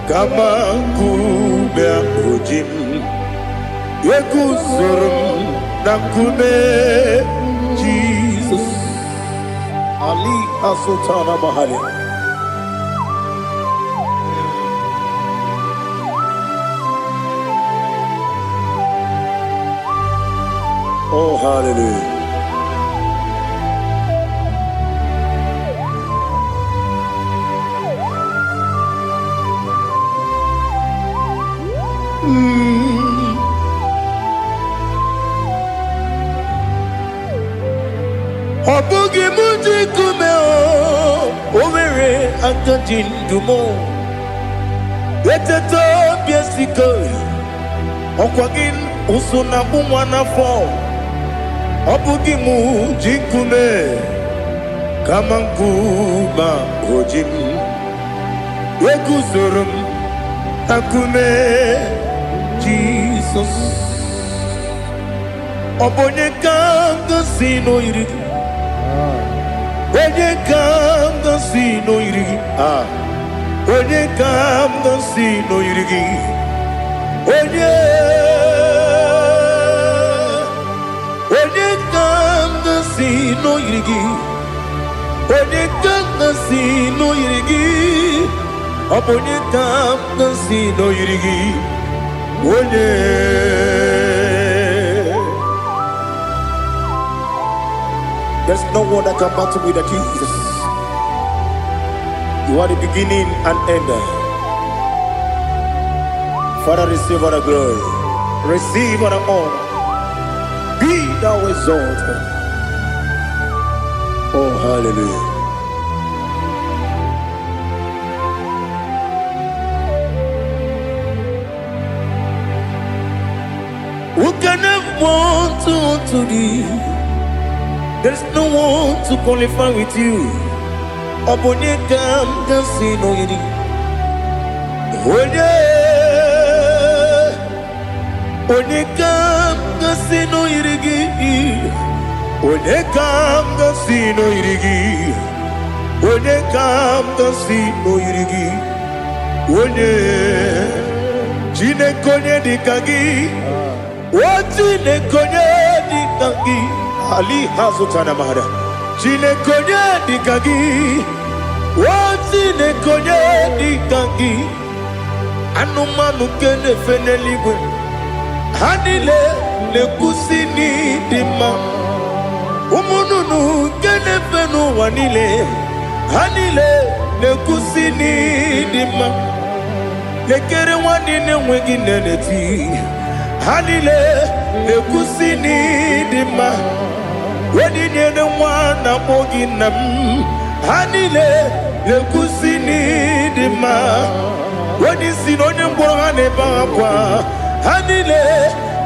kama kume ojim Yekuzurum nakume Jesus Ali Asutana Mahali. Oh, hallelujah. Obugimu jinkume overe akajindumo Yeteto biesiko Okwagin usuna bumwana fo Obugimu jinkume kama nkuba ojim Yekuzurum nakume Jesus Obonye kanga sino irigi Onye kanga sino irigi Onye kanga sino irigi Onye kanga sino irigi Onye kanga sino irigi Onye kanga sino irigi Onye There's no one that can battle with Jesus. You are the beginning and end. Father, receive all the glory. Receive all the honor. Be thou exalted. Oh, hallelujah. Who can have one to thee? There's no one to qualify with you. Obonye kam gasino yiri. Onye kam gasino yiri. Onye kam gasino yiri. Onye kam gasino yiri. Onye chine konye dikagi. Wachine konye dikagi. Ali Hazutana Mahada. Chine konye dikagi. Wachine konye dikagi. Anumanu kene feneligwe. Hanile le kusini dima. Umununu kene fenu wanile. Hanile le kusini dima. Lekere wanine wengi neneti. Hanile le kusini dima. Wedi nyene wana mogi nam. Hanile le kusini dima. Wedi sinonye mbwangane bangapwa. Hanile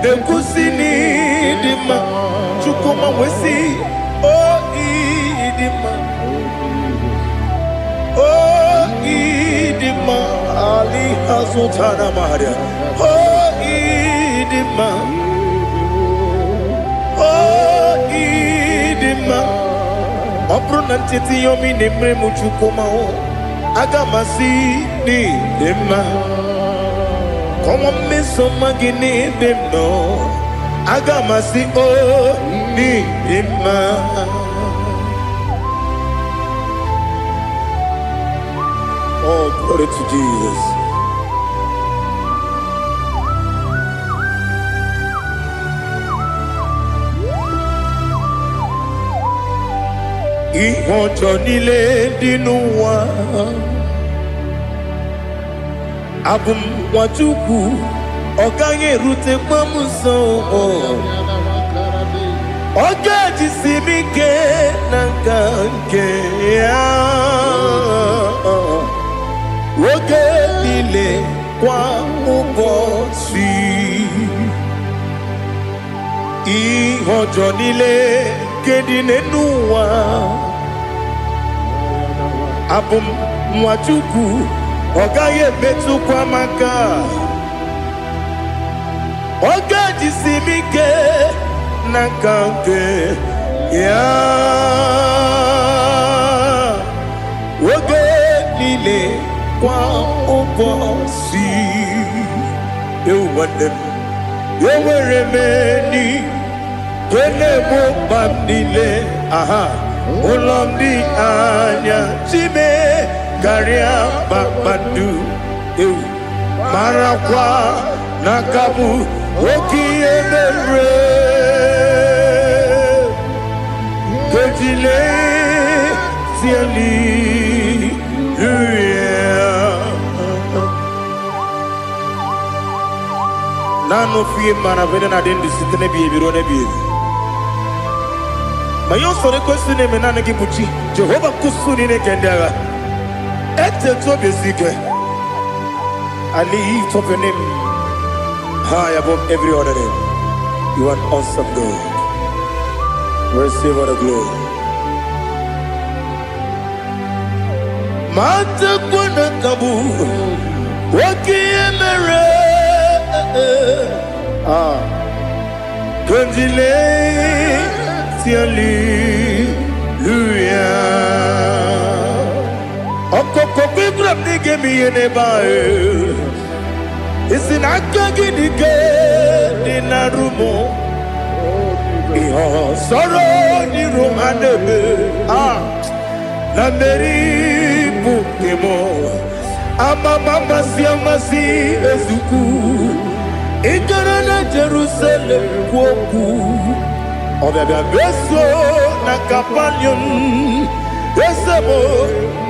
le kusini dima. Chukuma wesi oh idima. Oh idima. Ali Hazutana Maharia. Oh idima. Oh idima. Opronantiti yomi nemre muchukuma o. Agamasi ni dema. Como me somagini demno. Agamasi o ni dema. Oh, glory to Jesus. Ihojo nile dinuwa Abum wajuku Oganye rute pamuso Oga jisimike Nanganke ya kwa ubosi ihojo nile kedine nuwa abum mwachuku ogaye betu kwa maka ogaji simike nakanke ya oge nile kwa ubosi ewandem yeweremeni kene mo bandile aha ulomdi anya chime garia babadu ewu marakwa nakabu okiemere kejile sieli nano fie mana vene na den disitene bi ebiro na bi mayo sore kwesune me nana gibuchi Jehova kusuni ne kendaga ete to besike I lift up your name high above every other name. You are awesome God. Receive all the glory. Mata kuna kabu wakiemere Kanjile siali luya Okoko kwikrap nige miyene bae Isinaka ginike dinarumo Iho soro ni romanebe Na meri bukemo Ama mama siamasi ezuku Ikarana Jerusalem kwoku Obebe beso na kapanion Esemo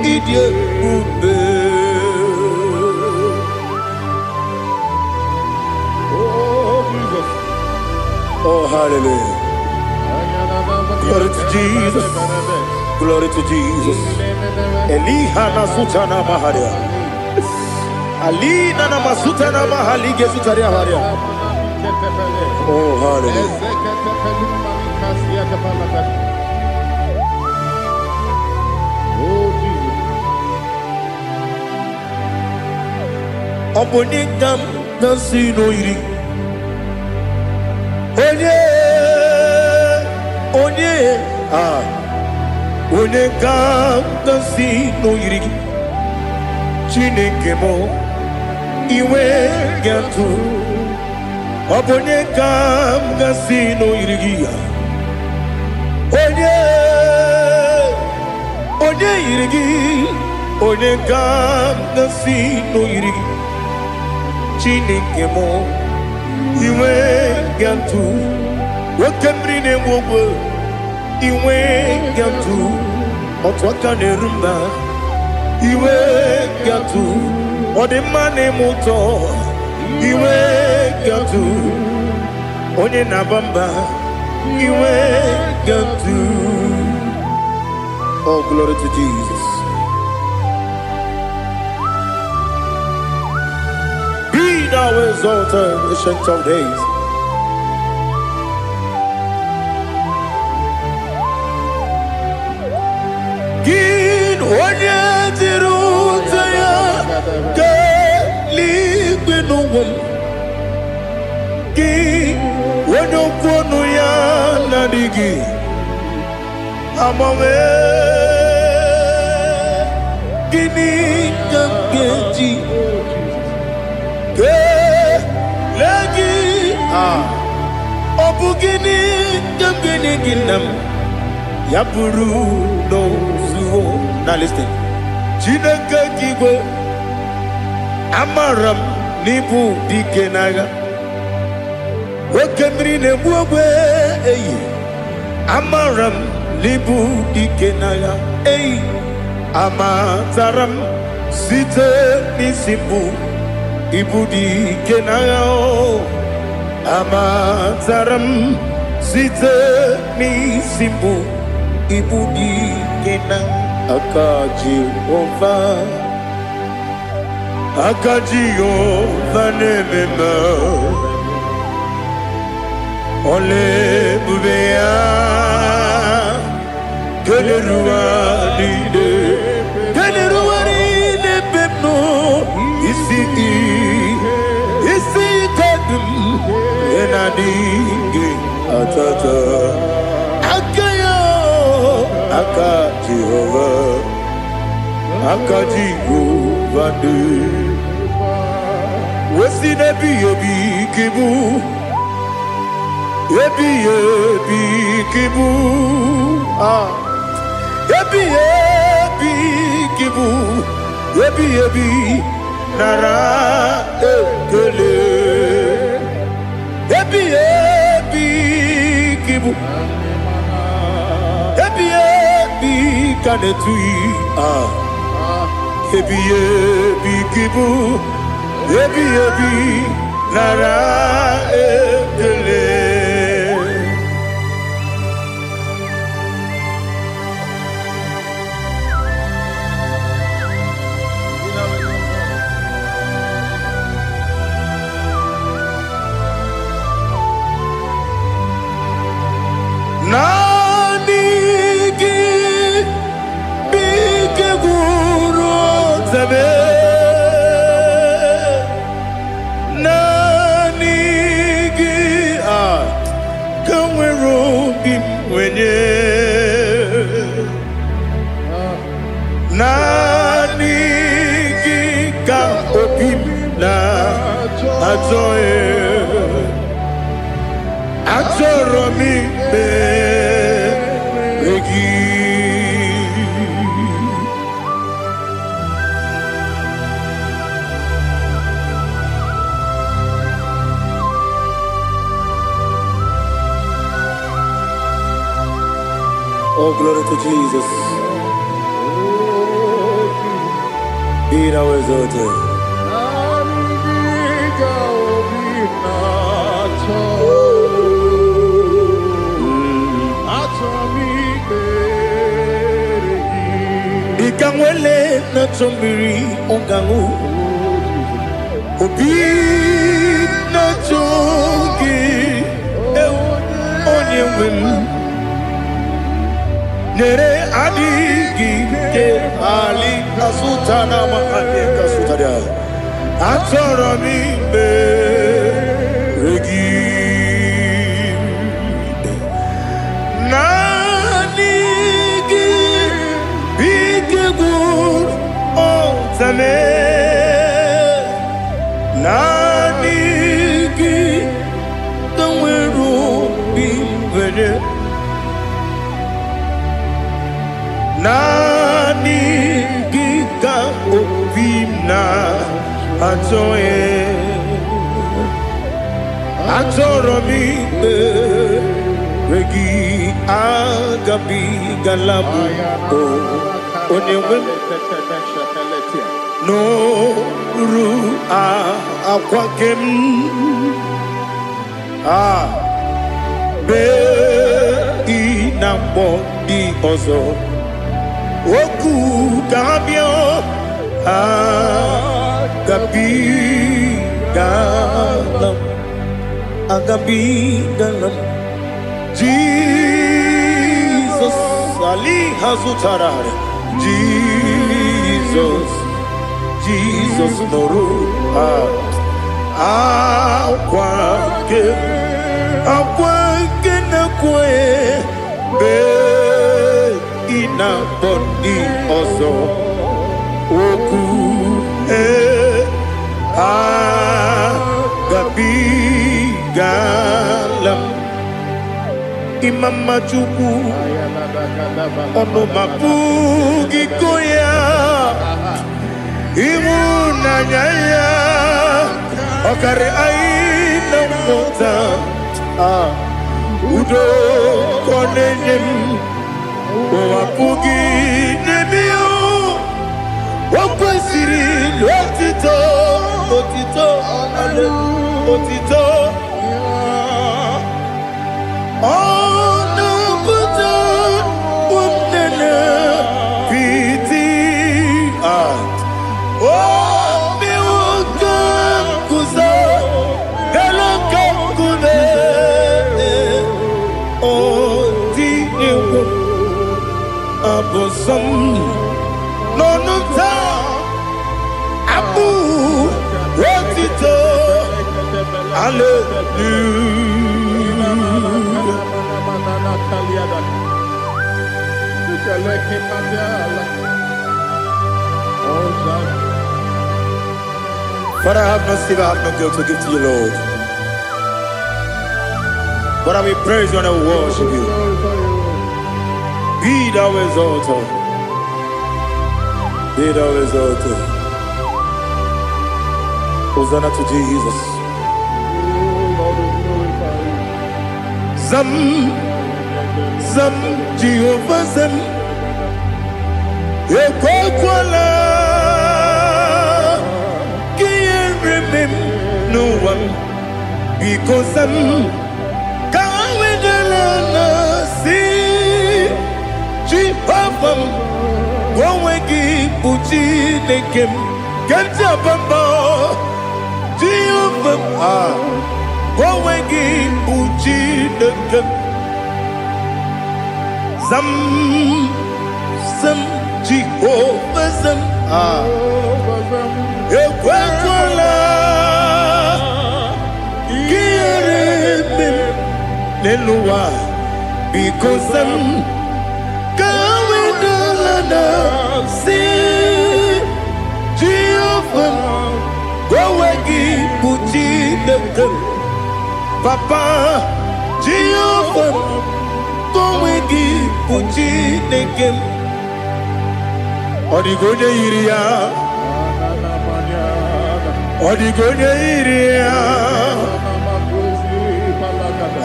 idye ube Oh, Jesus. Oh, hallelujah. Glory to Jesus. Glory to Jesus. Eliha na sutana maharia. Alina na masutana mahali gesutaria haria. Oh, hallelujah. Oh, Jesus. Obonikam nasino iri. Onye Onekam nasino iri. Chineke mo iwe gatu. Obonekam nasino iri. Onye iri. Onekam nasino iri. Chineke mo iwe gatu wakemrine mwogo iwe gatu otwaka nerumba iwe gatu odemane moto iwe gatu onye nabamba iwe gatu. Oh, glory to Jesus. Thou exalted, ancient of days. Gin wanya tirutaya ke liquinum. Gin wano kono ya nadigi. Amame gini kakeji. Obugini gambini ginam Yaburu no zuo. Now listen. Chinaka kigo Amaram nibu dikenaga Wakemri ne buwe Amaram nibu dikenaga Amataram site nisibu Ibudi kenaga Amataram site nisibu Ibudi kenaga Akaji ova Akajiyo vanemema Ole bubea Keleruwa nide pepno Isi kadum Enadinge atata Akayo Aka Jehovah Akajiyo vande Wesi nebi kibu Ebi kibu Ebi kibu Ebi nara ekele Ebi kibu Ebi kanetui Ebi kibu Ebi nara ekele Nanigi bike guru zabe Nanigi kamwero bimwenye Nanigi ka opim na ajoe Ajoromi beregi Oh, glory to Jesus. Be thou exalted. Ikangwele na chombiri ongangu Obi na chogi onye wim Nere adigi ke ali asutana mahane kasutada Atoro mi beregi Nanigi bige gur otame Nanigi kamweru bimwenye Nanigi ka opimna atoe Atoromi regi agabi galabu Onyewe no ru akwakem be inambo di ozo Oku gabio agabi galam Jesus Ali Hazutarare Jesus Noru Akwake na kwe be ina boni ozo oku gabi galam imama chuku ono mapugi koya imunanyaya okare aina mota udo konenyem wapugi nebio wakwesiri lotito otito ono buto umnene piti oh meu bosom no no ta abu wotito hallelujah. Father, I have no silver, I have no gold to give to you, Lord. But I will praise you and I will worship you. Be thou exalted. Be thou exalted. Hosanna to Jesus. Zam, Zam, Jehovah Zam. Ekwakwala. Can't remember no one. Because I'm Jehovah, go wegi buji nekem, ganja bamba. Jehovah, go wegi buji nekem. Zam, Zam, Jehovah Zam. Ekwakwala, kiyeremem, neluwa, because I'm see Jehovah, go wegi buji nekem. Papa, Jehovah, go wegi buji nekem. Odigonya iria, odigonya iria,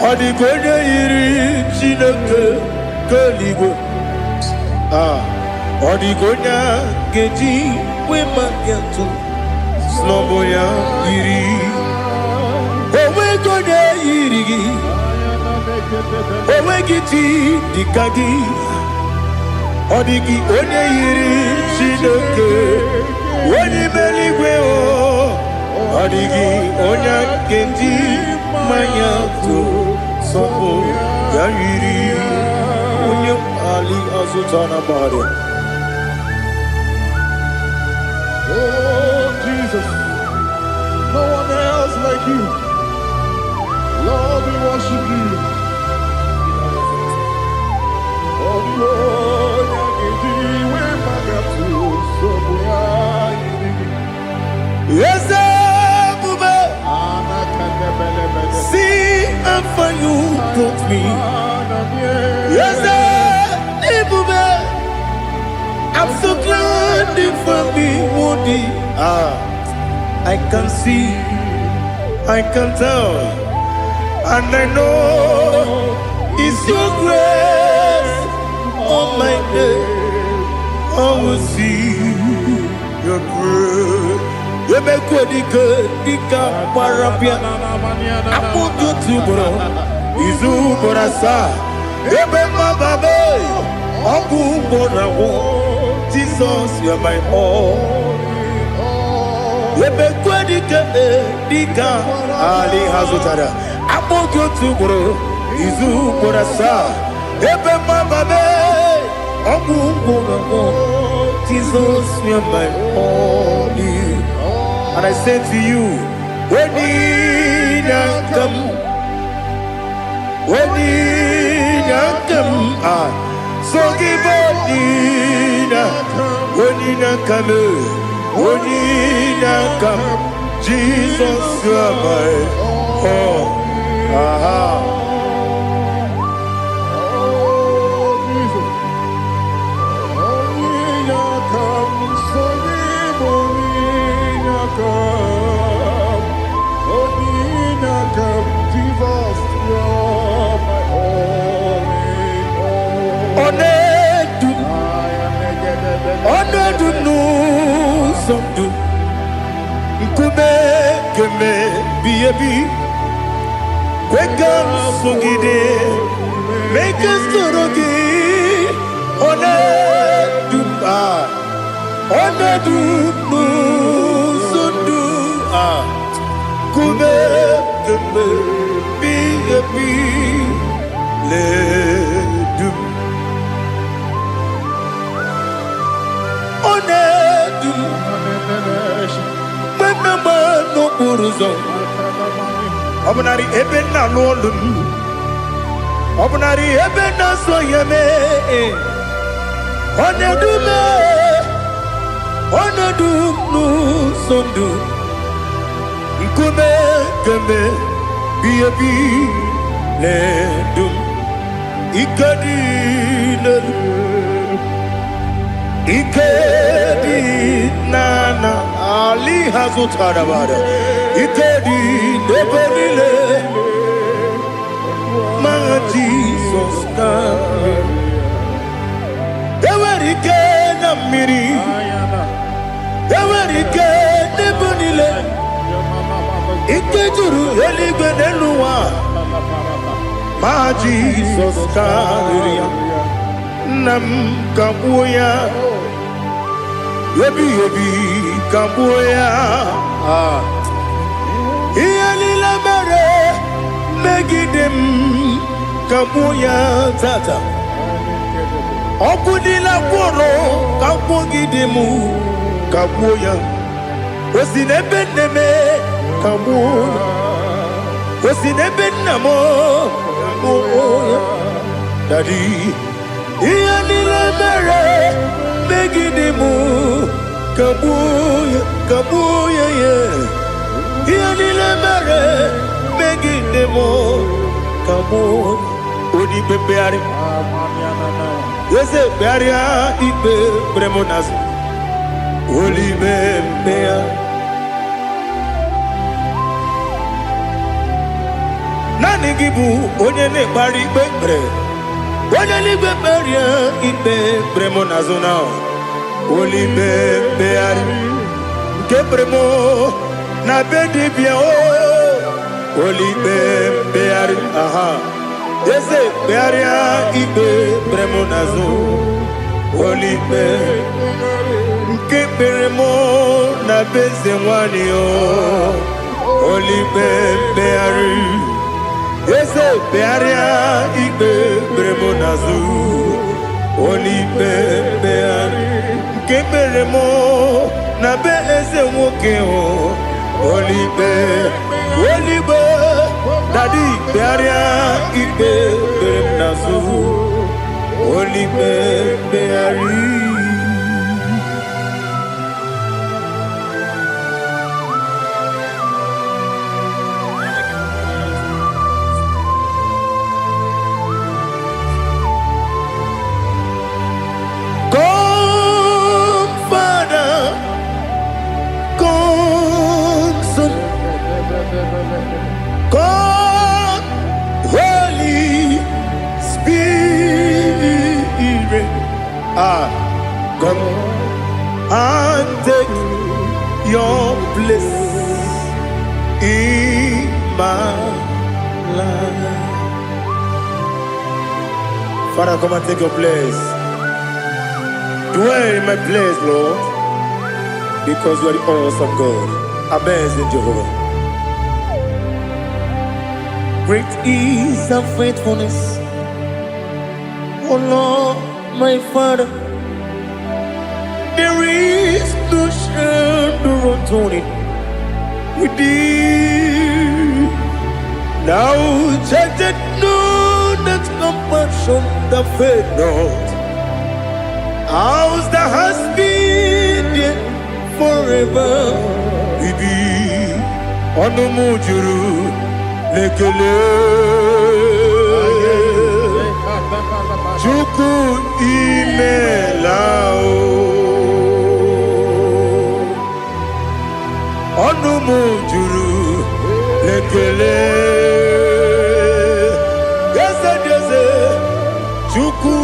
odigonya iri chineke keligo. Odigonya geji wema yantu snowboya iri. Owe gonya irigi, owe giti dikagi. Odigi onye iri chineke, onye meligwe o. Odigi onya geji mayantu snowboya iri. Onye ali azutana bari. Oh, Jesus, no one else like you. Lord, we worship you. Oh, Lord, I give you where my God to Yes, Bube. See how far you brought me. Yes, Bube. I'm so glad for me, Woody. I can see, I can tell, and I know it's your grace. On my day, I will see your grace. You make what you could, Dika Parapia. I put you to bro. Izu Borasa. You make my baby. Abu Borawo. Jesus, you're my all. Dika Ali Hazutara. Apogo to bro. Izu Borasa. Ebe Mababe. Abu Borawo. Jesus, you're my all. And I say to you, when you come, so give up, when you come, Jesus, you are my all. Onedu no somdu Nkube keme biyebi Kweka songide Meke sorogi Onedu no somdu Nkube keme biyebi Ledu dum mama no buruzo obunari ebe na lolum obunari ebe na so yeme onedum nu sondu nkume keme biebi le dum ikadi nana ali hazutara bada ikadi nebenile ma Jesus come ewerike na miri ewerike nebenile ikejuru eligwe neluwa ma Jesus come nam kabuya yebi kabuya iyalila mere megidem kabuya tata okudila kworo kabugidemu kabuya osinebenneme kabuya osinebennamo kabuya daddy iyalila mere megidemu kabuya ye iyalila mere megidemu kabuya odi bebeari yese bearia ibe bremonas oli bebea nani gibu onye ne bari bebre onye ni beberia ibe bremonas na oli bebeari ke bremo na bedibia oli bebeari aha yese bearia ibe bremonazo olibe nke beremo na beze nwani o olibe beari yese bearia ibe bremonazo olibe beari nke beremo na beze nwoke o olibe daddy bearia ibe beremnazu olibe beari come Father come Son come Holy Spirit, come and take your place in my life. Father, come and take your place. Dwell in my place, Lord, because you are the awesome God. Amazing Jehovah. Great is thy faithfulness, oh Lord, my Father. There is no shadow of turning with thee. Now judged know that compassion that faith not. Ours that has been there forever. We be on the mujuru. Lekele Chuku imelao Onumu juru Lekele Yese Chuku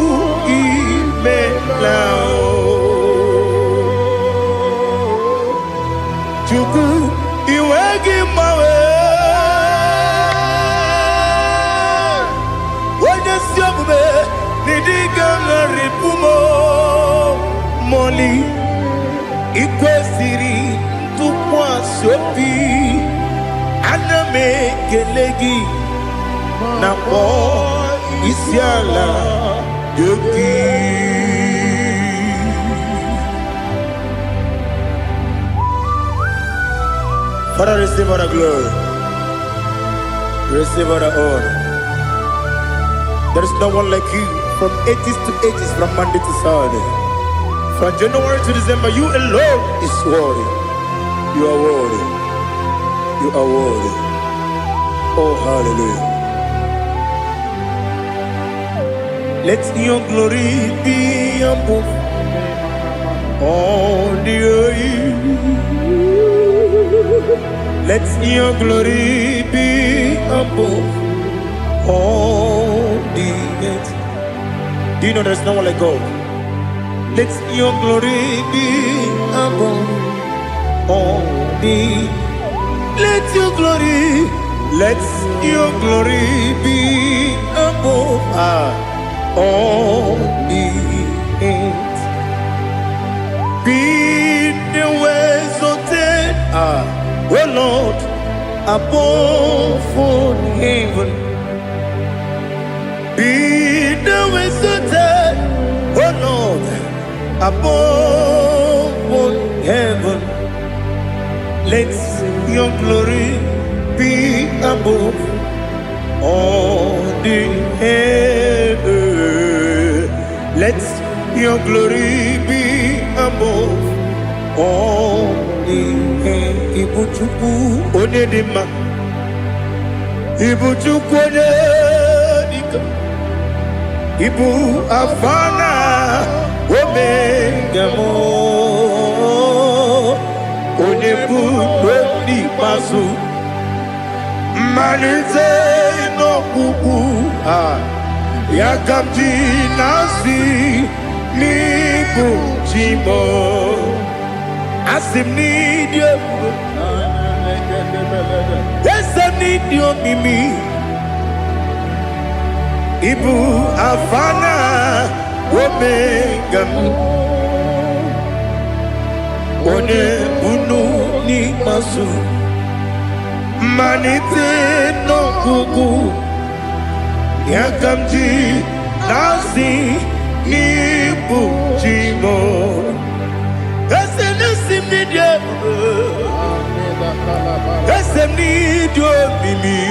imelao Chuku iwegi mawe Nidigangaripumo Moli Ikwesiri Tukwa Sopi Aname Kelegi Napo Isiala Yoki Father, receive all the glory. Receive all the honor. There is no one like you from ages to ages, from Monday to Saturday. From January to December, you alone is worthy. You are worthy. You are worthy. Oh, hallelujah. Let your glory be above all the earth. Let your glory be above all the earth. Do you know there's no one like God? Let your glory be above all the earth. Let your glory be above all the earth. Be the exalted, oh Lord, above all heaven. Be the exalted, oh Lord, above all heaven. Let your glory be above all the earth. Let your glory be above all the earth. Ibuchuku onedima, Ibuchuku onedika, Ibu afana omega mo, onebu doni pasu, manite no kuku yakamji nasi ni bujimo. Asim need you. Yes, I need you, Mimi. Ibu afana omega. One bunu ni masu. Manite no kuku. Yakamji nasi ni bujimo. Need you, Mimi.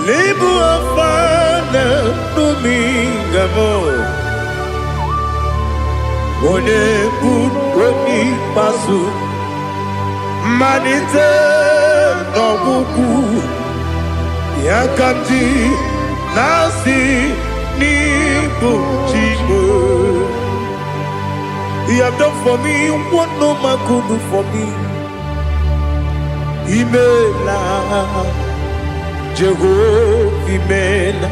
Libu afana dominga mo. One buni pasu. Manite no buku. Yakamji nasi ni buchimo. You have done for me what no man could do for me. Imela, Jehovah, Imela.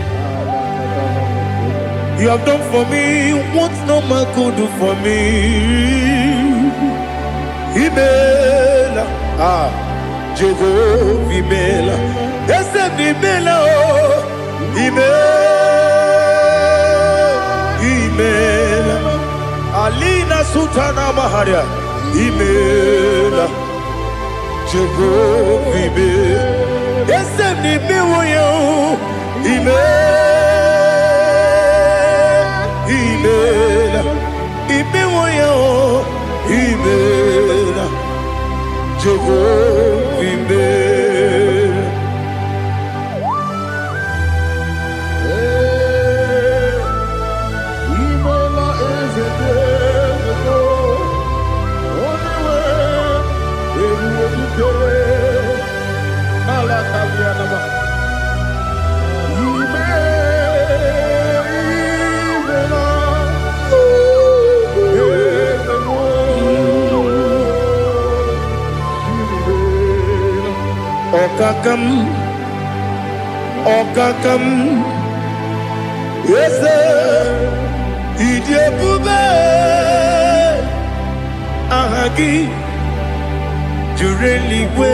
You have done for me what no man could do for me. Imela, Jehovah, Imela. Yes, Imela, Imela. Alina Sutana Maharia, Imela, Jehovah, Imela. Yes, Imela, Imela, Imela, Jehovah, Imela. Okakam, yes, Idiabube, Ahagi, Jureli we,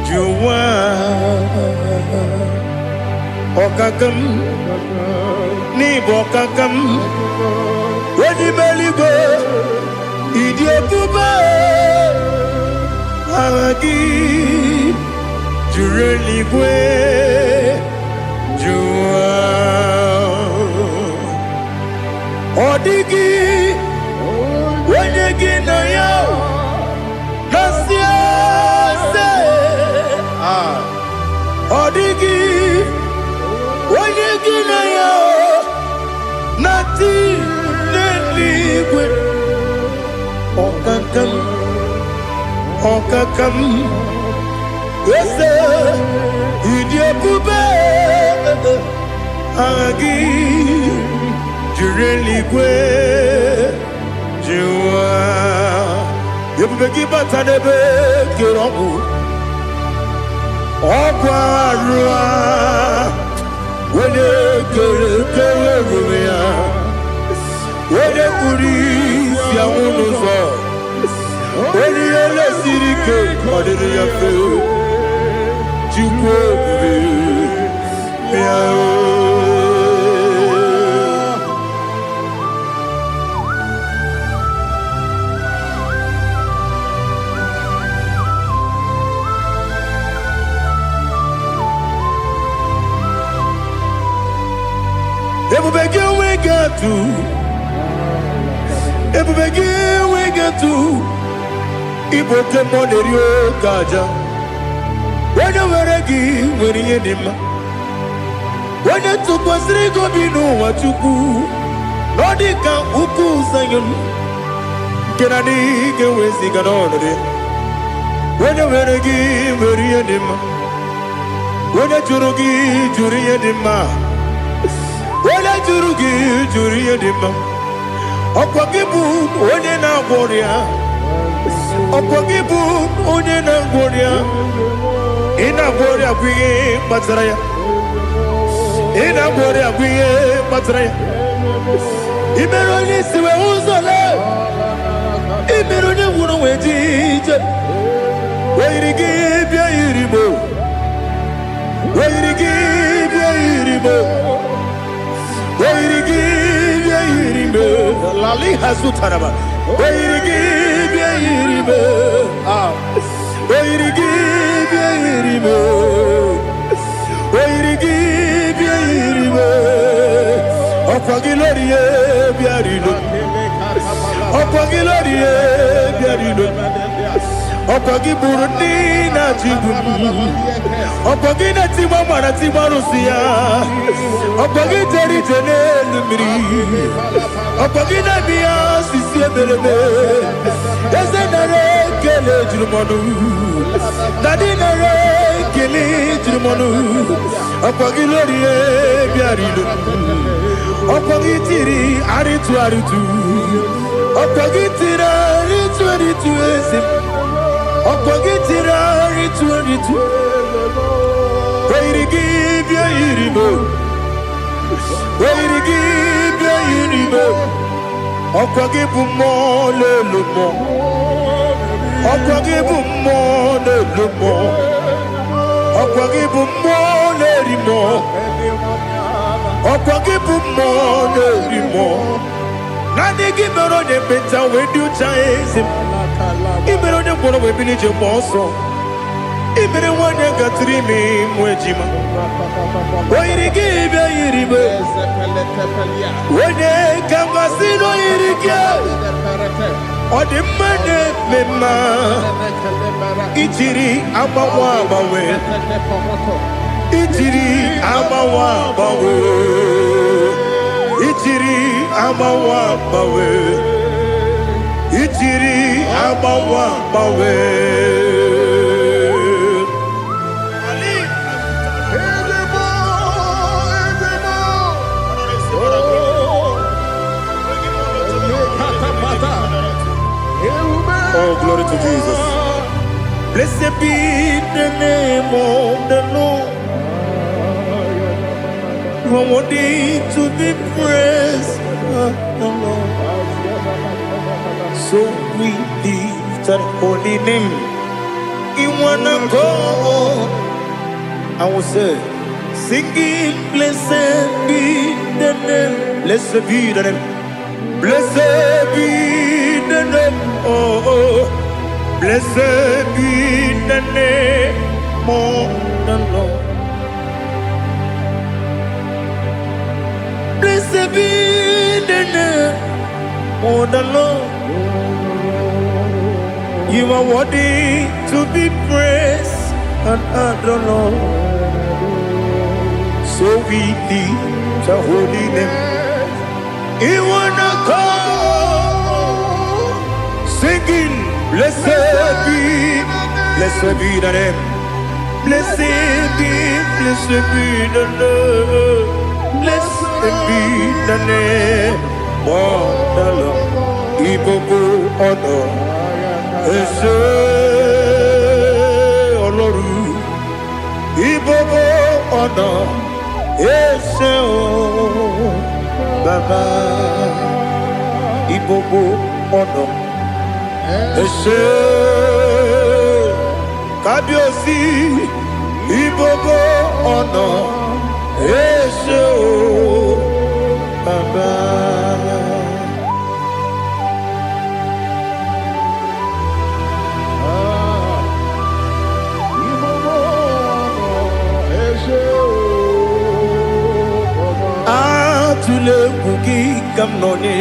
Juwa, Okakam, Nibokakam, Wadibeligo, Idiabube, Ahagi. Jureli we, Jua, Odigi, when you get no yo, Nasiase Odigi Oyegi na yo Nati Neligwe Okakam Ese Idiokube Agi Jureligwe Jua Yebeki Batanebe Kirobu Okwarua Wene Kere Rumia Wene Kuris Yamunuzo Wene Yele Sirike Kodere Yafe Jukwe Miao Ebubege we get to Iboke Monerio Kaja When you were a gay, when you did when you took was Rigo Bino, what you do Nordica Uku Sayon Kenadi get with Siganone when you were a gay, when you did when you Jurugi, Juria Dima Wala jurugi juriya dima Okwagibu onye na gworia Okwagibu onye na gworia Ina gworia kwiye matraya Ina gworia kwiye matraya Imero ni siwe uzole Imero ni wunu wejije Wairigi bia iribo Wairigi bia iribo Lali Hazutaraba. Okwagi Burundi na Jibumu Okwagi na Timama na Timarusia Okwagi Teri Jene Miri Okwagi na Mia Sisi Ebelebe Eze nare kele jirumonu Nadi nare kele jirumonu Okwagi Lorie Biarido Okwagi Tiri Aritu Aritu Okwagi Tiri Aritu Aritu Eze Okogitira ritu Wairigi bia iribo Wairigi bia iribo Okogibu mo le lumo Okogibu mo le lumo Okogibu mo le rimo Okogibu mo le rimo Nani gibero ne beta wedu chaizim Ibero ne mbono webili jemoso Ibere wane gatrimi mwejima Wairigi ibya iribe Wene kangasino irige Odimane mema Ichiri amawa bawe Ichiri amawa bawe Ichiri amawa bawe Ichiri amawa bawe Oh, glory to Jesus. Blessed be the name of the Lord. You are worthy to be praised, the Lord. So we lift that holy name. You wanna go? I will say, singing, blessed be the name. Blessed be the name. Blessed be the name. Oh, blessed be the name of the Lord. Blessed be the name of the Lord. You are worthy to be praised and adored. So we lift your holy name. You wanna come singing, blessed be the name. Blessed be the name. Blessed be the name. Wonderful, Ibobo honor. Ese Oloru, Ibobo honor. Ese o Baba, Ibobo honor. Ese Kabiosi, Ibobo honor. Ese o Baba. Tule kuki kamnone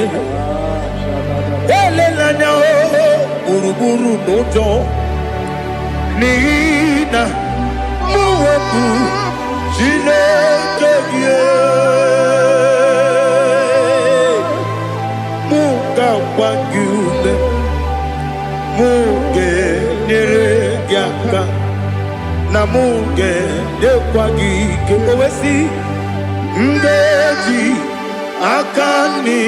ele lanya buruburu nojo nina muwebu jile kege muka wangyule muge nere gyaka na muge dekwagi kewesi ngeji akani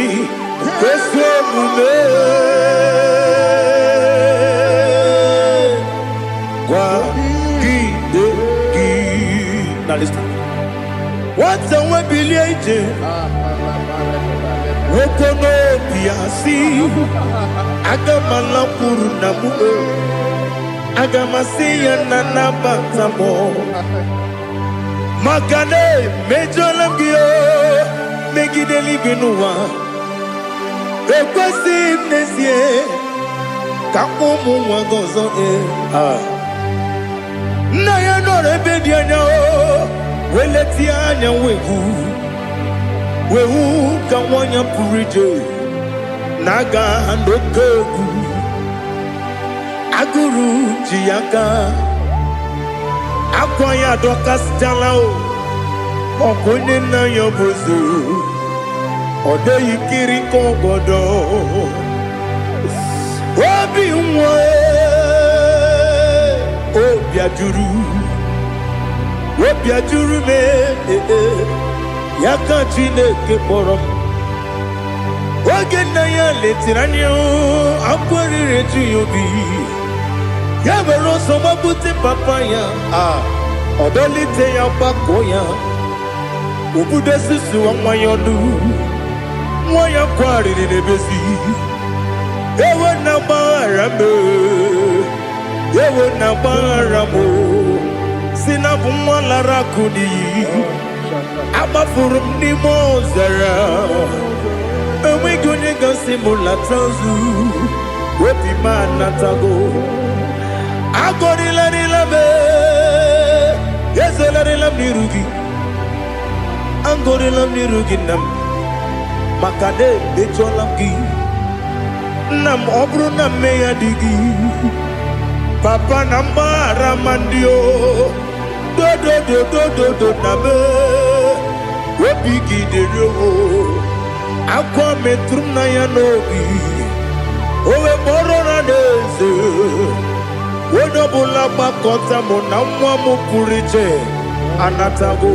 kwesemume kwa gidegi. Now listen. What's a webiliate? Wokono piasi agamala purunamu agamasiya nanabatamo Makane mejolamgio megideli benua ekwesi nesie kakomu wagozo na ya no rebedi anya weleti anya wehu kawanya purije naga ndokogu aguru jiyaka Akwaya dokas jalao Okonye na yobozu Ode yikiri kogodo Obi umwe Obi ajuru me Yaka chineke porom Oge na ya letiranyo Akwari reju yobi Yabero soma buti papaya Odolite ya bakoya Ubude susu wa mayonu Mwaya kwari ni nebezi Ewe na barame Ewe na baramo Sinabu mwalara kudi Abafurum ni mozara Ewe gonye gansi mulatanzu Wepi manatago Agorila nilabe Yezela nilamnirugi Angorila nirugi nam Makade becholamgi Nam obru nam meya digi Papa nambara mandio Do nabe Wepigi de rogo Akwa metrum na yanogi Owe borona deze Wodobula bakota mona mwamu purije anatago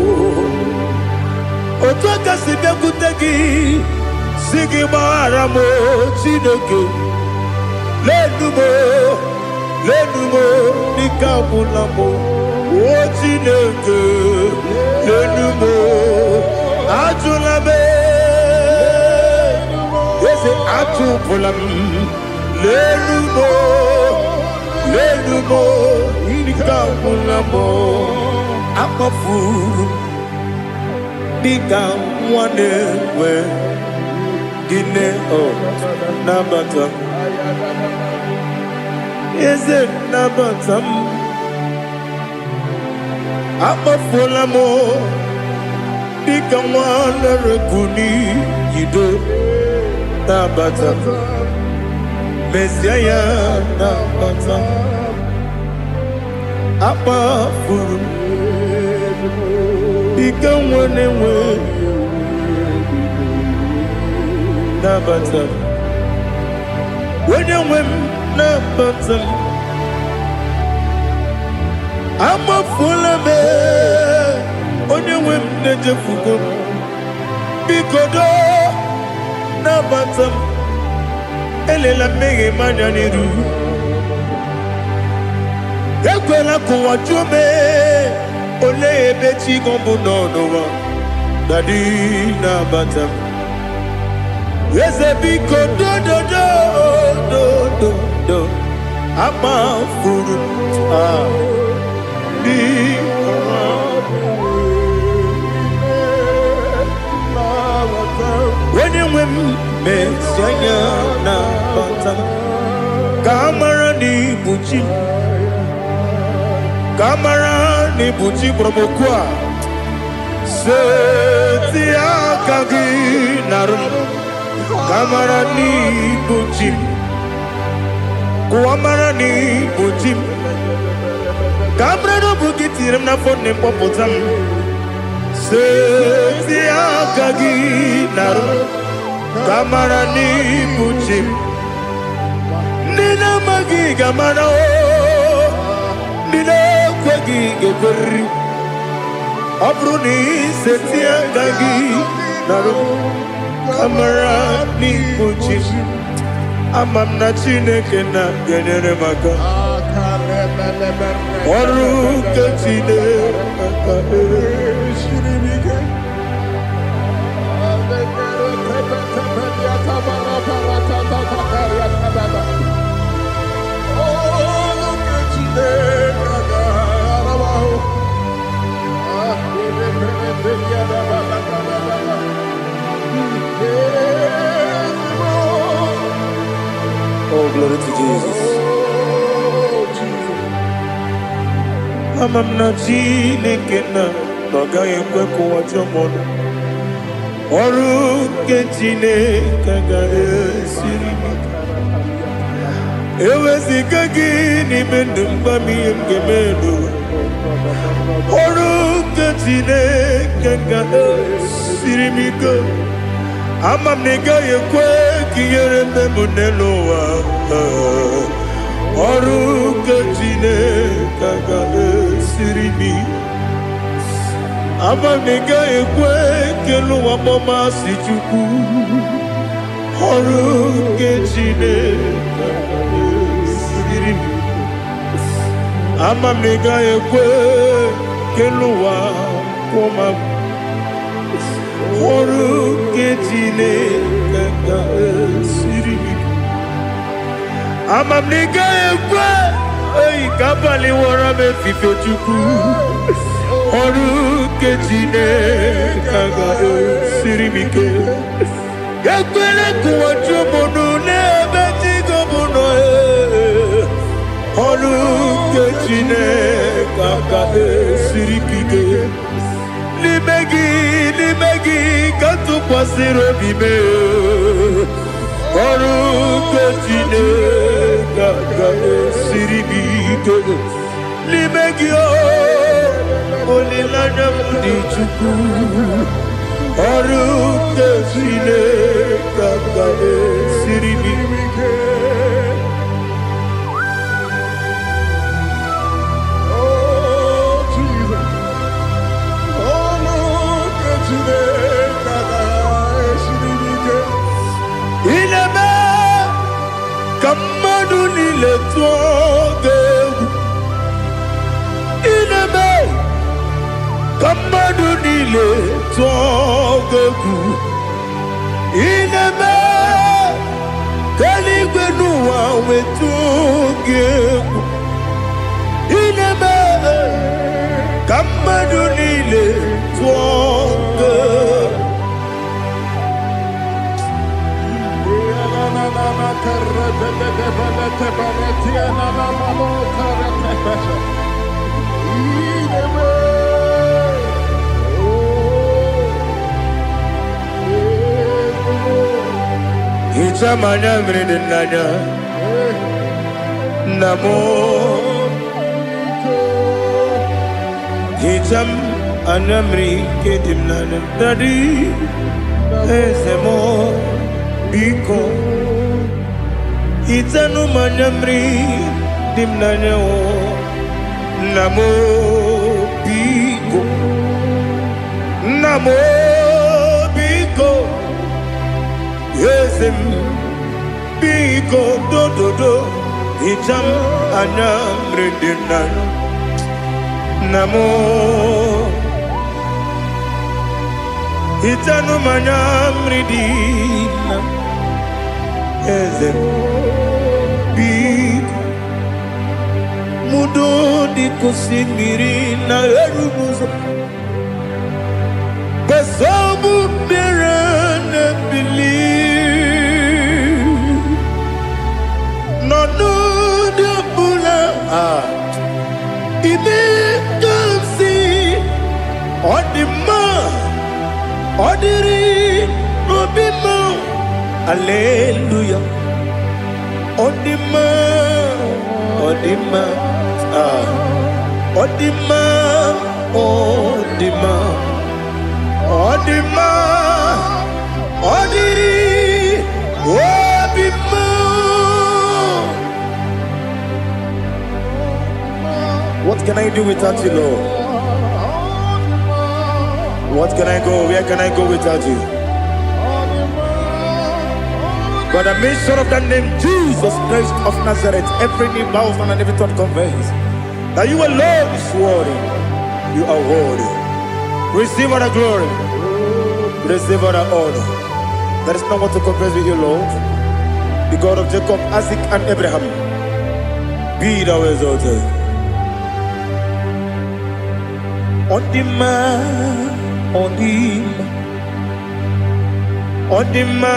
Otoka sibe kutegi Sigi baramo chineke Lenumo nikabulamo O chineke Lenumo Ajulabe Yese atupulam Lenumo Nikamulamo Akafu Nikamwanewe Gine o Nabatam Is it Nabatam Akafulamo Nikamwanewe Kuni Yido Nabatam Messiah na bata apa furu ika wane na bata wenye na bata ama fula me onye neje fugo bikodo na bata elela mege manya niru ekwela kuwa chume ole ebechi gombu nonowa dadi na bata eze biko do ama furu di wenye Messiah na bata kamara ni buchi promokwa seti akagi narum kamara ni buchi kuamara ni buchi kamara no bukitirim na phone popotam seti akagi narum kamara ni buchi nina magi kamara nina kwagi geberi abruni setia gagi narum kamara ni buchi amam na chineke na genere maka oru kachine maka shiribike Oh, glory to Jesus. Amam na chineke na noga ekwe kuwa jomono oru ke chineke ga esiri ewezika gị n'ime ndụ mgbami ngemelu oru ke chineke ga esiri m ike amam na ị gaghị ekwe ka ihere mbe m n'elu ụwa oru ke chineke ga esiri m amam na ị gaghị ekwe ka elu ụwa mọmasị Chukwu oru ke chineke amam na ị gaghị ekwe ka elu ụwa kwụma oru ke chineke ga esiri m amam na ị gaghị ekwe ka abalị wara m efife Chukwu oru ke chineke ga esiri m ike ekwela kuwa chumunu n'ebe chigobuno oru ke chineke ga esiri m ike n'ime gị ka tụkwasịrị obi m oru ke chineke ga esiri m ike n'ime gị olileanya m dị Chukwu oru ke chineke ga esiri m ike Kamadu nile tuogegu ineme Kamadu nile tuogegu ineme Kaligwe nuwa wetugegu ineme Kamadu nile tuogegu Icha manya mrede nanya Namo Hitam Anamri Kedimnana Dadi Ezemo Biko Hitanu Manamri Dimnana Namo Biko Namo Biko Yesem Biko Do Hitam Anamri Dimnana Namo Hitanu Manamri Dimnana Ezem Biko Mudo di kusingiri na erumuzo Besobu birane believe No de bula Ime kamsi Odima Odiri Obima Alleluia Odima Odima Odima Odima Odima Odiri Obima. What can I do without you, Lord? What can I go? Where can I go without you? By the mention of the name Jesus Christ of Nazareth, every knee bows and every tongue confesses that you alone is worthy. You are worthy. Receive all the glory. Receive all the honor. There is no one to compare with you, Lord. The God of Jacob, Isaac, and Abraham. Be thou exalted. Odima, Odima. Odima,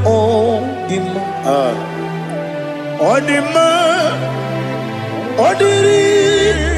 Odima, Odima, Odiri.